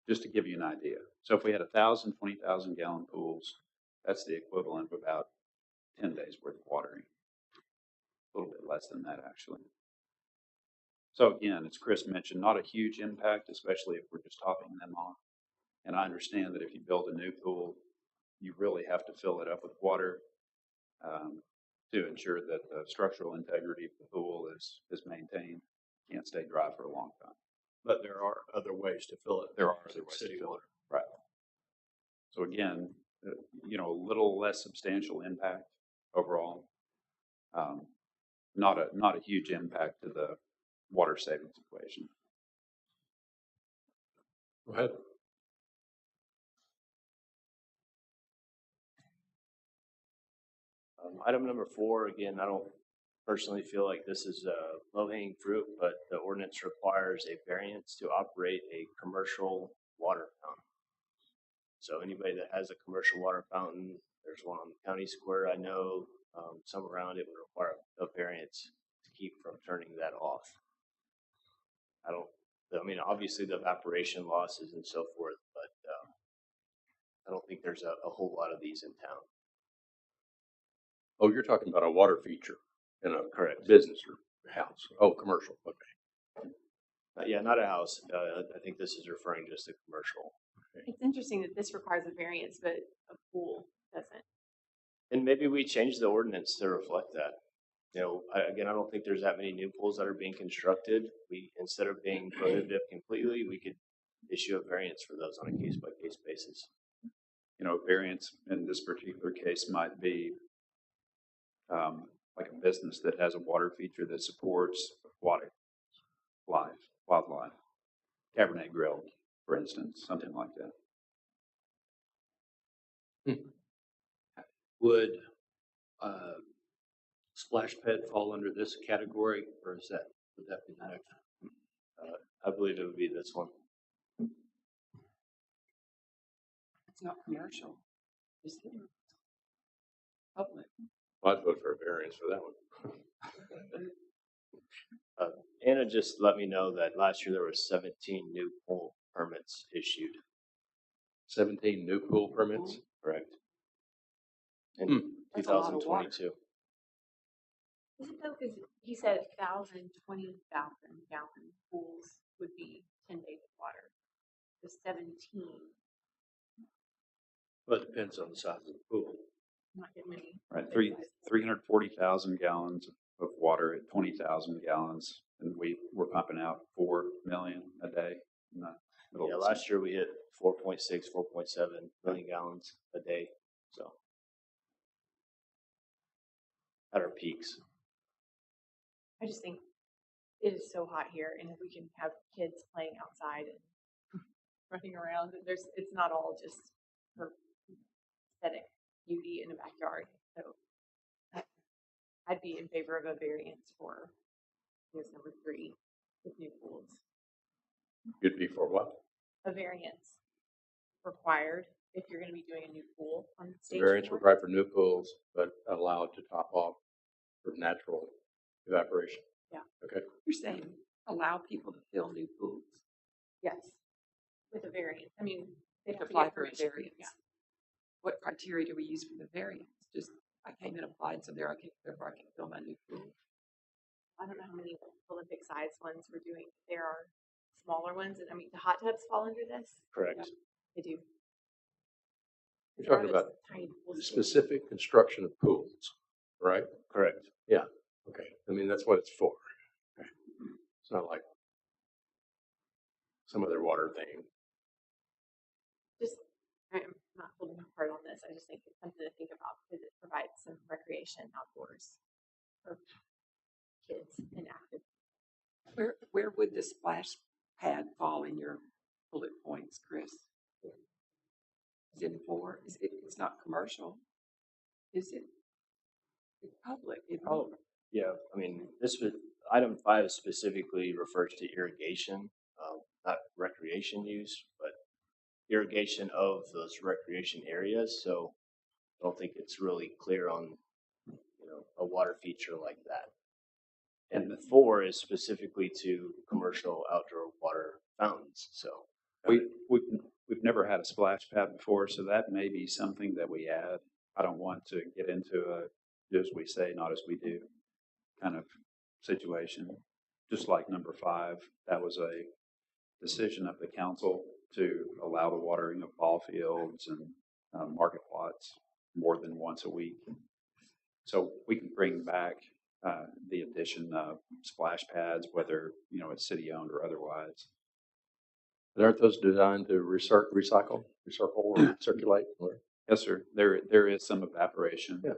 just to give you an idea. So if we had 1,000, 20,000 gallon pools, that's the equivalent of about 10 days worth of watering. A little bit less than that, actually. So again, as Chris mentioned, not a huge impact, especially if we're just topping them off. And I understand that if you build a new pool, you really have to fill it up with water to ensure that the structural integrity of the pool is maintained. Can't stay dry for a long time.
But there are other ways to fill it.
There are other ways to fill it. Right. So again, a little less substantial impact overall. Not a huge impact to the water savings equation.
Go ahead.
Item number 4, again, I don't personally feel like this is low-hanging fruit, but the ordinance requires a variance to operate a commercial water fountain. So anybody that has a commercial water fountain, there's one on the county square, I know, some around it would require a variance to keep from turning that off. Obviously the evaporation losses and so forth, but I don't think there's a whole lot of these in town.
Oh, you're talking about a water feature in a
Correct.
business or house. Oh, commercial. Okay.
Yeah, not a house. I think this is referring just to commercial.
It's interesting that this requires a variance, but a pool doesn't.
And maybe we change the ordinance to reflect that. I don't think there's that many new pools that are being constructed. Instead of being prohibitive completely, we could issue a variance for those on a case-by-case basis.
Variance in this particular case might be like a business that has a water feature that supports aquatic wildlife, Cabernet Grill, for instance, something like that.
Would splash pad fall under this category, or would that be the next one?
I believe it would be this one.
It's not commercial. It's public.
I'd vote for a variance for that one.
Anna just let me know that last year there were 17 new pool permits issued.
17 new pool permits?
Correct. In 2022.
Is it though? Because he said 1,000, 20,000 gallon pools would be 10 days of water. The 17.
Well, it depends on the size of the pool.
Not that many.
Right, 340,000 gallons of water at 20,000 gallons, and we're pumping out 4 million a day.
Yeah, last year we hit 4.6, 4.7 million gallons a day. So at our peaks.
I just think it is so hot here, and if we can have kids playing outside and running around, it's not all just for aesthetic beauty in a backyard. So I'd be in favor of a variance for number 3 with new pools.
You'd be for what?
A variance required if you're going to be doing a new pool on stage
Variance
4.
required for new pools, but allowed to top off for natural evaporation.
Yeah.
Okay.
You're saying allow people to fill new pools.
Yes. With a variance. I mean, they have to
Apply
get
for a
permission.
variance.
Yeah.
What criteria do we use for the variance? Just I came and applied, so therefore I can fill my new pool.
I don't know how many Olympic sized ones we're doing. There are smaller ones. I mean, the hot tubs fall under this.
Correct.
Yeah, they do.
You're
There are
talking
those
about
tiny pools.
specific construction of pools, right?
Correct.
Yeah. Okay. I mean, that's what it's for. Okay. It's not like some other water thing.
Just, I'm not holding my part on this. I just think it's something to think about because it provides some recreation outdoors for kids and active.
Where would the splash pad fall in your bullet points, Chris? Is it 4? It's not commercial, is it? It's public.
Oh, yeah. I mean, item 5 specifically refers to irrigation, not recreation use, but irrigation of those recreation areas. So I don't think it's really clear on, a water feature like that. And the 4 is specifically to commercial outdoor water fountains. So
We've never had a splash pad before, so that may be something that we add. I don't want to get into a do as we say, not as we do kind of situation. Just like number 5, that was a decision of the council to allow the watering of ball fields and market plots more than once a week. So we can bring back the addition of splash pads, whether it's city owned or otherwise.
But aren't those designed to recycle, or circulate? Or?
Yes, sir. There is some evaporation.
Yeah.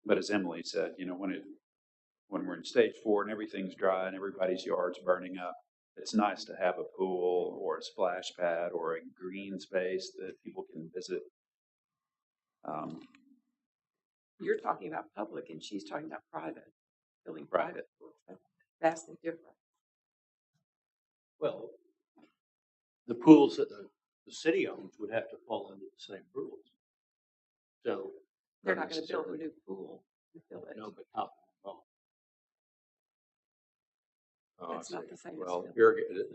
But as Emily said, when we're in stage 4 and everything's dry and everybody's yard's burning up, it's nice to have a pool or a splash pad or a green space that people can visit.
You're talking about public and she's talking about private, filling private pools. That's vastly different.
Well, the pools that the city owns would have to fall under the same rules. So
they're not going to build a new pool to fill it.
No, but top well.
That's not the same.
Well,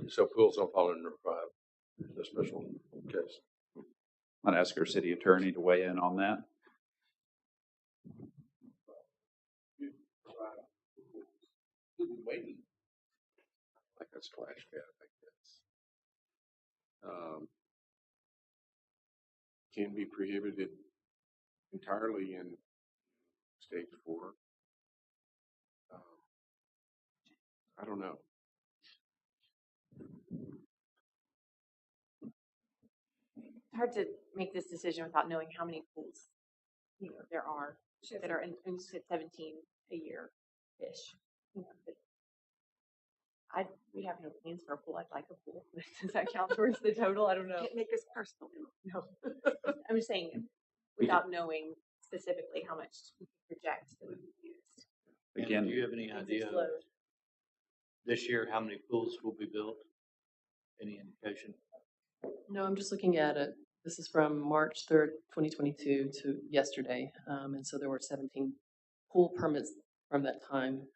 so pools don't fall under 5. It's a special case.
I'd ask our city attorney to weigh in on that.
Waiting. Like a splash pad, I guess. Can be prohibited entirely in stage 4. I don't know.
It's hard to make this decision without knowing how many pools, there are that are in 17 a year ish. We have no plans for a pool. I'd like a pool. Does that count towards the total? I don't know.
Can't make us personal.
No. I'm just saying, without knowing specifically how much we project that would be used.
Again,
do you have any idea this year how many pools will be built? Any indication?
No, I'm just looking at it. This is from March 3rd, 2022 to yesterday. And so there were 17 pool permits from that time.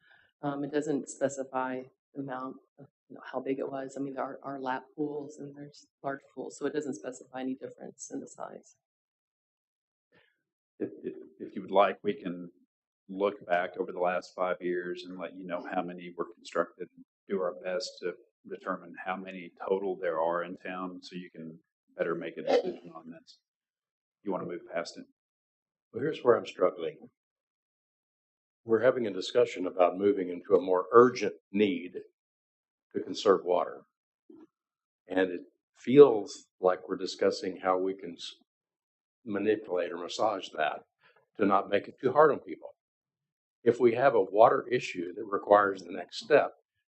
It doesn't specify the amount of how big it was. I mean, there are lap pools and there's large pools, so it doesn't specify any difference in the size.
If you would like, we can look back over the last 5 years and let you know how many were constructed and do our best to determine how many total there are in town so you can better make a decision on this. You want to move past it?
Well, here's where I'm struggling. We're having a discussion about moving into a more urgent need to conserve water. And it feels like we're discussing how we can manipulate or massage that to not make it too hard on people. If we have a water issue that requires the next step,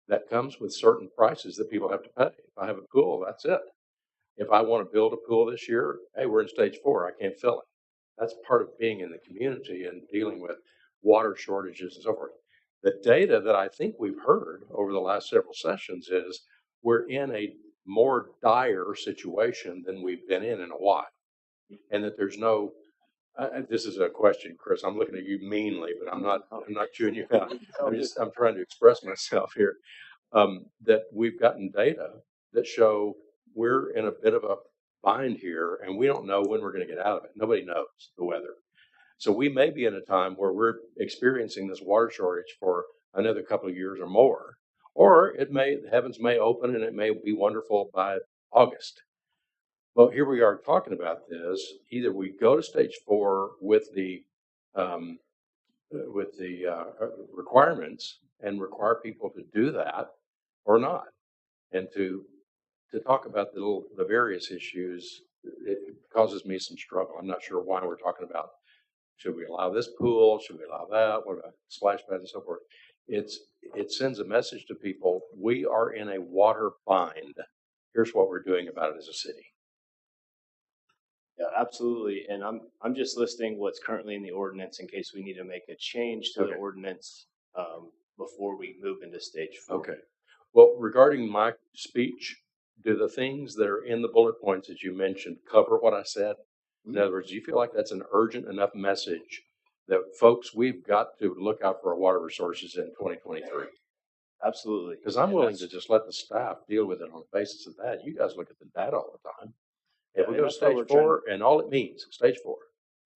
that comes with certain prices that people have to pay. If I have a pool, that's it. If I want to build a pool this year, hey, we're in stage 4. I can't fill it. That's part of being in the community and dealing with water shortages and so forth. The data that I think we've heard over the last several sessions is we're in a more dire situation than we've been in a while. And that there's no, this is a question, Chris. I'm looking at you meanly, but I'm not chewing you out. I'm trying to express myself here. That we've gotten data that show we're in a bit of a bind here, and we don't know when we're going to get out of it. Nobody knows the weather. So we may be in a time where we're experiencing this water shortage for another couple of years or more, or the heavens may open and it may be wonderful by August. Well, here we are talking about this. Either we go to stage 4 with the requirements and require people to do that, or not. And to talk about the various issues, it causes me some struggle. I'm not sure why we're talking about, should we allow this pool? Should we allow that? What about splash pads and so forth? It sends a message to people. We are in a water bind. Here's what we're doing about it as a city.
Yeah, absolutely. And I'm just listing what's currently in the ordinance in case we need to make a change to the ordinance before we move into stage 4.
Okay. Well, regarding my speech, do the things that are in the bullet points that you mentioned cover what I said? In other words, do you feel like that's an urgent enough message that folks, we've got to look out for our water resources in 2023?
Absolutely.
Because I'm willing to just let the staff deal with it on the basis of that. You guys look at the data all the time. If we go to stage 4, and all it means, stage 4.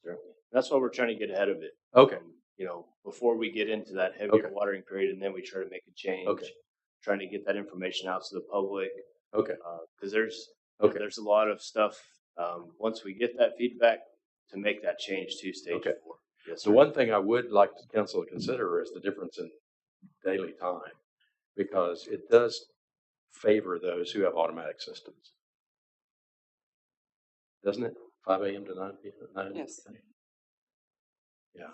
Sure. That's why we're trying to get ahead of it.
Okay.
Before we get into that heavier watering period, and then we try to make a change.
Okay.
Trying to get that information out to the public.
Okay.
Because there's a lot of stuff. Once we get that feedback, to make that change to stage 4. Yes,
the one thing I would like council to consider is the difference in daily time, because it does favor those who have automatic systems. Doesn't it? 5 a.m. to 9 p.m.
Yes.
Yeah.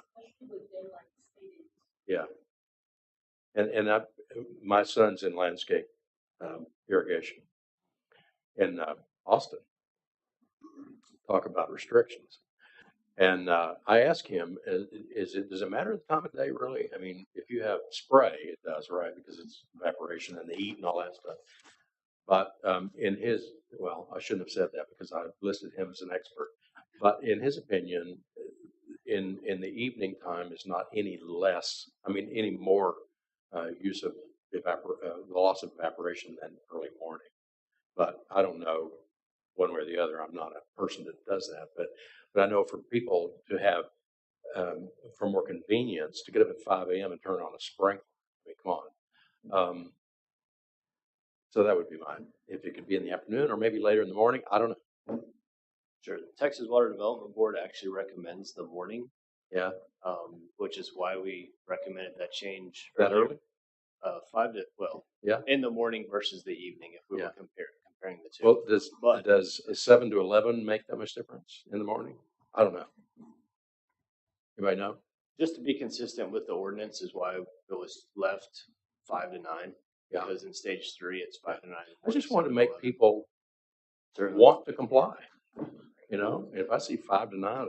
Yeah. And my son's in landscape irrigation in Austin. Talk about restrictions. And I asked him, does it matter the time of day, really? I mean, if you have spray, it does, right? Because it's evaporation and the heat and all that stuff. But I shouldn't have said that because I listed him as an expert. But in his opinion, in the evening time is not any more use of loss of evaporation than early morning. But I don't know one way or the other. I'm not a person that does that. But I know for people to have, for more convenience, to get up at 5 a.m. and turn on a sprinkler. I mean, come on. So that would be mine. If it could be in the afternoon or maybe later in the morning, I don't know.
Sure. The Texas Water Development Board actually recommends the morning.
Yeah.
Which is why we recommended that change.
That early?
5 to,
yeah,
in the morning versus the evening if we were comparing the two.
Well, does 7 to 11 make that much difference in the morning? I don't know. Anybody know?
Just to be consistent with the ordinance is why it was left 5 to 9.
Yeah.
Because in stage 3, it's 5 to 9.
I just want to make people want to comply. If I see 5 to 9,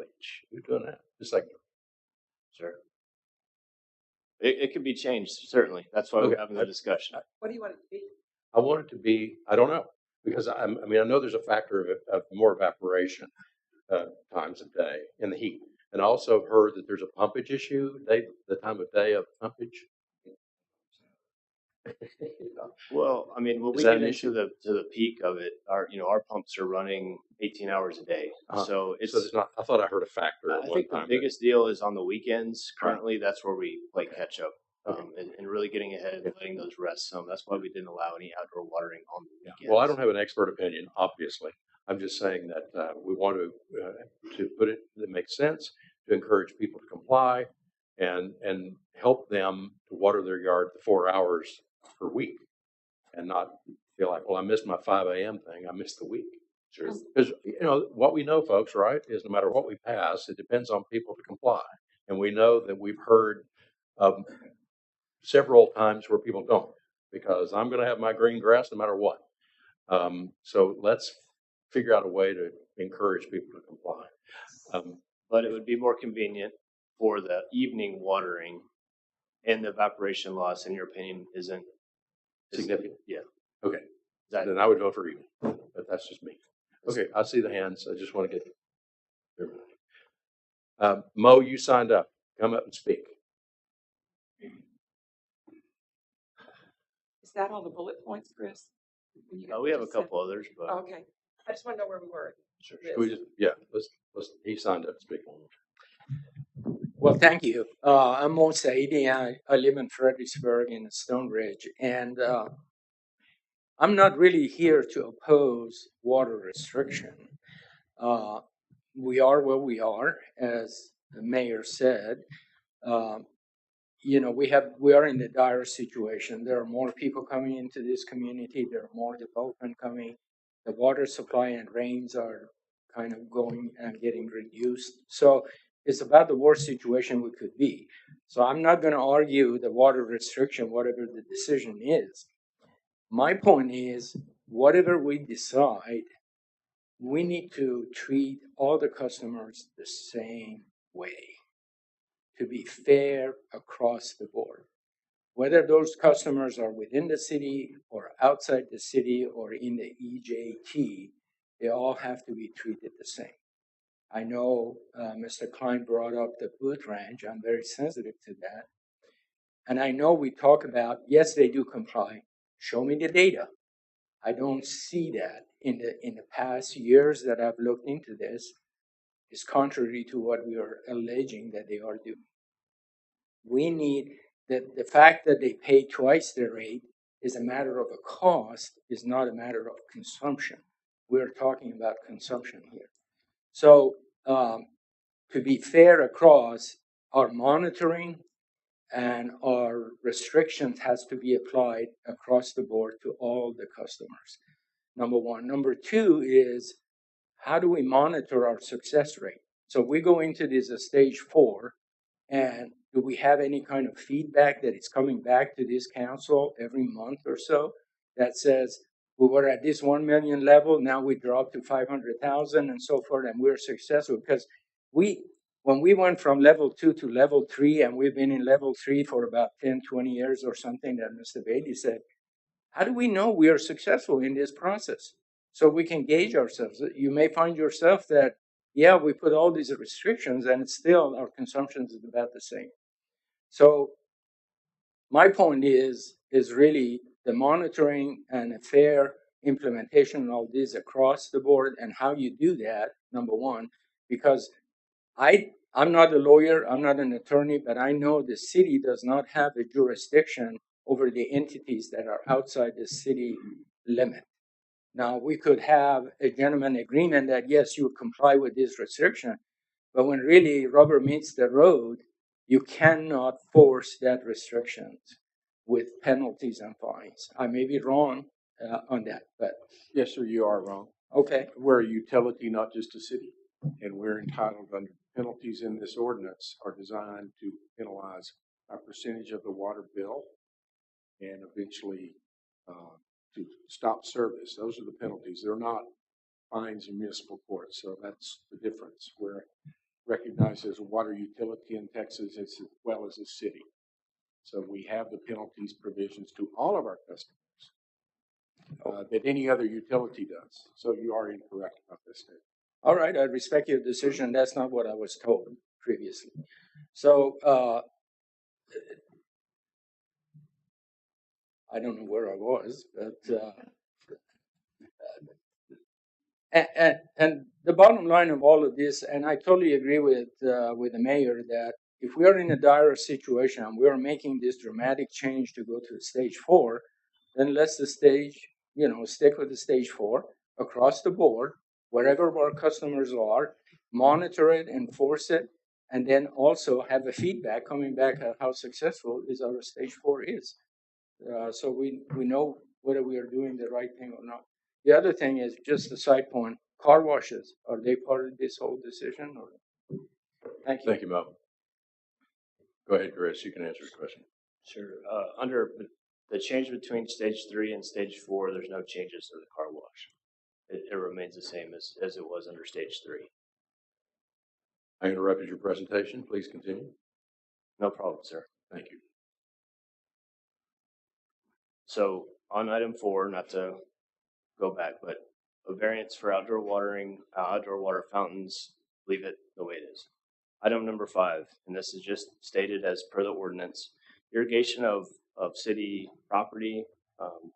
you're doing that. Just like,
sure. It could be changed, certainly. That's why we're having the discussion.
What do you want it to be?
I want it to be, I don't know, because I know there's a factor of more evaporation times a day in the heat. And I also heard that there's a pumpage issue, the time of day of pumpage.
Well, when we get into the peak of it, our pumps are running 18 hours a day. So
there's not. I thought I heard a factor.
I think the biggest deal is on the weekends. Currently, that's where we play catch up, and really getting ahead and letting those rest some. That's why we didn't allow any outdoor watering on the weekends.
Well, I don't have an expert opinion, obviously. I'm just saying that we want to put it that makes sense, to encourage people to comply, and help them to water their yard the 4 hours per week, and not feel like, well, I missed my 5 a.m. thing. I missed the week.
Sure.
Because what we know, folks, right, is no matter what we pass, it depends on people to comply. And we know that we've heard several times where people don't, because I'm going to have my green grass no matter what. So let's figure out a way to encourage people to comply.
But it would be more convenient for the evening watering, and the evaporation loss, in your opinion, isn't
Significant.
Yeah.
Okay. Then I would vote for evening, but that's just me. Okay, I see the hands. I just want to get everybody. Mo, you signed up. Come up and speak.
Is that all the bullet points, Chris?
We have a couple others, but
Okay. I just want to know where we were.
Should we just, yeah, let's, he signed up to speak.
Well, thank you. I'm Mo Saidi. I live in Fredericksburg in Stonebridge, and I'm not really here to oppose water restriction. We are where we are, as the mayor said. We are in a dire situation. There are more people coming into this community. There are more development coming. The water supply and rains are kind of going and getting reduced. So it's about the worst situation we could be. So I'm not going to argue the water restriction, whatever the decision is. My point is, whatever we decide, we need to treat all the customers the same way, to be fair across the board. Whether those customers are within the city or outside the city or in the EJT, they all have to be treated the same. I know Mr. Klein brought up the boot ranch. I'm very sensitive to that. And I know we talk about, yes, they do comply. Show me the data. I don't see that in the past years that I've looked into this. Is contrary to what we are alleging that they are doing. We need the fact that they pay twice the rate is a matter of a cost, is not a matter of consumption. We're talking about consumption here. So to be fair across, our monitoring and our restrictions has to be applied across the board to all the customers. Number one. Number two is, how do we monitor our success rate? So we go into this stage 4, and do we have any kind of feedback that is coming back to this council every month or so that says we were at this 1 million level, now we dropped to 500,000 and so forth, and we're successful? Because when we went from level 2 to level 3, and we've been in level 3 for about 10, 20 years or something that Mr. Bailey said, how do we know we are successful in this process? So we can gauge ourselves. You may find yourself that, yeah, we put all these restrictions and it's still our consumption is about the same. So my point is really the monitoring and a fair implementation of all this across the board, and how you do that, number one, because I'm not a lawyer, I'm not an attorney, but I know the city does not have a jurisdiction over the entities that are outside the city limit. Now, we could have a gentleman agreement that, yes, you comply with this restriction, but when really rubber meets the road, you cannot force that restriction with penalties and fines. I may be wrong on that, but.
Yes, sir, you are wrong.
Okay.
We're a utility, not just a city, and we're entitled under penalties in this ordinance are designed to penalize a percentage of the water bill and eventually to stop service. Those are the penalties. They're not fines in municipal courts. So that's the difference. We're recognized as a water utility in Texas as well as a city. So we have the penalties provisions to all of our customers that any other utility does. So you are incorrect about this statement.
All right, I respect your decision. That's not what I was told previously. So I don't know where I was, but and the bottom line of all of this, and I totally agree with the mayor that if we are in a dire situation and we are making this dramatic change to go to stage 4, then let's stick with the stage 4 across the board, wherever our customers are, monitor it, enforce it, and then also have a feedback coming back at how successful is our stage 4 is. So we know whether we are doing the right thing or not. The other thing is just a side point. Car washes, are they part of this whole decision? Or? Thank you.
Thank you, Mo. Go ahead, Chris. You can answer the question.
Sure. Under the change between stage 3 and stage 4, there's no changes to the car wash. It remains the same as it was under stage 3.
I interrupted your presentation. Please continue.
No problem, sir.
Thank you.
So on item 4, not to go back, but a variance for outdoor watering, outdoor water fountains, leave it the way it is. Item number 5, and this is just stated as per the ordinance, irrigation of city property,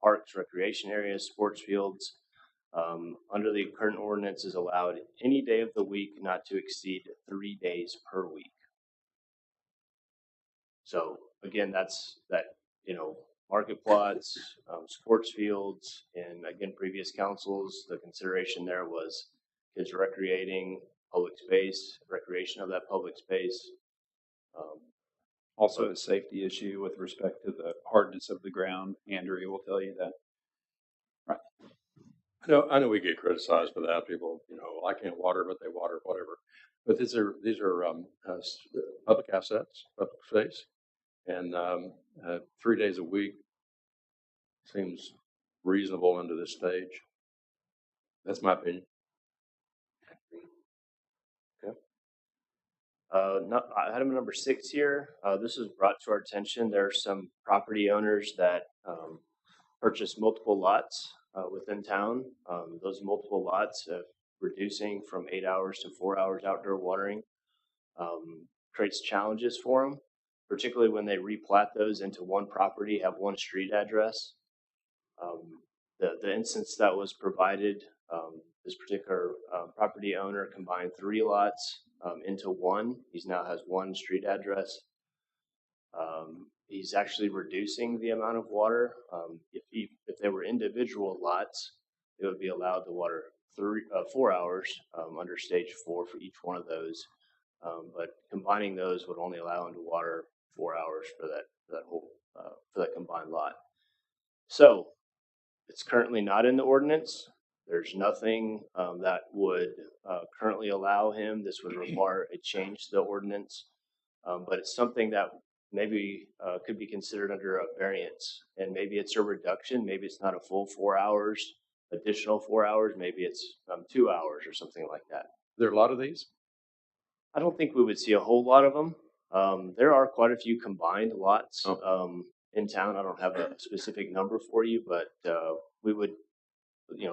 parks, recreation areas, sports fields, under the current ordinance is allowed any day of the week not to exceed 3 days per week. So again, that's that, market plots, sports fields, and again, previous councils, the consideration there was kids recreating, public space, recreation of that public space.
Also a safety issue with respect to the hardness of the ground. Andrea will tell you that. Right.
I know we get criticized for that. People, well, I can't water, but they water, whatever. But these are public assets, public space, and 3 days a week seems reasonable into this stage. That's my opinion.
Item number 6 here, this was brought to our attention. There are some property owners that purchase multiple lots within town. Those multiple lots reducing from 8 hours to 4 hours outdoor watering creates challenges for them, particularly when they replat those into one property, have one street address. The instance that was provided, this particular property owner combined 3 lots into one. He now has one street address. He's actually reducing the amount of water. If they were individual lots, it would be allowed to water 4 hours under stage 4 for each one of those. But combining those would only allow him to water 4 hours for that combined lot. So it's currently not in the ordinance. There's nothing that would currently allow him. This would require a change to the ordinance, but it's something that maybe could be considered under a variance, and maybe it's a reduction. Maybe it's not a full 4 hours, additional 4 hours. Maybe it's 2 hours or something like that.
There are a lot of these?
I don't think we would see a whole lot of them. There are quite a few combined lots in town. I don't have a specific number for you, but we would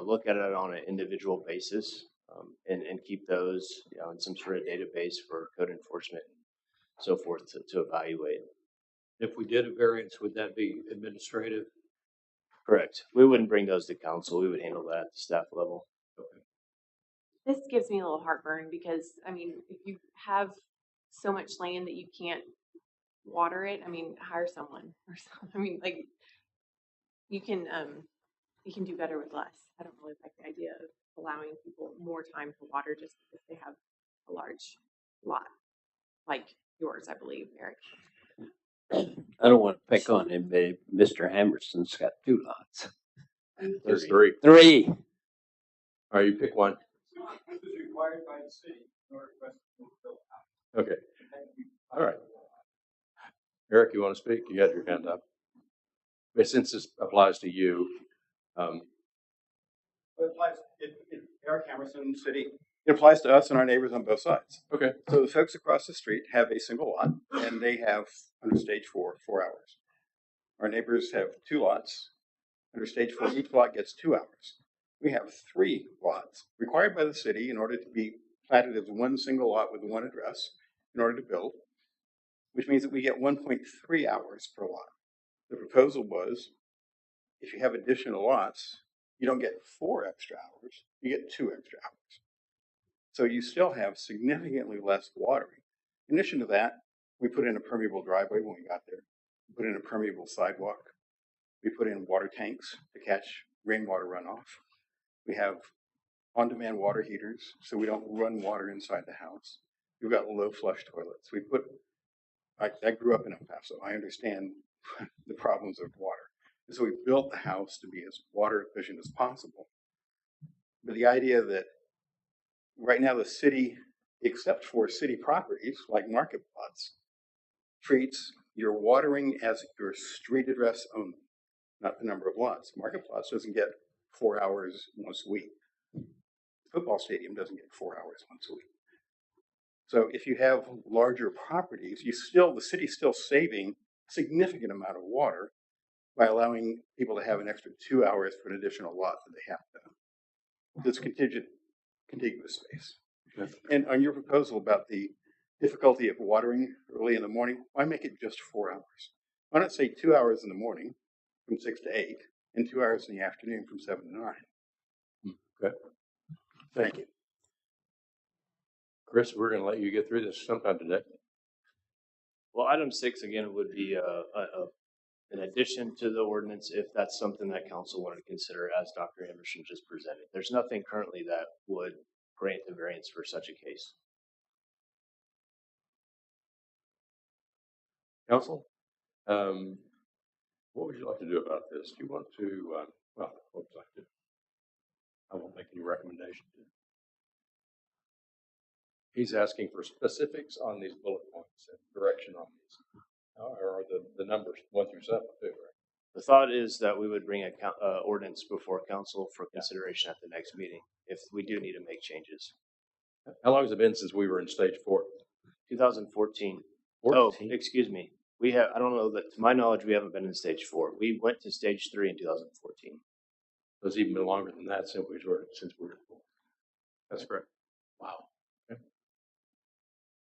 look at it on an individual basis and keep those in some sort of database for code enforcement and so forth to evaluate.
If we did a variance, would that be administrative?
Correct. We wouldn't bring those to council. We would handle that at the staff level.
Okay.
This gives me a little heartburn because, if you have so much land that you can't water it, hire someone or something. You can do better with less. I don't really like the idea of allowing people more time to water just because they have a large lot, like yours, I believe, Eric.
I don't want to pick on him, but Mr. Hammerson's got 2 lots.
There's 3.
3.
All right, you pick one.
This is required by the city in order for us to build a house.
Okay. All right. Eric, you want to speak? You got your hand up. But since this applies to you,
Eric Hammerson City. It applies to us and our neighbors on both sides.
Okay.
So the folks across the street have a single lot, and they have under stage 4, 4 hours. Our neighbors have 2 lots. Under stage 4, each lot gets 2 hours. We have 3 lots required by the city in order to be platted as one single lot with one address in order to build, which means that we get 1.3 hours per lot. The proposal was, if you have additional lots, you don't get 4 extra hours, you get 2 extra hours. So you still have significantly less watering. In addition to that, we put in a permeable driveway when we got there. We put in a permeable sidewalk. We put in water tanks to catch rainwater runoff. We have on-demand water heaters so we don't run water inside the house. We've got low flush toilets. I grew up in El Paso. I understand the problems of water. And so we built the house to be as water efficient as possible. But the idea that right now the city, except for city properties like market plots, treats your watering as your street address only, not the number of lots. Market Plots doesn't get 4 hours once a week. The football stadium doesn't get 4 hours once a week. So if you have larger properties, the city's still saving a significant amount of water by allowing people to have an extra 2 hours for an additional lot that they have to. It's contiguous space. And on your proposal about the difficulty of watering early in the morning, why make it just 4 hours? Why not say 2 hours in the morning from 6 to 8 and 2 hours in the afternoon from 7 to 9?
Okay.
Thank you.
Chris, we're going to let you get through this sometime today.
Well, item 6 again would be an addition to the ordinance if that's something that council wanted to consider, as Dr. Anderson just presented. There's nothing currently that would grant the variance for such a case.
Council, what would you like to do about this? Do you want to, what would you like to do? I won't make any recommendation. He's asking for specifics on these bullet points and direction on these, or the numbers 1 through 7 too, right?
The thought is that we would bring a ordinance before council for consideration at the next meeting if we do need to make changes.
How long has it been since we were in stage 4?
2014.
14?
Oh, excuse me. We have, I don't know that, to my knowledge, we haven't been in stage 4. We went to stage 3 in 2014.
It's even been longer than that since we were in 4.
That's correct.
Wow.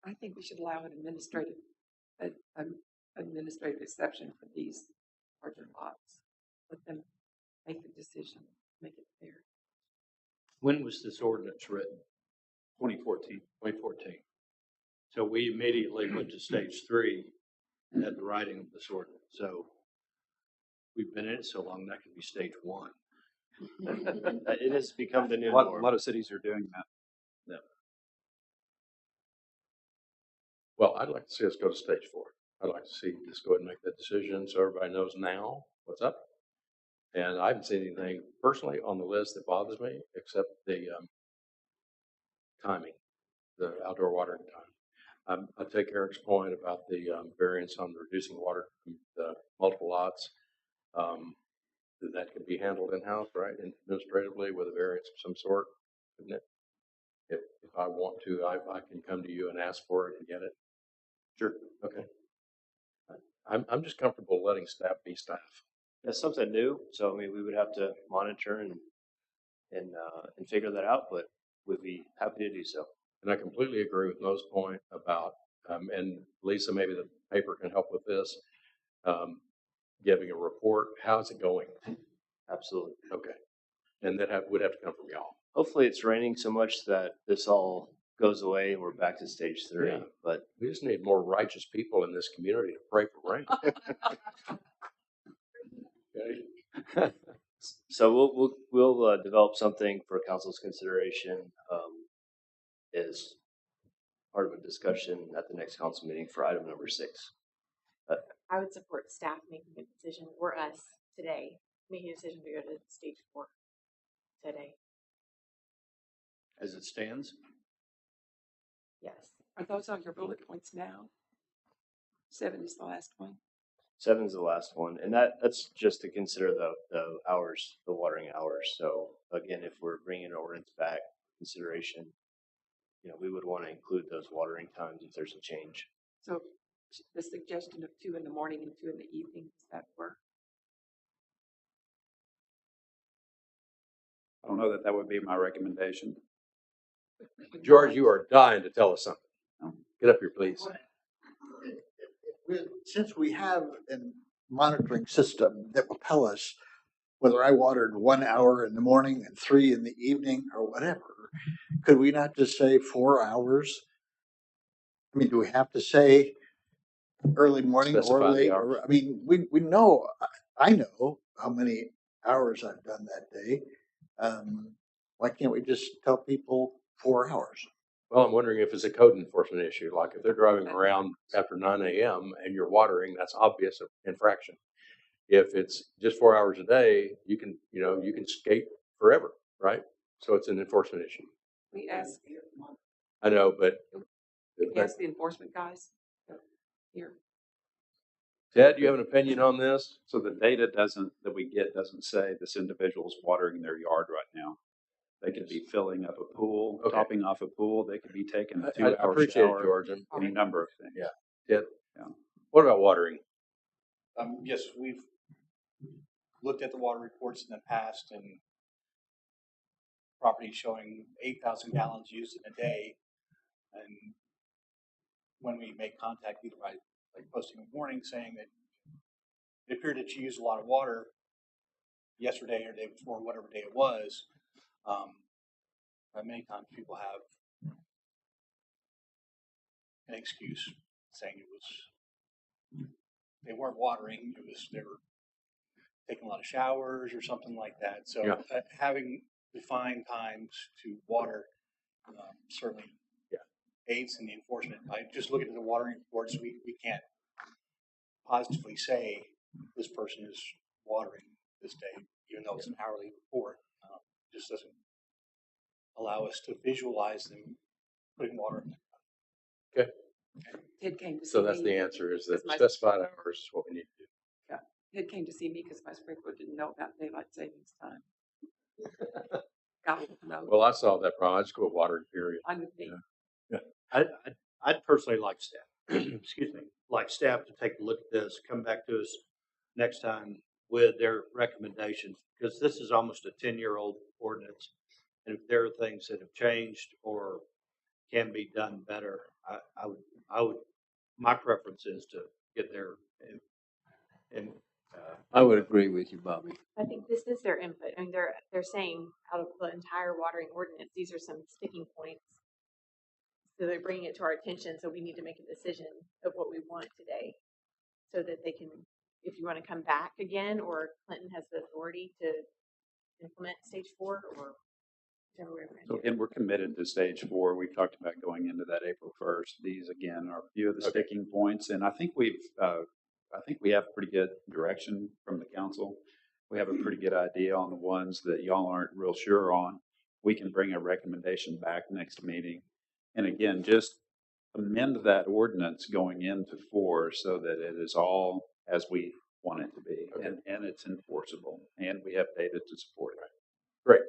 I think we should allow an administrative exception for these larger lots. Let them make the decision, make it fair.
When was this ordinance written?
2014.
2014.
So we immediately went to stage 3 and had the writing of this ordinance. So we've been in it so long, that could be stage 1.
It has become the new
norm.
norm.
A lot of cities are doing that.
Yeah. Well, I'd like to see us go to stage 4. I'd like to see us go ahead and make that decision so everybody knows now what's up. And I haven't seen anything personally on the list that bothers me except the timing, the outdoor watering time. I take Eric's point about the variance on reducing water from the multiple lots. That could be handled in-house, right? Administratively with a variance of some sort, couldn't it? If I want to, I can come to you and ask for it and get it. Sure. Okay. I'm just comfortable letting staff be staff.
That's something new, so I mean we would have to monitor and figure that out, but we'd be happy to do so.
And I completely agree with Mo's point about, and Lisa, maybe the paper can help with this, giving a report. How's it going?
Absolutely.
Okay. And that would have to come from y'all.
Hopefully it's raining so much that this all goes away and we're back to stage 3.
Yeah.
But
we just need more righteous people in this community to pray for rain. Okay.
So we'll develop something for council's consideration as part of a discussion at the next council meeting for item number 6.
I would support staff making a decision, or us today, making a decision to go to stage 4 today.
As it stands?
Yes.
Are those on your bullet points now? 7 is the last one.
7 is the last one, and that's just to consider the hours, the watering hours. So again, if we're bringing an ordinance back consideration, we would want to include those watering times if there's a change.
So the suggestion of 2 in the morning and 2 in the evening, does that work?
I don't know that would be my recommendation.
George, you are dying to tell us something. Get up here, please.
Since we have a monitoring system that will tell us whether I watered 1 hour in the morning and 3 in the evening or whatever, could we not just say 4 hours? I mean, do we have to say early morning or late? I mean, we know, I know how many hours I've done that day. Why can't we just tell people 4 hours?
Well, I'm wondering if it's a code enforcement issue. Like if they're driving around after 9 a.m. and you're watering, that's obvious infraction. If it's just 4 hours a day, you can skate forever, right? So it's an enforcement issue.
We ask.
I know, but
We ask the enforcement guys here.
Ted, do you have an opinion on this?
So the data that we get doesn't say this individual's watering their yard right now. They could be filling up a pool,
Okay.
topping off a pool. They could be taking a
I
2-hour
appreciate it,
shower.
George. And
Any number of things.
yeah, Ted.
Yeah.
What about watering?
Yes, we've looked at the water reports in the past and properties showing 8,000 gallons used in a day. And when we make contact, either by like posting a warning saying that it appeared that you used a lot of water yesterday or day before, whatever day it was, many times people have an excuse saying it was they weren't watering, it was they were taking a lot of showers or something like that. So
Yeah.
Having defined times to water certainly aids in the enforcement. By just looking at the watering reports, we can't positively say this person is watering this day, even though it's an hourly report. Just doesn't allow us to visualize them putting water in.
Okay.
Ted came to see
So that's
me
the answer is that
because my-
specified hours is what we need to do.
Yeah, Ted came to see me because my sprinkler didn't know about daylight savings time. Got to know.
Well, I saw that problem. I just quit watering, period.
I'm with me.
I'd personally like staff, excuse me, like staff to take a look at this, come back to us next time with their recommendations, because this is almost a 10-year-old ordinance. And if there are things that have changed or can be done better, I would, my preference is to get their,
I would agree with you, Bobby.
I think this is their input. I mean, they're saying out of the entire watering ordinance, these are some sticking points. So they're bringing it to our attention. So we need to make a decision of what we want today, so that they can, if you want to come back again, or Clinton has the authority to implement stage 4, or whichever way we're going to
So
do it.
again, we're committed to stage 4. We've talked about going into that April 1st. These again are a few of the sticking points, and I think we have pretty good direction from the council. We have a pretty good idea on the ones that y'all aren't real sure on. We can bring a recommendation back next meeting, and again, just amend that ordinance going into 4 so that it is all as we want it to be, and it's enforceable, and we have data to support it.
Great.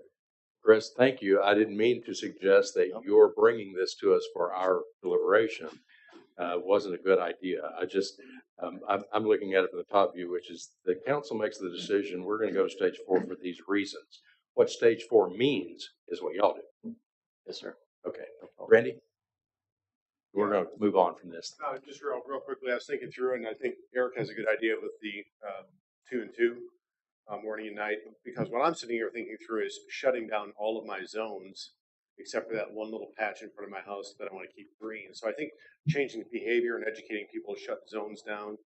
Chris, thank you. I didn't mean to suggest that you're bringing this to us for our deliberation. Wasn't a good idea. I just, I'm looking at it from the top view, which is the council makes the decision. We're going to go to stage 4 for these reasons. What stage 4 means is what y'all do.
Yes, sir.
Okay. Randy? We're going to move on from this.
Just real quickly, I was thinking through, and I think Eric has a good idea with the 2 and 2, morning and night, because what I'm sitting here thinking through is shutting down all of my zones, except for that one little patch in front of my house that I want to keep green. So I think changing behavior and educating people to shut zones down,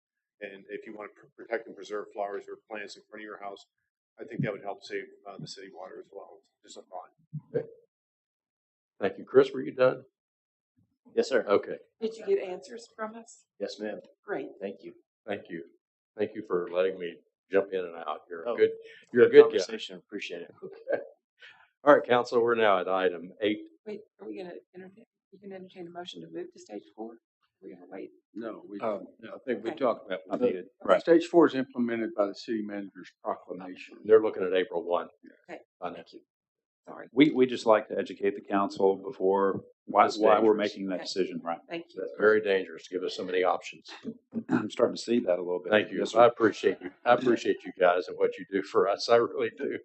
and if you want to protect and preserve flowers or plants in front of your house, I think that would help save the city water as well. Just a thought.
Okay. Thank you. Chris, were you done?
Yes, sir.
Okay.
Did you get answers from us?
Yes, ma'am.
Great.
Thank you.
Thank you. Thank you for letting me jump in and out. You're
Oh,
a good guy.
conversation. Appreciate it.
Okay. All right, council, we're now at item 8.
Wait, are we going to entertain? You can entertain a motion to move to stage 4? We're going to wait.
No,
I think we
Okay.
talked about
Not
the-
needed.
Right.
Stage 4 is implemented by the city manager's proclamation.
They're looking at April 1.
Okay.
Thank you.
Sorry.
We just like to educate the council before why we're making that decision, right?
Thank you.
That's very dangerous to give us so many options.
I'm starting to see that a little bit.
Thank you.
Yes,
I
sir.
appreciate you. I appreciate you guys and what you do for us. I really do.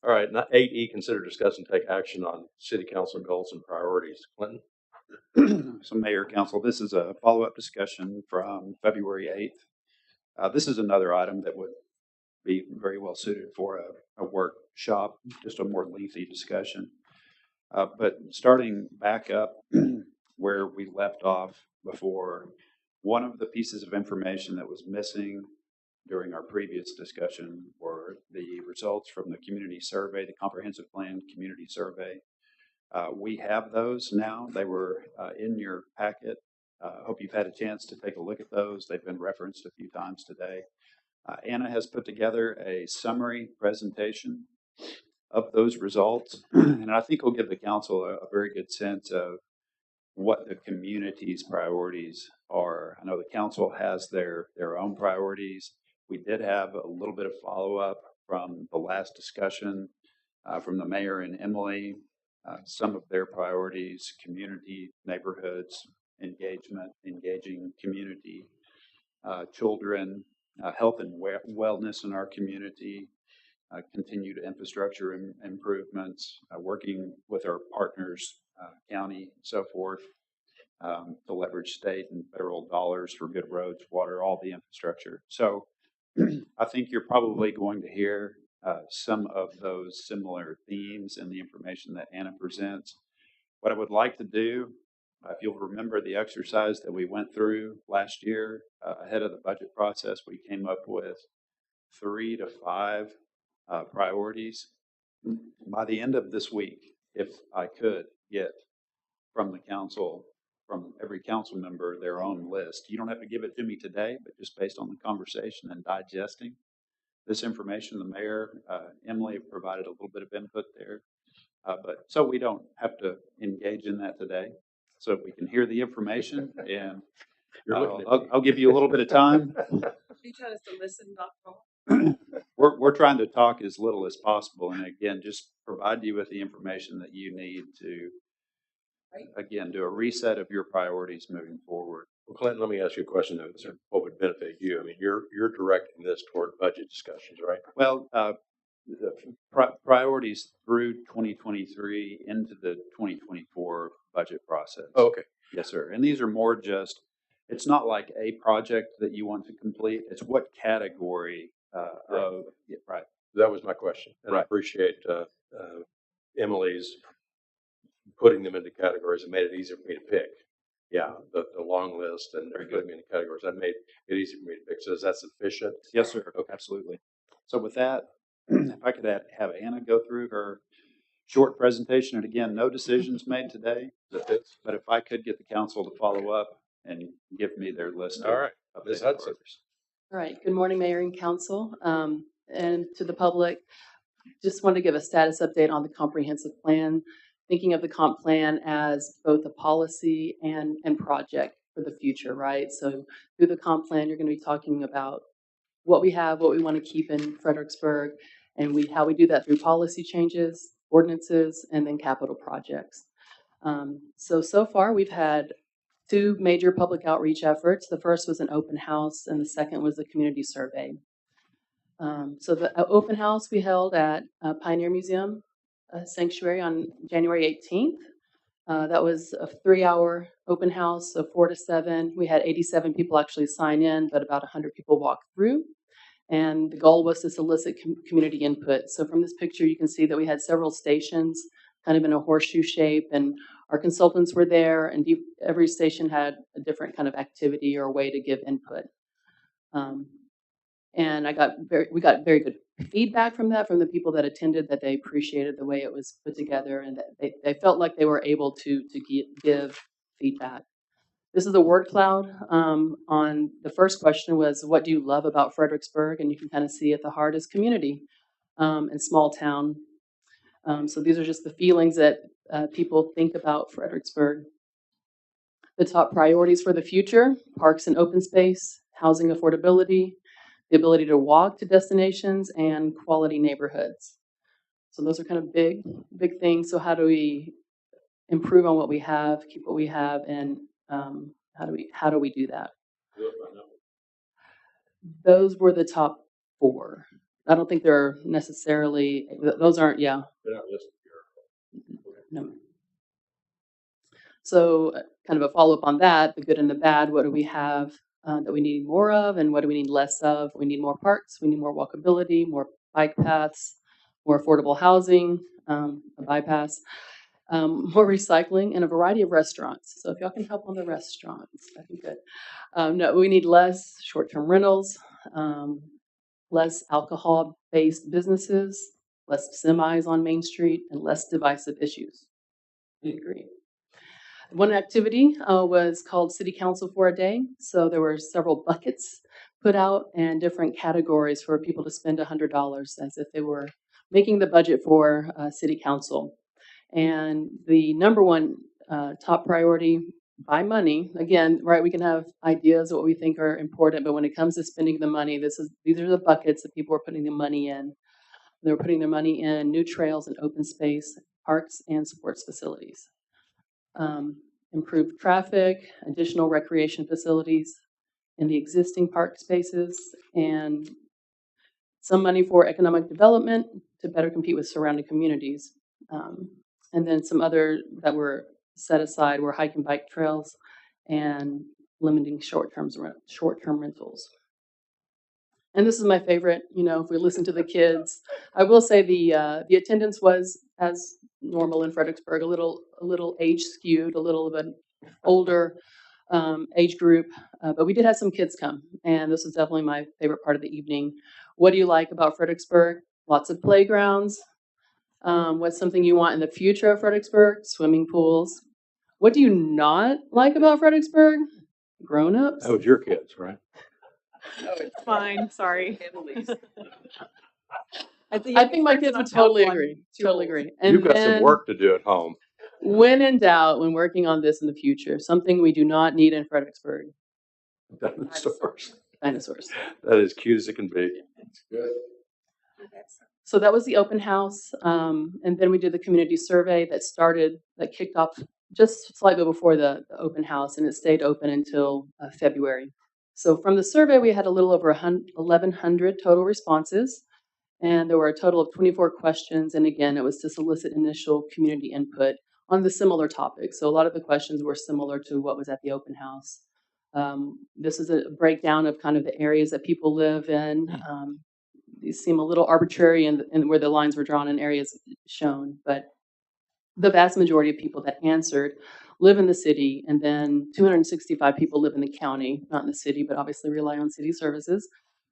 All right. Now 8E, consider, discuss, and take action on city council goals and priorities. Clinton?
So Mayor, Council, this is a follow-up discussion from February 8th. This is another item that would be very well suited for a workshop, just a more lengthy discussion. But starting back up where we left off before, one of the pieces of information that was missing during our previous discussion were the results from the community survey, the comprehensive plan community survey. We have those now. They were in your packet. Hope you've had a chance to take a look at those. They've been referenced a few times today. Anna has put together a summary presentation of those results, and I think will give the council a very good sense of what the community's priorities are. I know the council has their own priorities. We did have a little bit of follow-up from the last discussion from the mayor and Emily. Some of their priorities: community, neighborhoods, engagement, engaging community, children, health and wellness in our community, continued infrastructure improvements, working with our partners, county, so forth, to leverage state and federal dollars for good roads, water, all the infrastructure. So I think you're probably going to hear some of those similar themes in the information that Anna presents. What I would like to do, if you'll remember the exercise that we went through last year ahead of the budget process, we came up with 3 to 5 priorities. By the end of this week, if I could get from the council, from every council member, their own list. You don't have to give it to me today, but just based on the conversation and digesting this information, the mayor, Emily provided a little bit of input there. But so we don't have to engage in that today. So we can hear the information, and I'll give you a little bit of time.
You tell us to listen, not talk.
We're trying to talk as little as possible, and again, just provide you with the information that you need to, again, do a reset of your priorities moving forward.
Well, Clinton, let me ask you a question though. What would benefit you? I mean, you're directing this toward budget discussions, right?
Well, the priorities through 2023 into the 2024 budget process.
Oh, okay.
Yes, sir. And these are more just, it's not like a project that you want to complete. It's what category of, yeah, right.
That was my question. And I
Right.
appreciate Emily's putting them into categories and made it easier for me to pick. Yeah, the long list and putting them into categories. That made it easy for me to pick. So is that sufficient?
Yes, sir. Okay. Absolutely. So with that, if I could have Anna go through her short presentation, and again, no decisions made today, but if I could get the council to follow up and give me their list.
All right, Ms. Hudson.
Priorities.
All right. Good morning, Mayor and Council, and to the public. Just want to give a status update on the comprehensive plan, thinking of the comp plan as both a policy and project for the future, right? So through the comp plan, you're going to be talking about what we have, what we want to keep in Fredericksburg, and how we do that through policy changes, ordinances, and then capital projects. So far, we've had 2 major public outreach efforts. The first was an open house, and the second was a community survey. So the open house we held at Pioneer Museum Sanctuary on January 18th. That was a 3-hour open house, so 4 to 7. We had 87 people actually sign in, but about 100 people walk through. And the goal was to solicit community input. So from this picture, you can see that we had several stations kind of in a horseshoe shape, and our consultants were there, and every station had a different kind of activity or way to give input. And we got very good feedback from that, from the people that attended, that they appreciated the way it was put together, and that they felt like they were able to give feedback. This is a word cloud. On the first question was, what do you love about Fredericksburg? And you can kind of see at the heart is community and small town. So these are just the feelings that people think about Fredericksburg. The top priorities for the future: parks and open space, housing affordability, the ability to walk to destinations, and quality neighborhoods. So those are kind of big things. So how do we improve on what we have, keep what we have, and how do we do that? Those were the top 4. I don't think they're necessarily, those aren't, yeah.
They're not listed here.
No. So kind of a follow-up on that, the good and the bad. What do we have that we need more of, and what do we need less of? We need more parks, we need more walkability, more bike paths, more affordable housing, a bypass, more recycling, and a variety of restaurants. So if y'all can help on the restaurants, that'd be good. No, we need less short-term rentals, less alcohol-based businesses, less semis on Main Street, and less divisive issues. I agree. One activity was called City Council for a Day. So there were several buckets put out and different categories for people to spend $100 as if they were making the budget for City Council. And the number one top priority by money. Again, right, we can have ideas of what we think are important, but when it comes to spending the money, these are the buckets that people are putting the money in. They're putting their money in new trails and open space, parks, and sports facilities. Improved traffic, additional recreation facilities in the existing park spaces, and some money for economic development to better compete with surrounding communities. And then some other that were set aside were hike and bike trails and limiting short-term rentals. And this is my favorite, if we listen to the kids. I will say the attendance was as normal in Fredericksburg, a little age skewed, a little of an older age group, but we did have some kids come, and this was definitely my favorite part of the evening. What do you like about Fredericksburg? Lots of playgrounds. What's something you want in the future of Fredericksburg? Swimming pools. What do you not like about Fredericksburg? Grown-ups.
That was your kids, right?
Oh, it's fine. Sorry.
I think my kids would totally agree. Totally agree. And
You've got some work to do at home.
when in doubt, when working on this in the future, something we do not need in Fredericksburg.
Dinosaurs.
Dinosaurs.
That is cute as it can be.
Good.
So that was the open house. And then we did the community survey that kicked off just slightly before the open house, and it stayed open until February. So from the survey, we had a little over 1,100 total responses, and there were a total of 24 questions. And again, it was to solicit initial community input on the similar topics. So a lot of the questions were similar to what was at the open house. This is a breakdown of kind of the areas that people live in. These seem a little arbitrary and where the lines were drawn in areas shown, but the vast majority of people that answered live in the city, and then 265 people live in the county, not in the city, but obviously rely on city services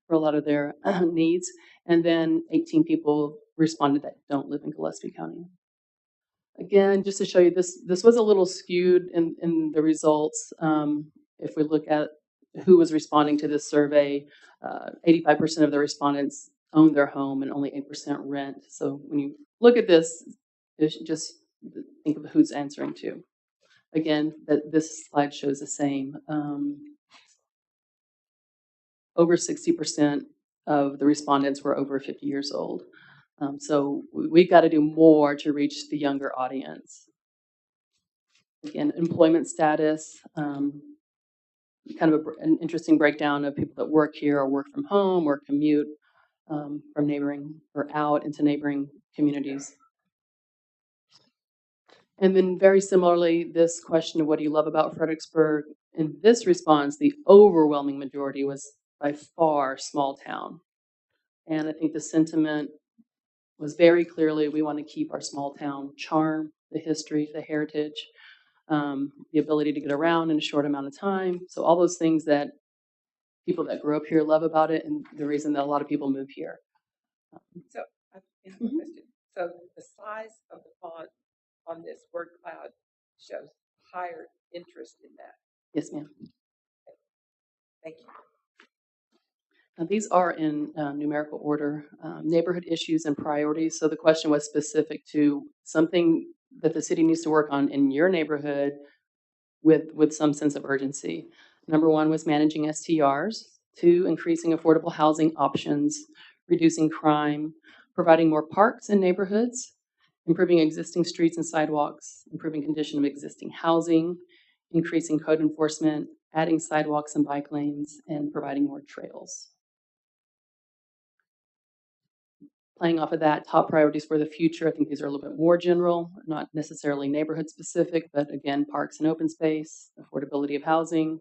for a lot of their needs. And then 18 people responded that don't live in Gillespie County. Again, just to show you, this was a little skewed in the results. If we look at who was responding to this survey, 85% of the respondents own their home and only 8% rent. So when you look at this, just think of who's answering to. Again, this slide shows the same. Over 60% of the respondents were over 50 years old. So we've got to do more to reach the younger audience. Again, employment status, kind of an interesting breakdown of people that work here or work from home or commute from neighboring or out into neighboring communities. And then very similarly, this question of what do you love about Fredericksburg? In this response, the overwhelming majority was by far small town. And I think the sentiment was very clearly, we want to keep our small town charm, the history, the heritage, the ability to get around in a short amount of time. So all those things that people that grew up here love about it, and the reason that a lot of people move here.
So I have a question. So the size of the font on this word cloud shows higher interest in that.
Yes, ma'am.
Thank you.
Now, these are in numerical order, neighborhood issues and priorities. So the question was specific to something that the city needs to work on in your neighborhood with some sense of urgency. Number one was managing STRs. 2, increasing affordable housing options, reducing crime, providing more parks in neighborhoods, improving existing streets and sidewalks, improving condition of existing housing, increasing code enforcement, adding sidewalks and bike lanes, and providing more trails. Playing off of that, top priorities for the future. I think these are a little bit more general, not necessarily neighborhood specific, but again, parks and open space, affordability of housing,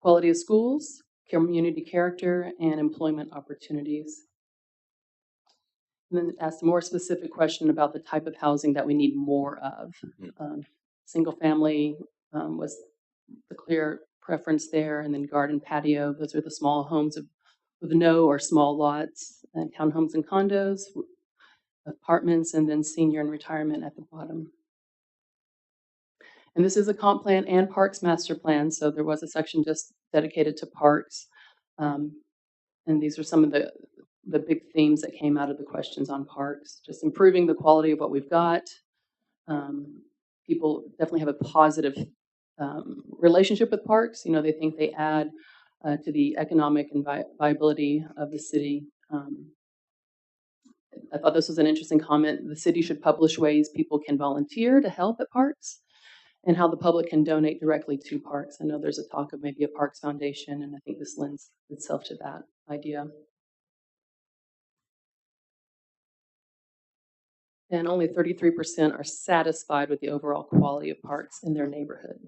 quality of schools, community character, and employment opportunities. And then asked a more specific question about the type of housing that we need more of. Single family was the clear preference there, and then garden patio. Those are the small homes with no or small lots, and townhomes and condos, apartments, and then senior and retirement at the bottom. And this is a comp plan and parks master plan, so there was a section just dedicated to parks. And these are some of the big themes that came out of the questions on parks, just improving the quality of what we've got, people definitely have a positive relationship with parks. You know, they think they add to the economic and viability of the city. I thought this was an interesting comment. The city should publish ways people can volunteer to help at parks and how the public can donate directly to parks. I know there's a talk of maybe a parks foundation, and I think this lends itself to that idea. And only 33% are satisfied with the overall quality of parks in their neighborhood.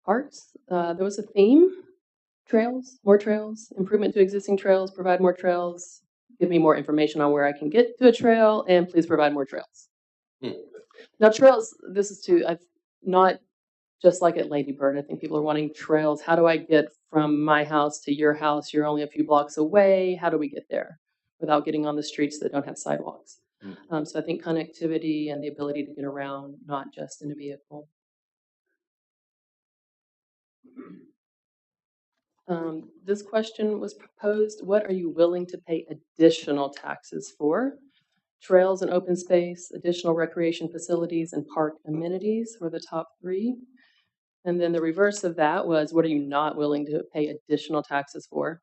Parks, there was a theme: trails, more trails, improvement to existing trails, provide more trails, give me more information on where I can get to a trail, and please provide more trails. Now, trails, this is I've not just like at Lady Bird. I think people are wanting trails. How do I get from my house to your house? You're only a few blocks away. How do we get there without getting on the streets that don't have sidewalks? So I think connectivity and the ability to get around, not just in a vehicle. This question was proposed: what are you willing to pay additional taxes for? Trails and open space, additional recreation facilities, and park amenities were the top three. And then the reverse of that was, what are you not willing to pay additional taxes for?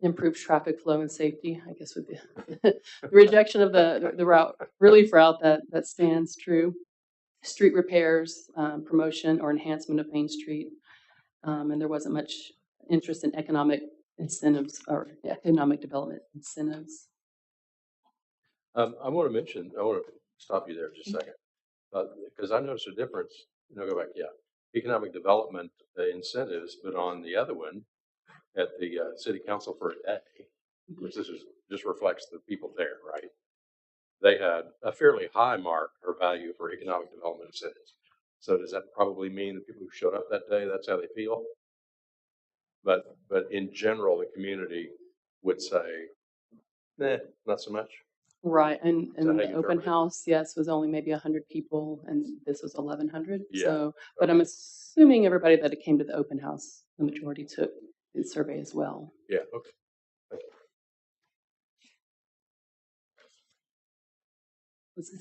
Improved traffic flow and safety, I guess, with the rejection of the relief route that stands true. Street repairs, promotion or enhancement of Main Street. And there wasn't much interest in economic incentives or economic development incentives.
I want to stop you there just a second, because I noticed a difference. Go back, economic development incentives, but on the other one, at the city council for a day, which just reflects the people there, right? They had a fairly high mark or value for economic development incentives. So does that probably mean the people who showed up that day, that's how they feel? But in general, the community would say, nah, not so much.
Right, and the open house, yes, was only maybe 100 people, and this was 1,100.
Yeah.
So, but I'm assuming everybody that came to the open house, the majority took the survey as well.
Yeah. Okay. Thank you.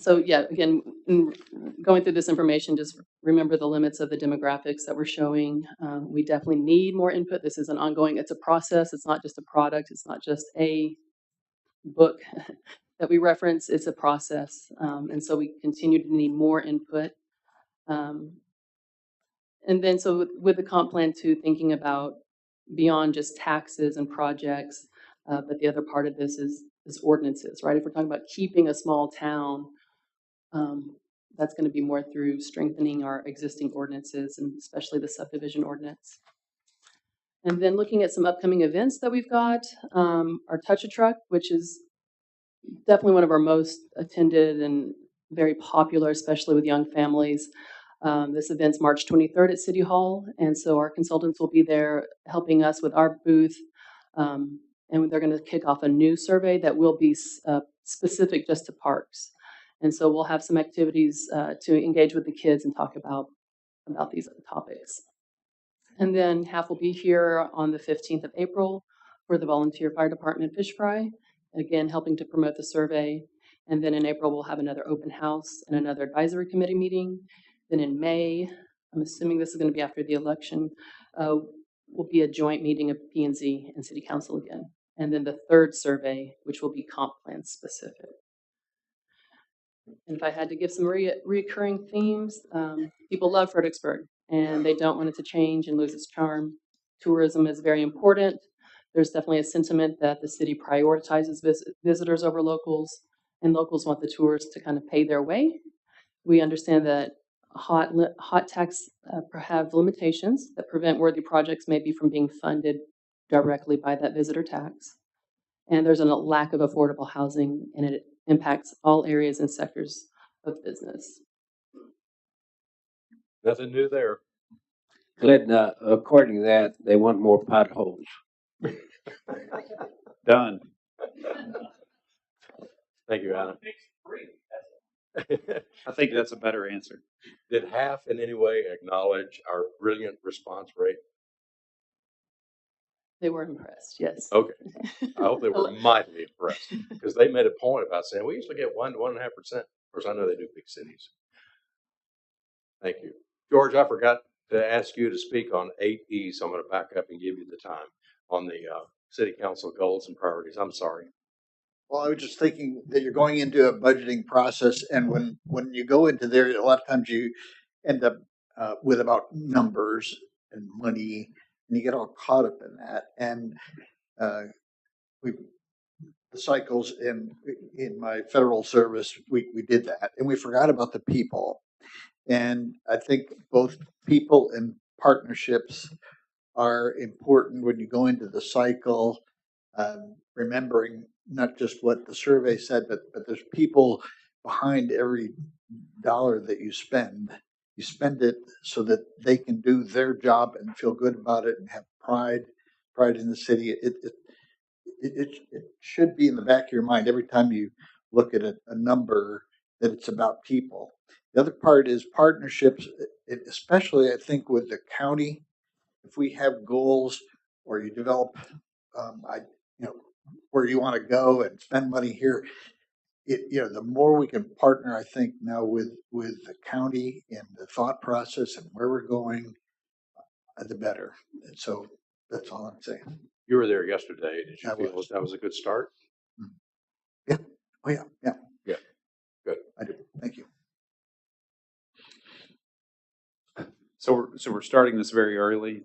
So yeah, again, going through this information, just remember the limits of the demographics that we're showing. We definitely need more input. This is an ongoing, it's a process. It's not just a product. It's not just a book that we reference. It's a process. And so we continue to need more input. And then so with the comp plan too, thinking about beyond just taxes and projects, but the other part of this is ordinances, right? If we're talking about keeping a small town, that's going to be more through strengthening our existing ordinances, and especially the subdivision ordinance. And then looking at some upcoming events that we've got, our Touch a Truck, which is definitely one of our most attended and very popular, especially with young families. This event's March 23rd at City Hall, and so our consultants will be there helping us with our booth, and they're going to kick off a new survey that will be specific just to parks. And so we'll have some activities to engage with the kids and talk about these topics. And then HAF will be here on the 15th of April for the Volunteer Fire Department Fish Fry, again helping to promote the survey. And then in April, we'll have another open house and another advisory committee meeting. Then in May, I'm assuming this is going to be after the election, will be a joint meeting of P&Z and City Council again. And then the third survey, which will be comp plan specific. And if I had to give some reoccurring themes, people love Fredericksburg and they don't want it to change and lose its charm. Tourism is very important. There's definitely a sentiment that the city prioritizes visitors over locals, and locals want the tourists to kind of pay their way. We understand that hot tax have limitations that prevent worthy projects maybe from being funded directly by that visitor tax. And there's a lack of affordable housing, and it impacts all areas and sectors of business.
Nothing new there.
Glad, according to that, they want more potholes.
Done.
Thank you, Adam.
I think that's a better answer.
Did HAF in any way acknowledge our brilliant response rate?
They were impressed, yes.
Okay. I hope they were mightily impressed, because they made a point about saying we usually get 1 to 1.5% course, I know they do big cities. Thank you. George, I forgot to ask you to speak on 8E, so I'm going to back up and give you the time on the city council goals and priorities. I'm sorry.
Well, I was just thinking that you're going into a budgeting process, and when you go into there, a lot of times you end up with about numbers and money, and you get all caught up in that. And we the cycles in my federal service, we did that, and we forgot about the people. And I think both people and partnerships are important when you go into the cycle, remembering not just what the survey said, but there's people behind every dollar that you spend. You spend it so that they can do their job and feel good about it and have pride in the city. It should be in the back of your mind every time you look at a number that it's about people. The other part is partnerships, especially I think with the county. If we have goals or you develop, you know, where you want to go and spend money here, the more we can partner, I think now with the county and the thought process and where we're going, the better. And so that's all I'm saying.
You were there yesterday. Did you
I
feel
was.
that was a good start?
Yeah. Oh yeah. Yeah.
Yeah. Good.
I do. Thank you.
So we're starting this very early.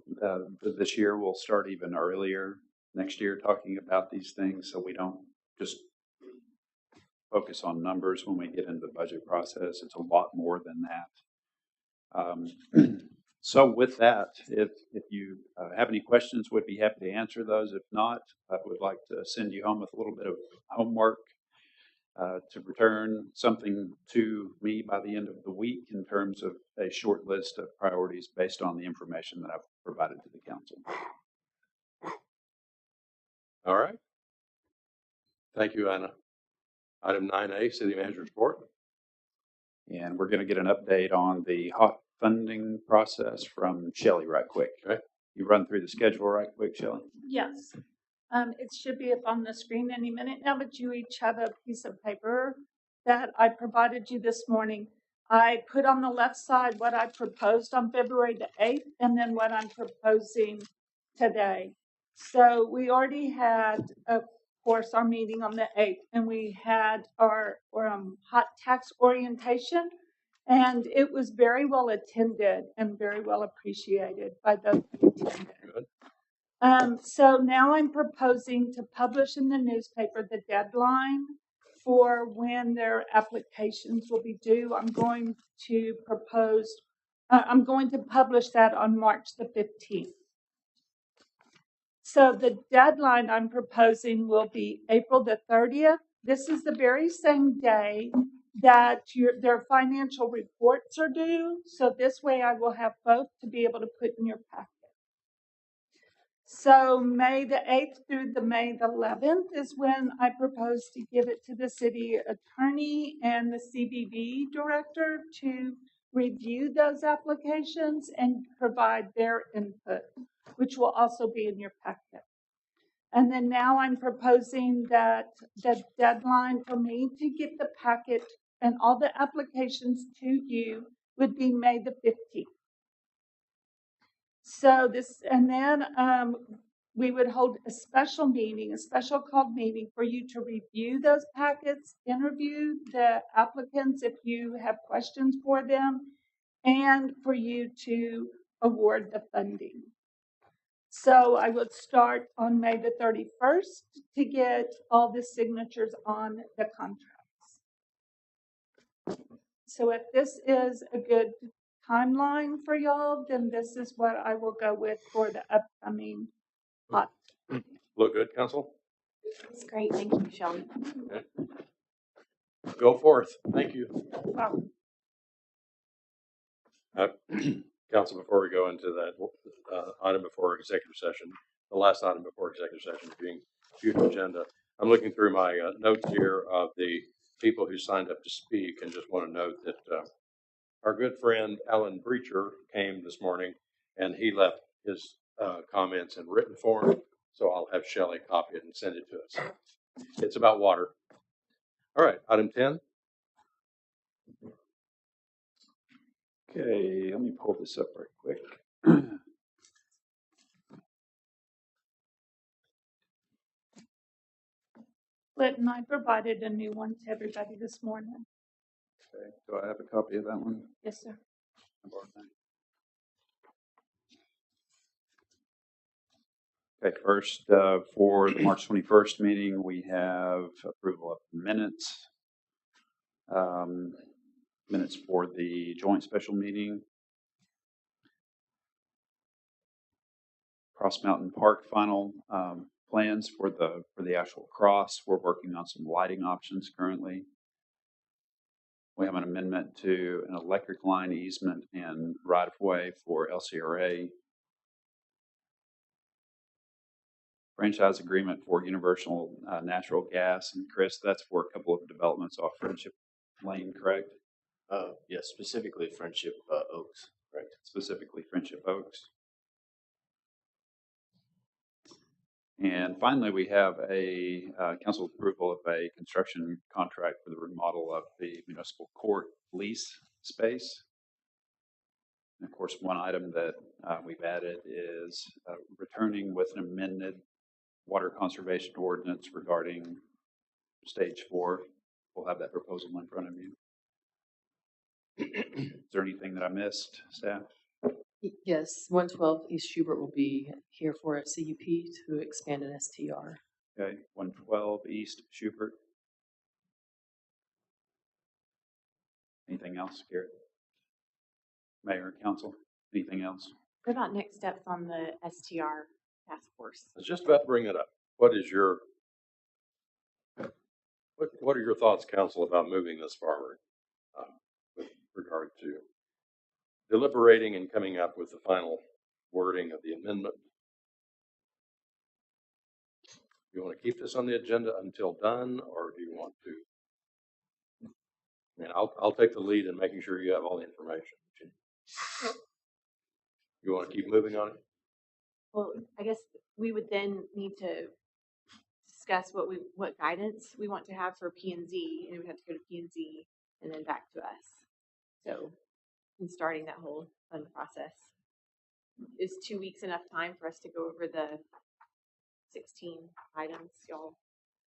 This year we'll start even earlier next year talking about these things, so we don't just focus on numbers when we get into the budget process. It's a lot more than that. So with that, if you have any questions, we'd be happy to answer those. If not, I would like to send you home with a little bit of homework to return something to me by the end of the week in terms of a short list of priorities based on the information that I've provided to the council.
All right. Thank you, Anna. Item 9A, City Manager's Report.
And we're going to get an update on the HOT funding process from Shelley right quick.
Okay.
You run through the schedule right quick, Shelley?
Yes. It should be up on the screen any minute now, but you each have a piece of paper that I provided you this morning. I put on the left side what I proposed on February the 8th and then what I'm proposing today. So we already had, of course, our meeting on the 8th, and we had our hot tax orientation, and it was very well attended and very well appreciated by those who attended.
Good.
So now I'm proposing to publish in the newspaper the deadline for when their applications will be due. I'm going to publish that on March the 15th. So the deadline I'm proposing will be April the 30th. This is the very same day that their financial reports are due. So this way I will have both to be able to put in your packet. So May the 8th through the May the 11th is when I propose to give it to the city attorney and the CBB director to review those applications and provide their input, which will also be in your packet. And then now I'm proposing that the deadline for me to get the packet and all the applications to you would be May the 15th. So then we would hold a special called meeting for you to review those packets, interview the applicants if you have questions for them, and for you to award the funding. So I would start on May the 31st to get all the signatures on the contracts. So if this is a good timeline for y'all, then this is what I will go with for the upcoming hot.
Look good, Council?
That's great. Thank you, Shelley.
Okay. Go forth. Thank you.
Wow.
Council, before we go into that item before executive session, the last item before executive session being future agenda, I'm looking through my notes here of the people who signed up to speak, and just want to note that our good friend Alan Breacher came this morning, and he left his comments in written form, so I'll have Shelley copy it and send it to us. It's about water. All right, item 10.
Okay, let me pull this up right quick.
Clinton, I provided a new one to everybody this morning.
Okay, do I have a copy of that one?
Yes, sir.
Okay, first, for the March 21st meeting, we have approval of minutes. Minutes for the joint special meeting. Cross Mountain Park final plans for the actual cross. We're working on some lighting options currently. We have an amendment to an electric line easement and right-of-way for LCRA. Franchise agreement for Universal Natural Gas. And Chris, that's for a couple of developments off Friendship Lane, correct?
Yes, specifically Friendship Oaks, correct?
Specifically Friendship Oaks. And finally, we have a council approval of a construction contract for the remodel of the municipal court lease space. And of course, one item that we've added is returning with an amended water conservation ordinance regarding stage 4. We'll have that proposal in front of you. Is there anything that I missed, staff?
Yes, 112 East Schubert will be here for a CUP to expand an STR.
Okay, 112 East Schubert. Anything else, Garrett? Mayor, council, anything else?
What about next steps on the STR task force?
I was just about to bring it up. What are your thoughts, council, about moving this forward with regard to deliberating and coming up with the final wording of the amendment? You want to keep this on the agenda until done, or do you want to? I mean, I'll take the lead in making sure you have all the information. You want to keep moving on it?
Well, I guess we would then need to discuss what guidance we want to have for P&Z, and it would have to go to P&Z and then back to us. So, in starting that whole fun process, is 2 weeks enough time for us to go over the 16 items y'all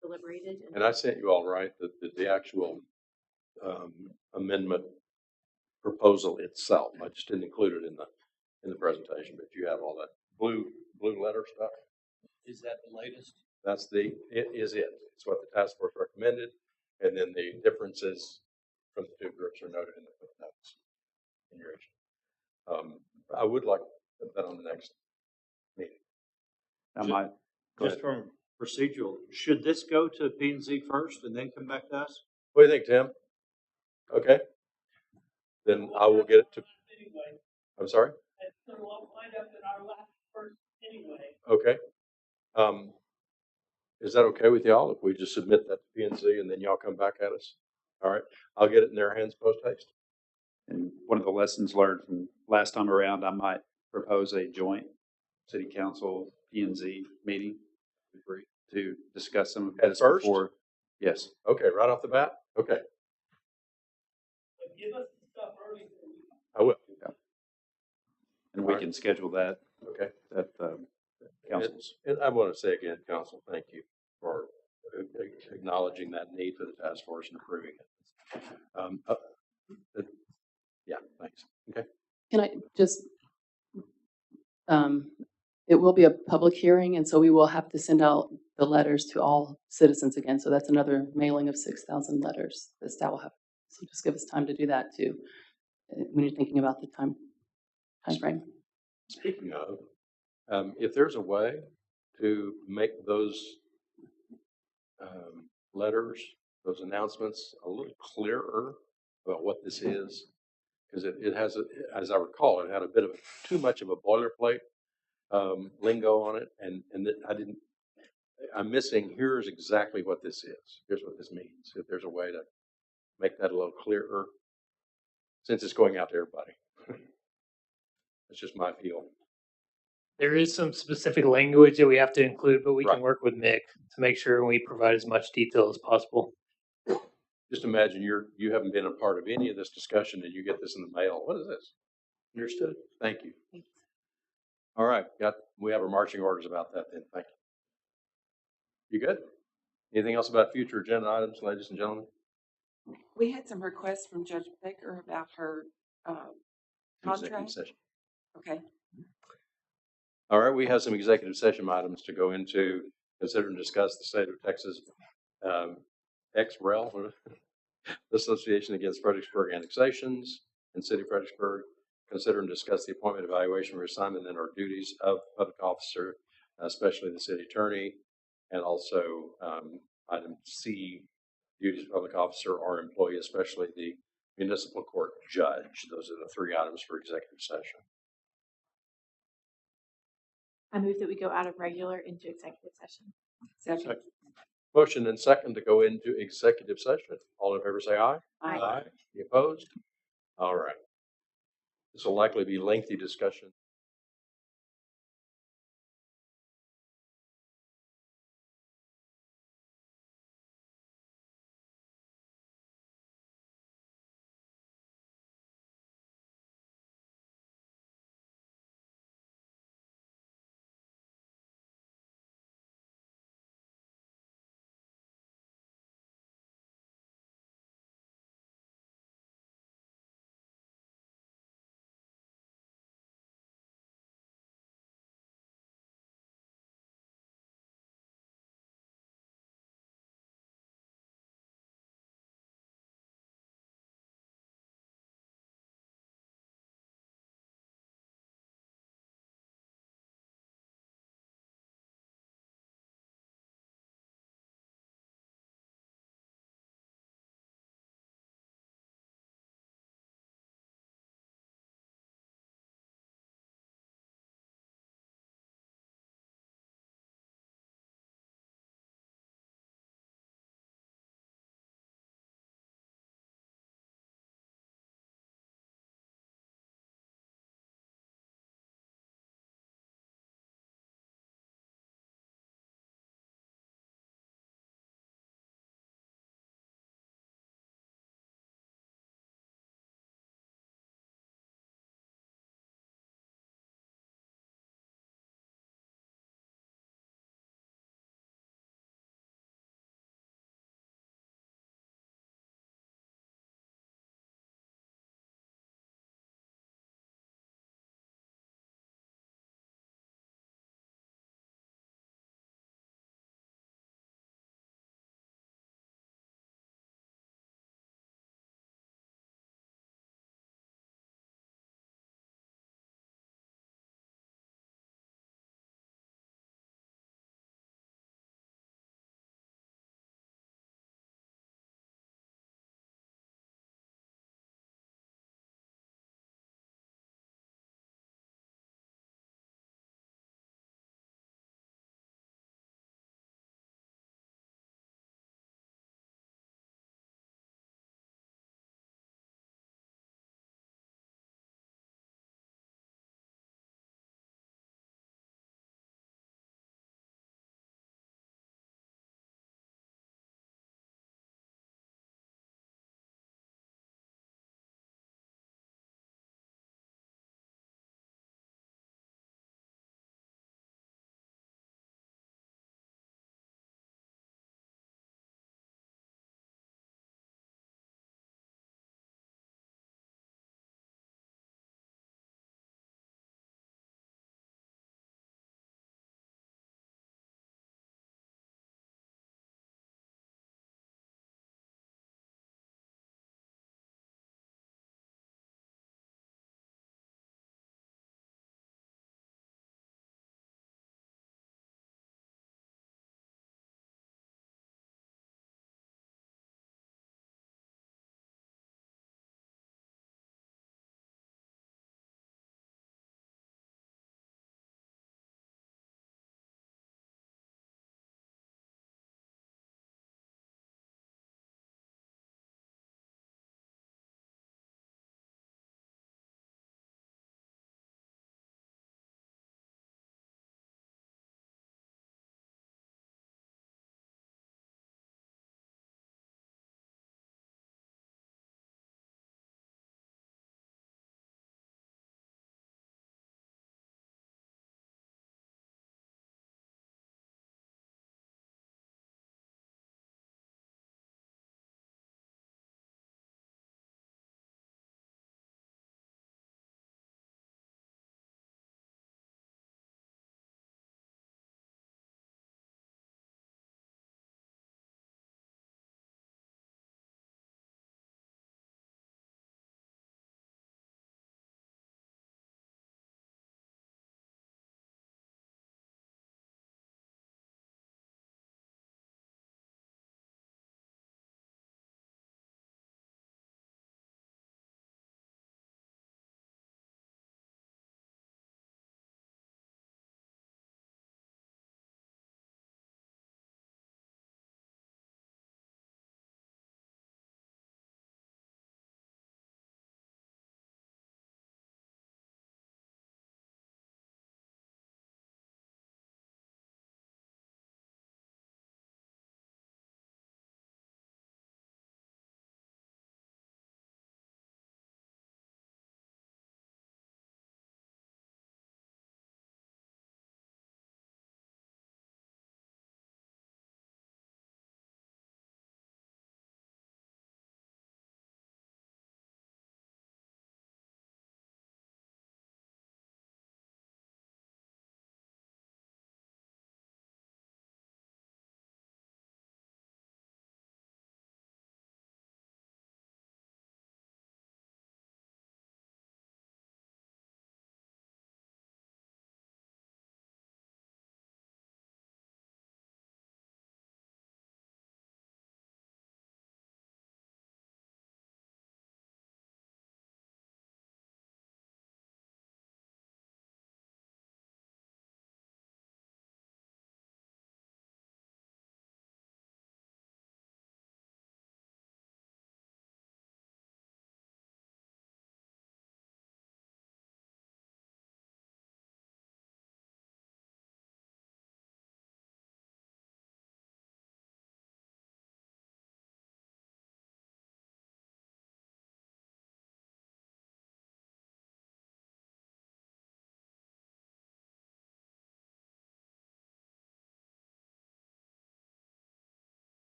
deliberated?
And I sent you all, right, the actual amendment proposal itself. I just didn't include it in the presentation, but you have all that blue letter stuff.
Is that the latest?
That's it. It's what the task force recommended, and then the differences from the two groups are noted in the footnotes in your issue. I would like that on the next meeting.
Just from procedural, should this go to P&Z first and then come back to us?
What do you think, Tim? Okay. Then I will get it to. I'm sorry?
So I'll find out that our last first anyway.
Okay. Is that okay with y'all if we just submit that to P&Z and then y'all come back at us? All right. I'll get it in their hands post haste.
And one of the lessons learned from last time around, I might propose a joint city council P&Z meeting to discuss some of this
first?
before. Yes.
Okay, right off the bat? Okay.
But give us the stuff early.
I will.
Yeah. And we can schedule that.
Okay.
At councils.
And I want to say again, council, thank you for acknowledging that need for the task force and approving it. Yeah, thanks. Okay.
Can I just, it will be a public hearing, and so we will have to send out the letters to all citizens again. So that's another mailing of 6,000 letters that staff will have. So just give us time to do that too, when you're thinking about the time frame.
Speaking of, if there's a way to make those letters, those announcements a little clearer about what this is, because it has, as I recall, it had a bit of too much of a boilerplate lingo on it, and I'm missing, here's exactly what this is. Here's what this means. If there's a way to make that a little clearer, since it's going out to everybody. That's just my feel.
There is some specific language that we have to include, but we can work with Mick to make sure we provide as much detail as possible.
Just imagine you haven't been a part of any of this discussion and you get this in the mail. What is this? Understood? Thank you.
Thanks.
All right, we have our marching orders about that then. Thank you. You good? Anything else about future agenda items, ladies and gentlemen?
We had some requests from Judge Baker about her
Executive
contract.
session.
Okay.
All right, we have some executive session items to go into, consider and discuss the state of Texas ex-rel Association Against Fredericksburg Annexations in City of Fredericksburg. Consider and discuss the appointment, evaluation, reassignment, and or duties of public officer, especially the city attorney, and also item C, duties of public officer or employee, especially the municipal court judge. Those are the three items for executive session.
I move that we go out of regular into executive session.
Second.
Motion and second to go into executive session. All in favor say aye.
Aye.
Any opposed? All right. This will likely be lengthy discussion.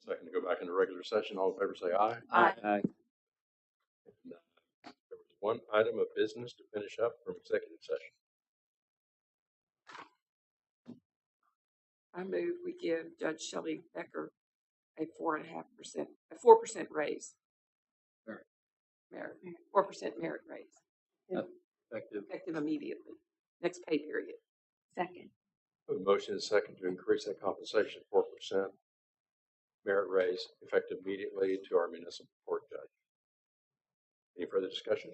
Second to go back into regular session. All in favor say aye.
Aye.
Aye.
And, there was one item of business to finish up from executive session.
I move we give Judge Shelley Becker a 4.5%, a 4% raise. Merit, 4% merit raise. Effective immediately. Next pay period.
Second.
A motion is second to increase that compensation 4% merit raise effective immediately to our municipal court judge. Any further discussion?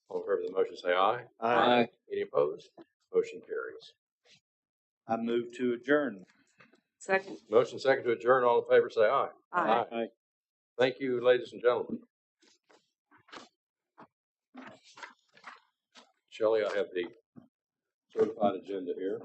All in favor of the motion say aye.
Aye.
Any opposed? Motion carries.
I move to adjourn.
Second.
Motion second to adjourn. All in favor say aye.
Aye.
Aye.
Thank you, ladies and gentlemen. Shelley, I have the certified agenda here.